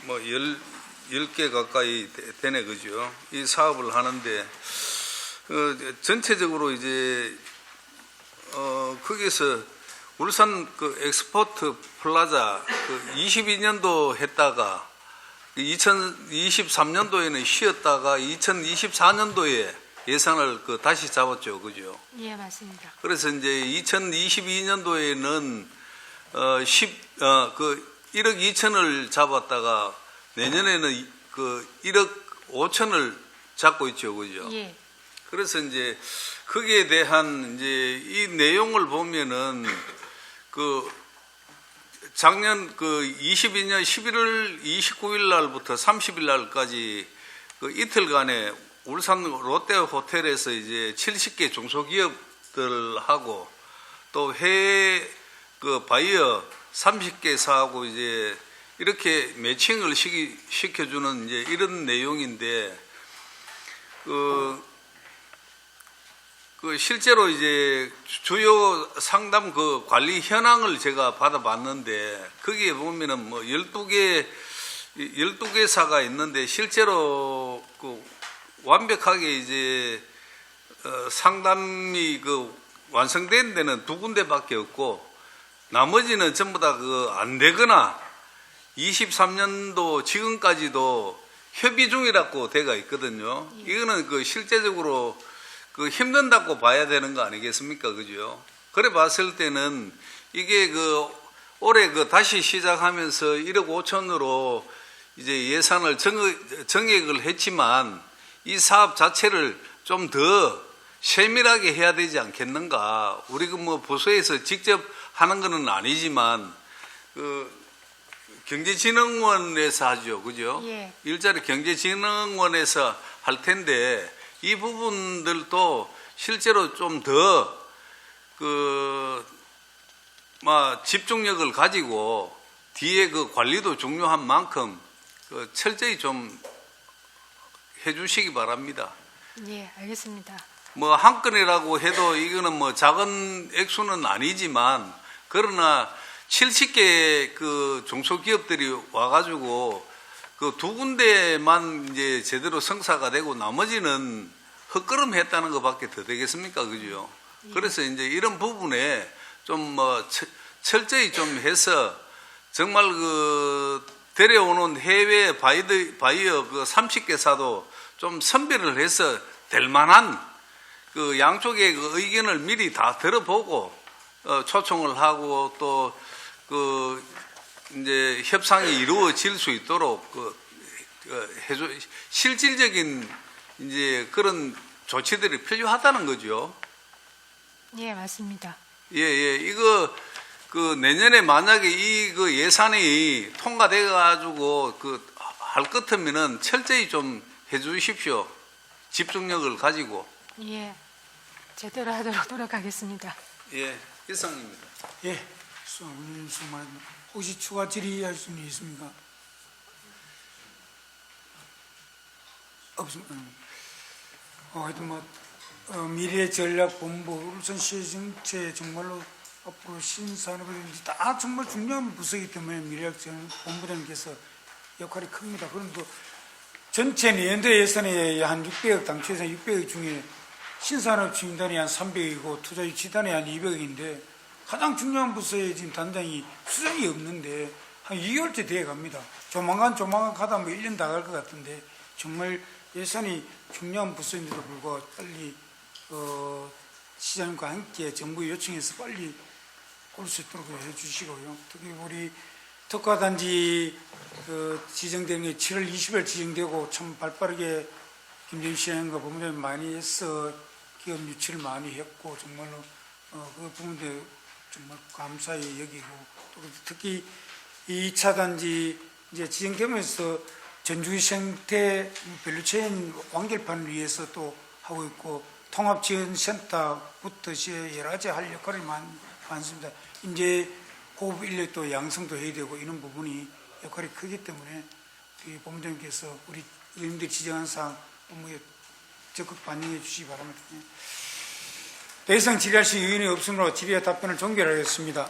뭐 10개 가까이 되네, 그죠? 이 사업을 하는데, 전체적으로 이제, 거기서 울산 그 엑스포트 플라자 그 22년도 했다가 2023년도에는 쉬었다가 2024년도에 예산을 그 다시 잡았죠, 그죠? 예, 맞습니다. 그래서 이제 2022년도에는 1억 2천을 잡았다가 내년에는 그 1억 5천을 잡고 있죠, 그죠? 예. 그래서 이제 거기에 대한 이제 이 내용을 보면은 그 작년 그 22년 11월 29일 날부터 30일 날까지 그 이틀간에 울산 롯데 호텔에서 이제 70개 중소기업들하고 또 해외 그 바이어 30개사하고 이제 이렇게 매칭을 시켜주는 이제 이런 내용인데 그 실제로 이제 주요 상담 그 관리 현황을 제가 받아봤는데 거기에 보면은 뭐 12개사가 있는데 실제로 그 완벽하게 이제 상담이 그 완성된 데는 2군데밖에 없고 나머지는 전부 다 그 안 되거나 23년도 지금까지도 협의 중이라고 돼가 있거든요. 이거는 그 실제적으로 그 힘든다고 봐야 되는 거 아니겠습니까? 그죠? 그래 봤을 때는 이게 그 올해 그 다시 시작하면서 1억 5천으로 이제 예산을 정액을 했지만 이 사업 자체를 좀 더 세밀하게 해야 되지 않겠는가. 우리 그 뭐 부서에서 직접 하는 거는 아니지만 그 경제진흥원에서 하죠. 그죠? 예. 일자리 경제진흥원에서 할 텐데 이 부분들도 실제로 좀 더 집중력을 가지고 뒤에 그 관리도 중요한 만큼 그 철저히 좀 해주시기 바랍니다. 예, 알겠습니다. 뭐 한 건이라고 해도 이거는 뭐 작은 액수는 아니지만 그러나 70개 그 중소기업들이 와가지고 그 2군데만 이제 제대로 성사가 되고 나머지는 헛걸음 했다는 것밖에 더 되겠습니까? 그죠? 그래서 이제 이런 부분에 좀 뭐 철저히 좀 해서 정말 그 데려오는 해외 바이어 그 30개사도 좀 선별을 해서 될 만한 그 양쪽의 그 의견을 미리 다 들어보고 초청을 하고 또 그 이제 협상이 이루어질 수 있도록 실질적인 이제 그런 조치들이 필요하다는 거죠. 예, 맞습니다. 예. 이거 그 내년에 만약에 이 그 예산이 통과돼 가지고 그 할 것 같으면은 철저히 좀 해 주십시오. 집중력을 가지고. 예, 제대로 하도록 노력하겠습니다. 예, 이상입니다. 예, 수고만 혹시 추가 질의할 수는 있습니까? 없습니다. 하여튼 미래전략본부 울산시 정체 정말로 앞으로 신산업이든지 다 정말 중요한 부서이기 때문에 미래전략본부장님께서 역할이 큽니다. 그런데 전체 내년도 예산에 한 600억, 당초 예산 600억 중에 신산업 지원단이 한 300억이고 투자 유치단이 한 200억인데 가장 중요한 부서에 지금 단장이 수정이 없는데 한 2개월째 되어 갑니다. 조만간 가다 뭐 1년 다 갈 것 같은데 정말 예산이 중요한 부서인데도 불구하고 빨리 시장과 함께 정부 요청해서 빨리 올 수 있도록 해주시고요. 특히 우리 특화단지 지정되는 게 7월 20일 지정되고 참 발빠르게 김정희 시장과 법무장관이 많이 해서 기업 유치를 많이 했고 정말로 그 부분에 정말 감사히 여기고 또 특히 2차 단지 이제 지정되면서 전주의 생태 밸류체인 완결판을 위해서 또 하고 있고 통합지원센터부터 여러 가지 할 역할이 많습니다. 이제 호흡 인력도 양성도 해야 되고 이런 부분이 역할이 크기 때문에 본부장님께서 우리 의원님들이 지정한 사항 업무에 적극 반영해 주시기 바랍니다. 더 이상 질의하실 의원이 없으므로 질의와 답변을 종결하겠습니다.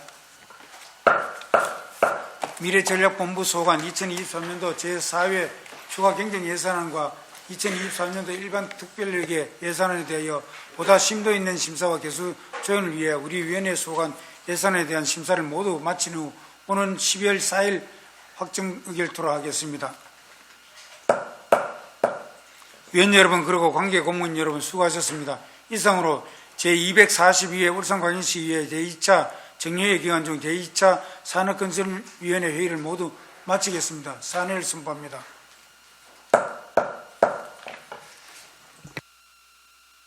미래전략본부 소관 2023년도 제4회 추가 경정 예산안과 2023년도 일반 특별회계 예산안에 대하여 보다 심도 있는 심사와 개수 조연을 위해 우리 위원회 소관 예산에 대한 심사를 모두 마친 후 오는 12월 4일 확정 의결토록 하겠습니다. 위원 여러분 그리고 관계 공무원 여러분 수고하셨습니다. 이상으로 제242회 울산광역시의회 제2차 정례회 기간 중 제2차 산업건설위원회 회의를 모두 마치겠습니다. 사내를 선포합니다.